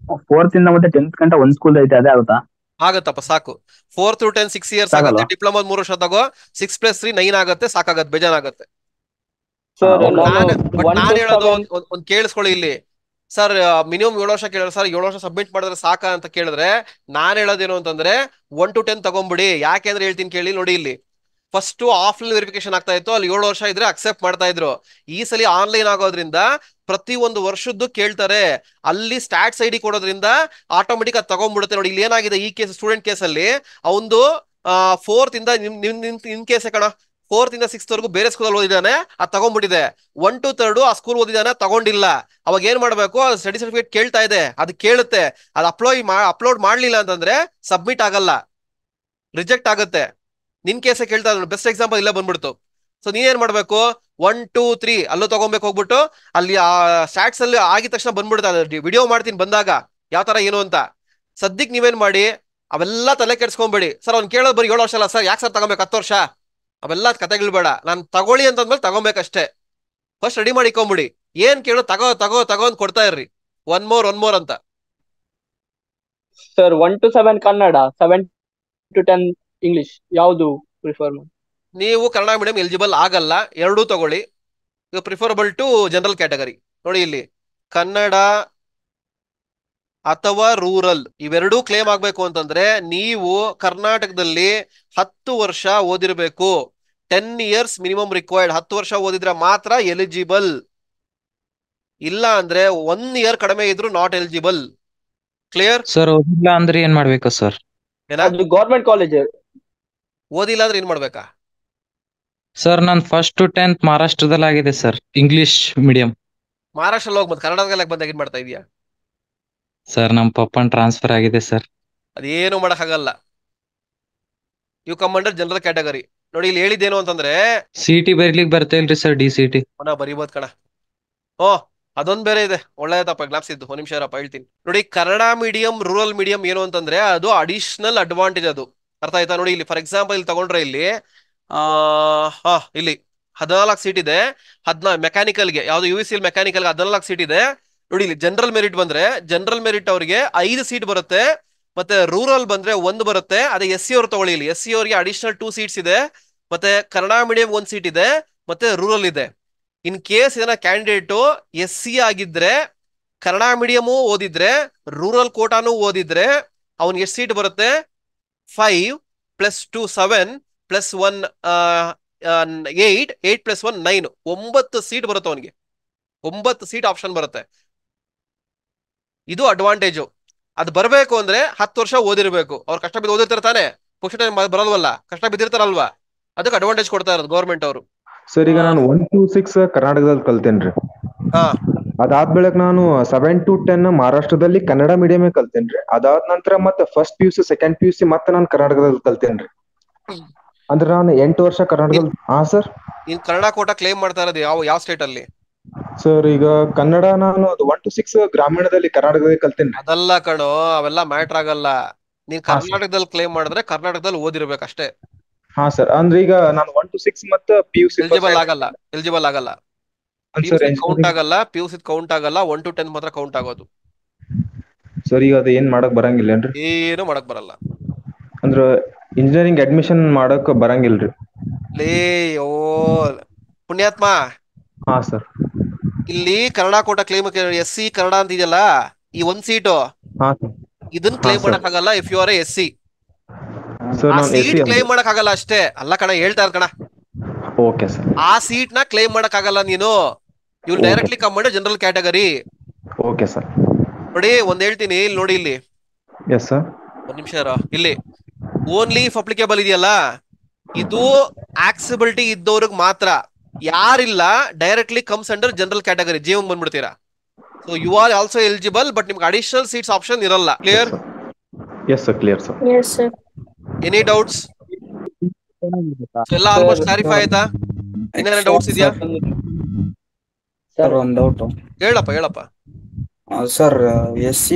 4th ಇಂದ ಮತ್ತೆ 10th ಗಂಟ ಒಂದ್ ಸ್ಕೂಲ್ ಐತೆ, ಅದೇ ಆಗುತ್ತಾ? ಆಗತ್ತಪ್ಪ, ಸಾಕು. 4 to 10 6 years ಆಗುತ್ತೆ. ಡಿಪ್ಲೊಮಾ 3 ವರ್ಷ ತಗೋ, 6+3 9 ಆಗುತ್ತೆ, ಸಾಕಾಗತ್ತೆ, ಬೇಜಾನಾಗತ್ತೆ. ನಾನ್ ಹೇಳೋದು ಒಂದ್ ಕೇಳಿಸ್ಕೊಳ್ಳಿ ಇಲ್ಲಿ. ಸರ್ ಮಿನಿಮಮ್ 7 ವರ್ಷ ಕೇಳಿದ್ರೆ ಸರ್ 7 ವರ್ಷ ಸಬ್ಮಿಟ್ ಮಾಡಿದ್ರೆ ಸಾಕಾ ಅಂತ ಕೇಳಿದ್ರೆ, ನಾನ್ ಹೇಳೋದೇನು ಅಂತಂದ್ರೆ 1 to 10 ತಗೊಂಡ್ಬಿಡಿ. ಯಾಕೆಂದ್ರೆ ಹೇಳ್ತೀನಿ ಕೇಳಿ. ನೋಡಿ ಇಲ್ಲಿ ಫಸ್ಟ್ ಆಫ್ಲೈನ್ ವೆರಿಫಿಕೇಶನ್ ಆಗ್ತಾ ಇತ್ತು, ಅಲ್ಲಿ 7 ವರ್ಷ ಇದ್ರೆ ಅಕ್ಸೆಪ್ಟ್ ಮಾಡ್ತಾ ಇದ್ರು. ಈ ಸಲ ಆನ್ಲೈನ್ ಆಗೋದ್ರಿಂದ ಪ್ರತಿ ಒಂದು ವರ್ಷದ್ದು ಕೇಳ್ತಾರೆ. ಅಲ್ಲಿ ಸ್ಟಾಟ್ಸ್ ID ಕೊಡೋದ್ರಿಂದ ಆಟೋಮೆಟಿಕ್ ಅದು ತಗೊಂಡ್ಬಿಡುತ್ತೆ. ನೋಡಿ ಇಲ್ಲಿ ಏನಾಗಿದೆ, ಈ ಕೇಸ್ ಸ್ಟೂಡೆಂಟ್ ಕೇಸಲ್ಲಿ ಅವಂದು 4th ಇಂದ ನಿನ್ ಕೇಸೆ ಕಣ, 4th ಇಂದ 6th ವರೆಗೂ ಬೇರೆ ಸ್ಕೂಲಲ್ಲಿ ಓದಿದ್ದಾನೆ, ಅದು ತಗೊಂಡ್ಬಿಟ್ಟಿದೆ. 1 to 3 ಆ ಸ್ಕೂಲ್ ಓದಿದ್ದಾನೆ, ತಗೊಂಡಿಲ್ಲ. ಅವಾಗ ಏನ್ ಮಾಡ್ಬೇಕು, ಸ್ಟಡಿ ಸರ್ಟಿಫಿಕೇಟ್ ಕೇಳ್ತಾ ಇದೆ, ಅದು ಕೇಳುತ್ತೆ. ಅದು ಅಪ್ಲೋಡ್ ಮಾಡ್ಲಿಲ್ಲ ಅಂತಂದ್ರೆ ಸಬ್ಮಿಟ್ ಆಗಲ್ಲ, ರಿಜೆಕ್ಟ್ ಆಗುತ್ತೆ. ನಿನ್ ಕೇಸೆ ಕೇಳ್ತಾ ಇದ್ರು. ಬೆಸ್ಟ್ ಎಕ್ಸಾಂಪಲ್ ಇಲ್ಲೇ ಬಂದ್ಬಿಡ್ತು. ಸೊ ನೀನೇನ್ ಮಾಡ್ಬೇಕು, 1 2 3 ಅಲ್ಲೂ ತಗೊಂಬೇಕು. ಹೋಗ್ಬಿಟ್ಟು ಅಲ್ಲಿ ಆ ಸ್ಟಾಟ್ಸ್ ಅಲ್ಲಿ ಆಗಿದ ತಕ್ಷಣ ಬಂದ್ಬಿಡುತ್ತೆ. ವಿಡಿಯೋ ಮಾಡ್ತೀನಿ ಬಂದಾಗ ಯಾವ ತರ ಏನು ಅಂತ. ಸದ್ಯಕ್ ನೀವೇನ್ ಮಾಡಿ, ಅವೆಲ್ಲ ತಲೆ ಕೆಡ್ಸ್ಕೊಂಬೇಡಿ. ಸರ್ ಅವ್ನು ಕೇಳೋದು ಬರೀ 7 ವರ್ಷ ಅಲ್ಲ ಸರ್, ಯಾಕೆ ಸರ್ ತಗೋಬೇಕು 10 ವರ್ಷ? ಅವೆಲ್ಲ ಕತೆಗಳು ಬೇಡ. ನಾನು ತಗೊಳ್ಳಿ ಅಂತಂದ್ಮೇಲೆ ತಗೋಬೇಕಷ್ಟೇ. ಫಸ್ಟ್ ರೆಡಿ ಮಾಡಿ ಇಟ್ಕೊಂಬಿಡಿ. ಏನ್ ಕೇಳು, ತಗೋ ತಗೋ ತಗೋ ಅಂತ ಕೊಡ್ತಾ ಇರ್ರಿ. ಒನ್ ಮೋರ್ ಅಂತ. Sir 1 to 7 Kannada, 7 to 10 English, ಯಾವುದು ಪ್ರಿಫರ್ ಮಾಡಿ? ನೀವು ಕನ್ನಡ ಮೀಡಿಯಂ ಎಲಿಜಿಬಲ್ ಆಗಲ್ಲ, ಎರಡೂ ತಗೊಳ್ಳಿ. Preferable to general category. ನೋಡಿ ಇಲ್ಲಿ ಕನ್ನಡ ಅಥವಾ ರೂರಲ್ ಇವೆರಡೂ ಕ್ಲೇಮ್ ಆಗ್ಬೇಕು ಅಂತಂದ್ರೆ ನೀವು ಕರ್ನಾಟಕದಲ್ಲಿ 10 ವರ್ಷ ಓದಿರ್ಬೇಕು. 10 years ಮಿನಿಮಮ್ ರಿಕ್ವೈರ್ಡ್. 10 ವರ್ಷ ಓದಿದ್ರೆ ಮಾತ್ರ ಎಲಿಜಿಬಲ್. ಇಲ್ಲ ಅಂದ್ರೆ 1 year ಕಡಿಮೆ ಇದ್ರು ನಾಟ್ ಎಲಿಜಿಬಲ್. ಕ್ಲಿಯರ್? ಸರ್ ಓದಿಲ್ಲ ಅಂದ್ರೆ ಏನ್ ಮಾಡ್ಬೇಕಾ ಸರ್? ಗವರ್ಮೆಂಟ್ ಕಾಲೇಜ್ ಓದಿಲ್ಲ ಅಂದ್ರೆ ಏನ್ ಮಾಡ್ಬೇಕಾ ಸರ್? ನಾನು ಫಸ್ಟ್ ಟು 10th ಮಹಾರಾಷ್ಟ್ರದಲ್ಲಿ ಆಗಿದೆ ಸರ್, ಇಂಗ್ಲಿಷ್ ಮೀಡಿಯಂ. ಮಹಾರಾಷ್ಟ್ರಲ್ಲಿ ಹೋಗಿ ಮತ್ತೆ ಕರ್ನಾಟಕದಲ್ಲಿ ಬಂದಾಗ ಏನ್ ಮಾಡ್ತಾ ಇದೀಯಾ? ಸರ್ ನಮ್ ಪಪ್ಪನ್ ಟ್ರಾನ್ಸ್ಫರ್ ಆಗಿದೆ ಸರ್. ಅದೇನು ಮಾಡಕ್ಕಾಗಲ್ಲ. You come under general category. ನೋಡಿ ಇಲ್ಲಿ ಹೇಳಿದ್ದೇನು ಅಂತಂದ್ರೆ CT ಬರೀಲಿಕ್ಕೆ ಬರ್ತಾ ಇಲ್ರಿ ಸರ್, DCT. ಬರೀಬೋದು ಕಣ. ಅದೊಂದ್ ಬೇರೆ ಇದೆ. ಒಳ್ಳೆದಪ್ಪ ಜ್ಞಾಪಿಸಿದ್ದು. 1 ನಿಮಿಷ ಇರಪ್ಪ ಹೇಳ್ತೀನಿ. ನೋಡಿ ಕನ್ನಡ ಮೀಡಿಯಂ ರೂರಲ್ ಮೀಡಿಯಂ ಏನು ಅಂತಂದ್ರೆ ಅದು ಅಡಿಷನಲ್ ಅಡ್ವಾಂಟೇಜ್. ಅದು ಅರ್ಥ ಆಯ್ತಾ? ನೋಡಿ ಇಲ್ಲಿ ಫಾರ್ ಎಕ್ಸಾಂಪಲ್ ಇಲ್ಲಿ ತಗೊಂಡ್ರೆ ಇಲ್ಲಿ ಇಲ್ಲಿ 14 ಸೀಟ್ ಇದೆ. ಮೆಕ್ಯಾನಿಕಲ್ಗೆ ಯಾವ್ದು UEC ಮೆಕ್ಯಾನಿಕಲ್ಗೆ 14 ಸೀಟ್ ಇದೆ. ನೋಡಿ ಇಲ್ಲಿ ಜನರಲ್ ಮೆರಿಟ್ ಬಂದ್ರೆ ಜನರಲ್ ಮೆರಿಟ್ ಅವ್ರಿಗೆ 5 ಸೀಟ್ ಬರುತ್ತೆ. ಮತ್ತೆ ರೂರಲ್ ಬಂದ್ರೆ 1 ಬರುತ್ತೆ. ಅದೇ SC ಅವ್ರು ತಗೊಳ್ಳಿ. ಇಲ್ಲಿ SC ಅವ್ರಿಗೆ ಅಡಿಷನಲ್ 2 ಸೀಟ್ಸ್ ಇದೆ. ಮತ್ತೆ ಕನ್ನಡ ಮೀಡಿಯಂ 1 ಸೀಟ್ ಇದೆ. ಮತ್ತೆ ರೂರಲ್ ಇದೆ. ಇನ್ ಕೇಸ್ ಇದನ್ನ ಕ್ಯಾಂಡಿಡೇಟು SC ಆಗಿದ್ರೆ, ಕನ್ನಡ ಮೀಡಿಯಮು ಓದಿದ್ರೆ, ರೂರಲ್ ಕೋಟಾನು ಓದಿದ್ರೆ ಅವ್ನಿಗೆ ಎಷ್ಟು ಸೀಟ್ ಬರುತ್ತೆ? 5 + 2 7 + 1 8 8 + 1 9 9 ಸೀಟ್ ಬರುತ್ತೆ ಅವನಿಗೆ. 9 ಸೀಟ್ ಆಪ್ಷನ್ ಬರುತ್ತೆ. ಇದು ಅಡ್ವಾಂಟೇಜು. ಅದು ಬರಬೇಕು ಅಂದ್ರೆ 10 ವರ್ಷ ಓದಿರ್ಬೇಕು. ಅವ್ರು ಕಷ್ಟ ಬಿದ್ದು ಓದಿರ್ತಾನೆ, ಪುಕ್ಷ ಬರಲ್ವಲ್ಲ, ಕಷ್ಟ ಬಿದ್ದಿರ್ತಾರಲ್ವಾ, ಅದಕ್ಕೆ ಅಡ್ವಾಂಟೇಜ್ ಕೊಡ್ತಾ ಇರೋದು ಗೌರ್ಮೆಂಟ್ ಅವರು. ಸರ್ ಈಗ ನಾನು 1 to 6 ಕರ್ನಾಟಕದಲ್ಲಿ ಕಲ್ತೇನ್ರಿ. ಅದಾದ್ಮೇಲೆ ನಾನು 7 to 10 ಮಹಾರಾಷ್ಟ್ರದಲ್ಲಿ ಕನ್ನಡ ಮೀಡಿಯಮೇ ಕಲ್ತೇನ್ರಿ. ಅದಾದ ನಂತರ ಮತ್ತೆ ಫಸ್ಟ್ PUC ಸೆಕೆಂಡ್ PUC ಮತ್ತೆ ನಾನು ಕರ್ನಾಟಕದಲ್ಲಿ ಕಲ್ತೇನ್ರಿ. ಅಂದ್ರೆ ನಾನು 8 ವರ್ಷ ಕರ್ನಾಟಕದಲ್ಲಿ. ಹಾ ಸರ್. ನೀನ್ ಕನ್ನಡ ಕೋಟ ಕ್ಲೇಮ್ ಮಾಡ್ತಾ ಇರೋದು ಯಾವ ಸ್ಟೇಟ್ ಅಲ್ಲಿ? ಸರ್ ಈಗ ಕನ್ನಡ ನಾನು ಅದು 1 to 6 ಗ್ರಾಮೀಣದಲ್ಲಿ ಕರ್ನಾಟಕದಲ್ಲಿ ಕಲ್ತೇನ್ರಿ. ಅದಲ್ಲ ಕಣೋ, ಅವೆಲ್ಲ ಮ್ಯಾಟ್ರ್ ಆಗಲ್ಲ. ನೀನ್ ಕರ್ನಾಟಕದಲ್ಲಿ ಕ್ಲೇಮ್ ಮಾಡಿದ್ರೆ ಕರ್ನಾಟಕದಲ್ಲಿ ಓದಿರ್ಬೇಕು ಅಷ್ಟೇ. ಹಾ ಸರ್, ಅಂದ್ರೆ ಈಗ ನಾನು 1 to 6 ಮತ್ತೆ PUC ಎಲಿಜಿಬಲ್ ಆಗಲ್ಲ. ಕೌಂಟ್ ಆಗಲ್ಲ, PUC ಕೌಂಟ್ ಆಗಲ್ಲ, 1 to 10 ಮಾತ್ರ ಕೌಂಟ್ ಆಗೋದು. ಸರ್ ಈಗ ಅದು ಏನ್ ಮಾಡಕ್ ಬರಂಗಿಲ್ಲೇನ್ರಿ? ಏನು ಮಾಡಕ್ ಬರಲ್ಲ. ಅಂದ್ರ ಇಂಜಿನಿಯರಿಂಗ್ ಅಡ್ಮಿಷನ್ ಮಾಡಕ್ ಬರಂಗಿಲ್ರಿ? ಲೇ ಓ ಪುಣ್ಯಾತ್ಮ. ಹಾ ಸರ್. ಇಲ್ಲಿ Kannada quota claim SC Kannada ಅಂತ ಇದೆಯಲ್ಲ, ಈ 1 ಸೀಟು ಇದನ್ನ ಕ್ಲೇಮ್ ಮಾಡಕ್ ಆಗಲ್ಲ ಇಫ್ ಯು ಆರ್ SC. ಆ ಸೀಟ್ ಕ್ಲೇಮ್ ಮಾಡಕ್ ಆಗಲ್ಲ ಅಷ್ಟೇ. ಅಲ್ಲ ಕಣ, ಹೇಳ್ತಾ ಇರ್ ಕಣ. Okay sir. ಆ ಸೀಟ್ ನ ಕ್ಲೇಮ್ ಮಾಡಕ್ ಆಗಲ್ಲ ನೀನು. You will directly come under general category. Okay sir. ನೋಡಿ ಒಂದ್ ಹೇಳ್ತೀನಿ, ಇಲ್ಲಿ ನೋಡಿ, ಇಲ್ಲಿ ಎಸ್ ಸರ್. ಒಂದ್ ನಿಮಿಷ ಇಲ್ಲಿ ಓನ್ಲಿ ಇಫ್ ಅಪ್ಲಿಕೇಬಲ್ ಇದೆಯಲ್ಲ, ಇದು ಆಕ್ಸೆಬಿಲಿಟಿ ಇದ್ದವ್ರಿಗೆ ಮಾತ್ರ. ಯಾರಿಲ್ಲ directly comes under general category, ಜೀವನ್ ಬಂದ್ಬಿಡ್ತೀರಾ. So you are also eligible, but ನಿಮ್ಗೆ ಅಡಿಷನಲ್ ಸೀಟ್ಸ್ ಆಪ್ಷನ್ ಇರಲ್ಲ. Clear? Yes sir, clear sir. Yes sir. Any doubts? ಎಲ್ಲ ಆಲ್ಮೋಸ್ಟ್ ಕ್ಲಾರಿಫೈ ಆಯ್ತಾ? ಇನ್ನೇನ ಡೌಟ್ಸ್ ಇದೆಯಾ ಸರ್? ಒಂದ್ ಡೌಟ್. ಹೇಳಪ್ಪ. ಸರ್ SC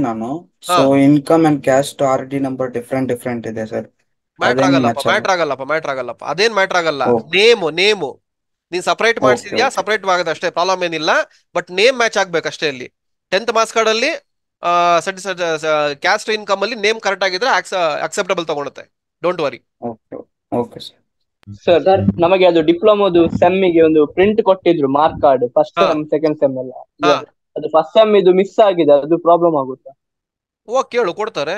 ನಾನು, so income and caste RD number different ಇದೆ ಸರ್. ಮ್ಯಾಟ್ರ್ ಆಗಲ್ಲಪ್ಪ. ಅದೇನ್ ಮ್ಯಾಟ್ರ್ ಆಗಲ್ಲ. ನೇಮು ನೀನ್ ಸಪರೇಟ್ ಮಾಡಿಸಿದ್ಯಾ, ಸಪರೇಟ್ ಆಗೋದು ಅಷ್ಟೇ, ಪ್ರಾಬ್ಲಮ್ ಏನಿಲ್ಲ. ಬಟ್ ನೇಮ್ ಮ್ಯಾಚ್ ಆಗ್ಬೇಕಷ್ಟೇ. ಇಲ್ಲಿ 10th ಮಾರ್ಕ್ಸ್ ಕಾರ್ಡ್ ಅಲ್ಲಿ ಕ್ಯಾಸ್ಟ್ ಇನ್ಕಮ್ ಅಲ್ಲಿ ನೇಮ್ ಕರೆಕ್ಟ್ ಆಗಿದ್ರೆ ಅಕ್ಸೆಪ್ಟಬಲ್ ತಗೊಳುತ್ತೆ. Don't worry. Okay sir. ನಮಗೆ ಅದು ಡಿಪ್ಲೊಮೋದು ಸೆಮ್ಮಿಗೆ ಒಂದು ಪ್ರಿಂಟ್ ಕೊಟ್ಟಿದ್ರು, mark card, first sem second sem ಎಲ್ಲ. ಅದು ಫಸ್ಟ್ ಸೆಮ್ ಇದು ಮಿಸ್ ಆಗಿದೆ, ಅದು ಪ್ರಾಬ್ಲಮ್ ಆಗುತ್ತೆ? ಕೇಳು, ಕೊಡ್ತಾರೆ.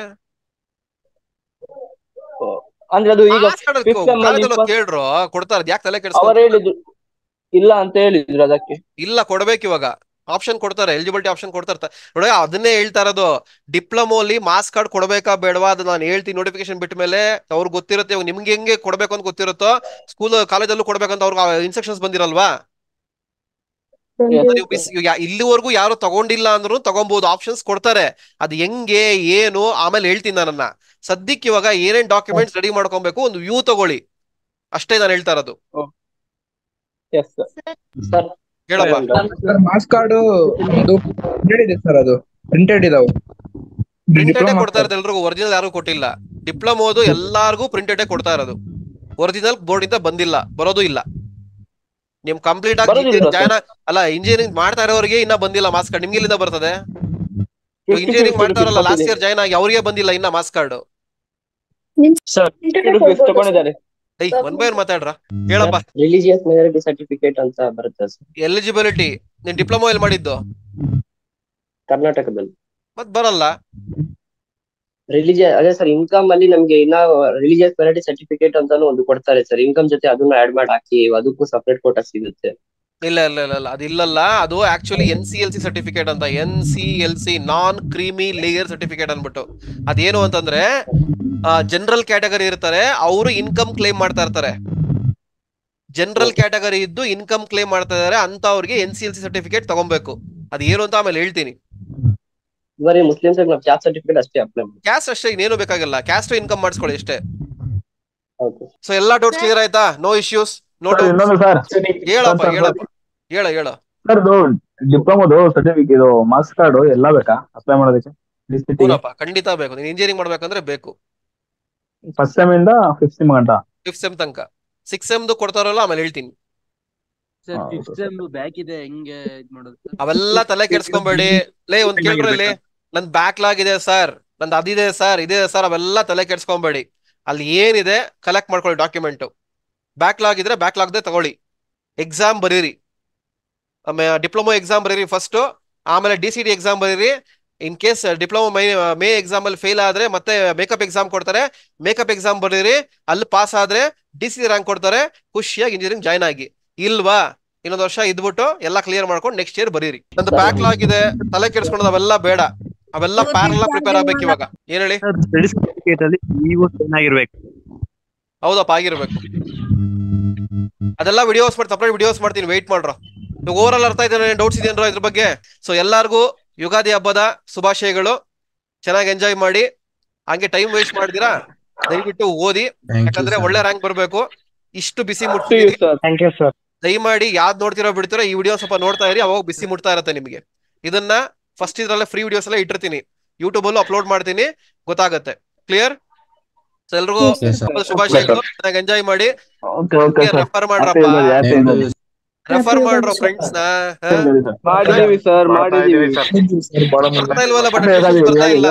ಅಂದ್ರೆ ಅದು ಈಗ ಕೇಳ್ರು ಕೊಡ್ತಾರೆ. ಯಾಕೆ ತಲೆ ಕೆಡಿಸ್ಕೊ? ಅವ್ರು ಹೇಳಿದ್ರು ಇಲ್ಲ ಅಂತ ಹೇಳಿದ್ರು. ಅದಕ್ಕೆ ಇಲ್ಲ, ಕೊಡ್ಬೇಕು. ಇವಾಗ ಆಪ್ಷನ್ ಕೊಡ್ತಾರೆ, ಎಲಿಜಿಬಿಲಿಟಿ ಆಪ್ಷನ್ ಕೊಡ್ತಾರೆ ನೋಡಿ. ಅದನ್ನೇ ಹೇಳ್ತಾ ಇರೋದು. ಡಿಪ್ಲೊಮೋಲಿ ಮಾರ್ಕ್ಸ್ ಕಾರ್ಡ್ ಕೊಡ್ಬೇಕಾ ಬೇಡವಾ ಅದು ನಾನು ಹೇಳ್ತೀನಿ. ನೋಟಿಫಿಕೇಶನ್ ಬಿಟ್ಟ ಮೇಲೆ ಅವ್ರಿಗೆ ಗೊತ್ತಿರುತ್ತೆ. ನಿಮ್ಗೆ ಹೆಂಗೆ ಕೊಡ್ಬೇಕು ಅಂತ ಗೊತ್ತಿರುತ್ತೋ, ಸ್ಕೂಲ್ ಕಾಲೇಜಲ್ಲೂ ಕೊಡ್ಬೇಕಂತ ಅವ್ರಿಗೆ ಇನ್ಸ್ಟ್ರಕ್ಷನ್ಸ್ ಬಂದಿರಲ್ವಾ? ಇಲ್ಲಿವರೆಗೂ ಯಾರು ತಗೊಂಡಿಲ್ಲ ಅಂದ್ರೂ ತಗೊಂಬಹುದು, ಆಪ್ಷನ್ಸ್ ಕೊಡ್ತಾರೆ. ಅದು ಹೆಂಗೆ ಏನು ಆಮೇಲೆ ಹೇಳ್ತೀನಿ ನಾನನ್ನ. ಸದ್ಯಕ್ಕೆ ಇವಾಗ ಏನೇನ್ ಡಾಕ್ಯುಮೆಂಟ್ಸ್ ರೆಡಿ ಮಾಡ್ಕೊಬೇಕು, ಒಂದು ವ್ಯೂ ತಗೊಳ್ಳಿ ಅಷ್ಟೇ ನಾನು ಹೇಳ್ತಾ ಇರೋದು. ಹೇಳಪ್ಪ. ಮಾರ್ಕ್ಸ್ ಕಾರ್ಡ್ ಇದೆ ಸರ್, ಅದು ಪ್ರಿಂಟೆಡ್ ಇದಾವೆ. ಪ್ರಿಂಟೆಡ್ ಕೊಡ್ತಾ ಇರೋದು ಎಲ್ರಿಗೂ, ಒರಿಜಿನಲ್ ಯಾರು ಕೊಟ್ಟಿಲ್ಲ. ಡಿಪ್ಲೊಮೋದು ಎಲ್ಲಾರ್ಗು ಪ್ರಿಂಟೆಡ್ ಕೊಡ್ತಾ ಇರೋದು. ಒರಿಜಿನಲ್ ಬೋರ್ಡ್ ಇಂದ ಬರೋದು ಇಲ್ಲ. ನಿಮ್ ಕಂಪ್ಲೀಟ್ ಆಗಿ ಜಾಯ್ನ್ ಅಲ್ಲ, ಇಂಜಿನಿಯರಿಂಗ್ ಮಾಡ್ತಾ ಇರೋರಿಗೆ ಇನ್ನ ಬಂದಿಲ್ಲ ಮಾರ್ಕ್ಸ್ ಕಾರ್ಡ್. ನಿಮ್ಗೆ ಇಲ್ಲಿಂದ ಬರ್ತದೆ? ಇಂಜಿನಿಯರಿಂಗ್ ಮಾಡ್ತಾರಲ್ಲ ಲಾಸ್ಟ್ ಇಯರ್ ಜಾಯ್ನ್ ಆಗಿ, ಅವ್ರಿಗೆ ಬಂದಿಲ್ಲ ಇನ್ನ marks card. One by one ಮಾತಾಡ್ರ. ಹೇಳಪ್ಪ. ರಿಲಿಜಿಯಸ್ ಮೈನಾರಿಟಿ ಸರ್ಟಿಫಿಕೇಟ್ ಅಂತ ಬರುತ್ತೆ ಸರ್. ಎಲಿಜಿಬಿಲಿಟಿ ನೀನ್ ಡಿಪ್ಲೊಮಾ ಎಲ್ಲಿ ಮಾಡಿದ್ದು? ಕರ್ನಾಟಕದಲ್ಲಿ. ಮತ್ ಬರಲ್ಲ. ಅದೇ ಸರ್, ಇನ್ಕಮ್ ಅಲ್ಲಿ ನಮ್ಗೆ ಇನ್ನ ರಿಲಿಜಿಯಸ್ ಮೈನಾರಿಟಿ ಸರ್ಟಿಫಿಕೇಟ್ ಅಂತಾನು ಒಂದು ಕೊಡ್ತಾರೆ ಸರ್. ಇನ್ಕಮ್ ಜೊತೆ ಅದನ್ನ ಆಡ್ ಮಾಡಿ ಹಾಕಿ ಅದಕ್ಕೂ ಸಪರೇಟ್ ಕೋಟಾ ಸಿಗುತ್ತೆ. ಇಲ್ಲ ಅದಿಲ್ಲಲ್ಲ. ಅದು ಆಕ್ಚುಲಿ NCLC ಸರ್ಟಿಫಿಕೇಟ್ ಅಂತ. NCLC non creamy layer certificate ಅನ್ಬಿಟ್ಟು. ಅದೇನು ಅಂತಂದ್ರೆ ಜನರಲ್ ಕ್ಯಾಟಗರಿ ಇರ್ತಾರೆ, ಅವರು ಇನ್ಕಮ್ ಕ್ಲೇಮ್ ಮಾಡ್ತಾ ಇರ್ತಾರೆ. ಜನರಲ್ ಕ್ಯಾಟಗರಿ ಇದ್ದು ಇನ್ಕಮ್ ಕ್ಲೇಮ್ ಮಾಡ್ತಾ ಇದಾರೆ ಅಂತ ಅವ್ರಿಗೆ NCLC ಸರ್ಟಿಫಿಕೇಟ್ ತಗೊಬೇಕು. ಅದು ಏನು ಅಂತ ಆಮೇಲೆ ಹೇಳ್ತೀನಿ. ಮುಸ್ಲಿಮ್ಸ್ ಕ್ಯಾಸ್ಟ್ ಸರ್ಟಿಫಿಕೇಟ್ ಅಷ್ಟೇ ಅಪ್ಲೈ ಮಾಡಿ. ಕ್ಯಾಸ್ಟ್ ಅಷ್ಟೇ, ಇನ್ನೇನು ಬೇಕಾಗಿಲ್ಲ. ಕ್ಯಾಸ್ಟ್ ಇನ್ಕಮ್ ಮಾಡಿಸ್ಕೊಳ್ಳಿ ಅಷ್ಟೇ. ಸೊ ಎಲ್ಲಾ ಡೌಟ್ಸ್ ಕ್ಲಿಯರ್ ಆಯ್ತಾ? No issues, no doubts. ಹೇಳ ಸರ್. ಡಿಪ್ಲೊಮೋದು ಸರ್ಟಿಫಿಕೇಟ್ ಮಾರ್ಕ್ಸ್ ಕಾರ್ಡ್ ಎಲ್ಲ ಬೇಕಾ ಅಪ್ಲೈ ಮಾಡೋದಕ್ಕೆ? ಖಂಡಿತ ಬೇಕು. ನೀನ್ ಇಂಜಿನಿಯರಿಂಗ್ ಮಾಡ್ಬೇಕಂದ್ರೆ ಬೇಕು. ಫಸ್ಟ್ ಸೆಮ್ ಇಂದ 5th ಸೆಮ್ ಗಂಟ, 5th ಸೆಮ್ ತನಕ. 6th ಸೆಮ್ ಕೊಡ್ತಾರಲ್ಲ, ಆಮೇಲೆ ಹೇಳ್ತೀನಿ. ಅವೆಲ್ಲ ತಲೆ ಕೆಡ್ಸ್ಕೊಂಬೇಡಿ. ಒಂದ್ ಕೇಳ್ರಿ, ನನ್ ಬ್ಯಾಕ್ಲಾಗ್ ಇದೆ ಸರ್, ನಂದು ಅದಿದೆ ಸರ್, ಇದೆ ಸರ್, ಅವೆಲ್ಲ ತಲೆ ಕೆಡ್ಸ್ಕೊಂಬೇಡಿ. ಅಲ್ಲಿ ಏನಿದೆ ಕಲೆಕ್ಟ್ ಮಾಡ್ಕೊಳ್ಳಿ ಡಾಕ್ಯುಮೆಂಟ್. ಬ್ಯಾಕ್ಲಾಗ್ ಇದ್ರೆ ಬ್ಯಾಕ್ಲಾಗ್ದೇ ತಗೊಳ್ಳಿ. ಎಕ್ಸಾಮ್ ಬರೀರಿ, ಆಮೇಲೆ ಡಿಪ್ಲೊಮಾ ಎಕ್ಸಾಮ್ ಬರೀರಿ ಫಸ್ಟ್, ಆಮೇಲೆ DCT ಎಕ್ಸಾಮ್ ಬರೀರಿ. In case diploma May exam ಅಲ್ಲಿ ಫೇಲ್ ಆದ್ರೆ ಮತ್ತೆ ಮೇಕಪ್ ಎಕ್ಸಾಮ್ ಕೊಡ್ತಾರೆ. ಮೇಕಪ್ ಎಕ್ಸಾಮ್ ಬರೀರಿ, ಅಲ್ಲಿ ಪಾಸ್ ಆದ್ರೆ DCT ರ್ಯಾಂಕ್ ಕೊಡ್ತಾರೆ. ಖುಷಿಯಾಗಿ ಇಂಜಿನಿಯರಿಂಗ್ ಜಾಯ್ನ್ ಆಗಿ. ಇಲ್ವಾ, ಇನ್ನೊಂದು ವರ್ಷ ಇದ್ಬಿಟ್ಟು ಎಲ್ಲ ಕ್ಲಿಯರ್ ಮಾಡ್ಕೊಂಡು ನೆಕ್ಸ್ಟ್ ಇಯರ್ ಬರೀರಿ. ನಂದು ಬ್ಯಾಕ್ಲಾಗ್ ಇದೆ, ತಲೆ ಕೆಡ್ಸ್ಕೊಳ್ಳೋದು ಅವೆಲ್ಲ ಬೇಡ. ಅವೆಲ್ಲ ಪ್ಯಾರಲ್ ಪ್ರಿಪೇರ್ ಆಗ್ಬೇಕು. ಇವಾಗ ಏನ್ ಹೇಳಿ? ಹೌದಪ್ಪ, ಆಗಿರ್ಬೇಕು. ಅದೆಲ್ಲ ವಿಡಿಯೋಸ್ ಮಾಡಿ, ಸಪರೇಟ್ ವಿಡಿಯೋಸ್ ಮಾಡ್ತೀನಿ, ವೆಯ್ಟ್ ಮಾಡ್ರ. ಓವರ್ ಆಲ್ ಅರ್ಥ ಆಯ್ತು, ಡೌಟ್ಸ್ ಇದೆಯೇನ್ರೋ ಇದ್ರ ಬಗ್ಗೆ? ಸೊ ಎಲ್ಲಾರ್ಗು ಯುಗಾದಿ ಹಬ್ಬದ ಶುಭಾಶಯಗಳು. ಚೆನ್ನಾಗಿ ಎಂಜಾಯ್ ಮಾಡಿ. ಹಂಗೆ ಟೈಮ್ ವೇಸ್ಟ್ ಮಾಡ್ತೀರಾ ದಯವಿಟ್ಟು ಓದಿ, ಯಾಕಂದ್ರೆ ಒಳ್ಳೆ ರ್ಯಾಂಕ್ ಬರ್ಬೇಕು. ಇಷ್ಟು ಬಿಸಿ ಮುಟ್ತೀವಿ. ದಯಮಾಡಿ ಯಾವ್ದು ನೋಡ್ತಿರೋ ಬಿಡ್ತಿರೋ ಈ ವಿಡಿಯೋ ಸ್ವಲ್ಪ ನೋಡ್ತಾ ಇರಿ, ಅವಾಗ ಬಿಸಿ ಮುಟ್ತಾ ಇರತ್ತೆ ನಿಮಗೆ. ಇದನ್ನ ಫಸ್ಟ್ ಇದ್ರಲ್ಲೇ ಫ್ರೀ ವಿಡಿಯೋಸ್ ಎಲ್ಲ ಇಟ್ಟಿರ್ತೀನಿ, ಯೂಟ್ಯೂಬ್ ಅಲ್ಲೂ ಅಪ್ಲೋಡ್ ಮಾಡ್ತೀನಿ, ಗೊತ್ತಾಗತ್ತೆ. ಕ್ಲಿಯರ್? ಸೊ ಎಲ್ರಿಗೂ ಶುಭಾಶಯಗಳು. ಚೆನ್ನಾಗಿ ಎಂಜಾಯ್ ಮಾಡಿ. ರೆಫರ್ ಮಾಡ್ರಪ್ಪ, ರೆಫರ್ ಮಾಡ್ರೋ ಫ್ರೆಂಡ್ಸ್ ನ. ಮಾಡಿದೀವಿ ಸರ್, ಮಾಡಿದೀವಿ. ಬರ್ತಾ ಇಲ್ವಲ್ಲ, ಬಟ್ ಬರ್ತಾ ಇಲ್ಲ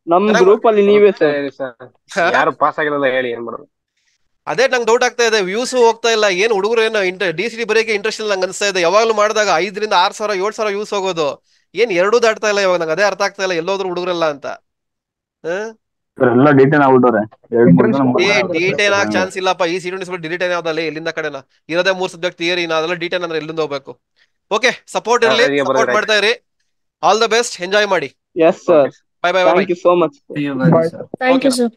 ನಮ್ ಗ್ರೂಪ್ ಅಲ್ಲಿ. ನೀವೇ ಸರ್ ಯಾರು ಪಾಸ್ ಆಗಿಲ್ಲ ಹೇಳಿ, ಏನ್ ಮಾಡೋದು? ಅದೇ ನಂಗೆ ಡೌಟ್ ಆಗ್ತಾ ಇದೆ, ವ್ಯೂಸ್ ಹೋಗ್ತಾ ಇಲ್ಲ. ಏನ್ ಹುಡುಗರು ಏನು DCT ಬರೆಯಕ್ಕೆ ಇಂಟ್ರೆಸ್ಟ್ ಇಲ್ಲ ನಂಗೆ ಅನ್ಸ್ತಾ ಇದೆ. ಯಾವಾಗ್ಲೂ ಮಾಡಿದಾಗ 5,000 6,000 7,000 ವ್ಯೂಸ್ ಹೋಗೋದು, ಏನ್ 2 ದಾಟ್ತಾ ಇಲ್ಲ ಇವಾಗ. ನಂಗೆ ಅದೇ ಅರ್ಥ ಆಗ್ತಾ ಇಲ್ಲ, ಎಲ್ಲೋದ್ರು ಹುಡುಗರಲ್ಲ ಅಂತ. ಎಲ್ಲ ಡಿಟೇನ್ ಆಗ್ಬಿಟ್ಟವ್ರೆ. ಡಿಟೇನ್ ಆಗ ಚಾನ್ಸ್ ಇಲ್ಲಪ್ಪ. ಈ ಸೀಟ್ ಡಿಟೇನ್ ಯಾವ್ದಲ್ಲ, ಎಲ್ಲಿಂದ ಕಡೆನ ಇರೋದೇ 3 ಸಬ್ಜೆಕ್ಟ್ ಥಿಯರಿ, ಅದೆಲ್ಲ ಡಿಟೇನ್ ಅಂದ್ರೆ ಎಲ್ಲಿಂದ ಹೋಗ್ಬೇಕು? ಓಕೆ, ಸಪೋರ್ಟ್ ಇರಲಿ, ಸಪೋರ್ಟ್ ಮಾಡ್ತಾ ಇರಿ. ಆಲ್ ದ ಬೆಸ್ಟ್, ಎಂಜಾಯ್ ಮಾಡಿ. Yes sir, bye bye bye. Thank you so much. Thank you sir.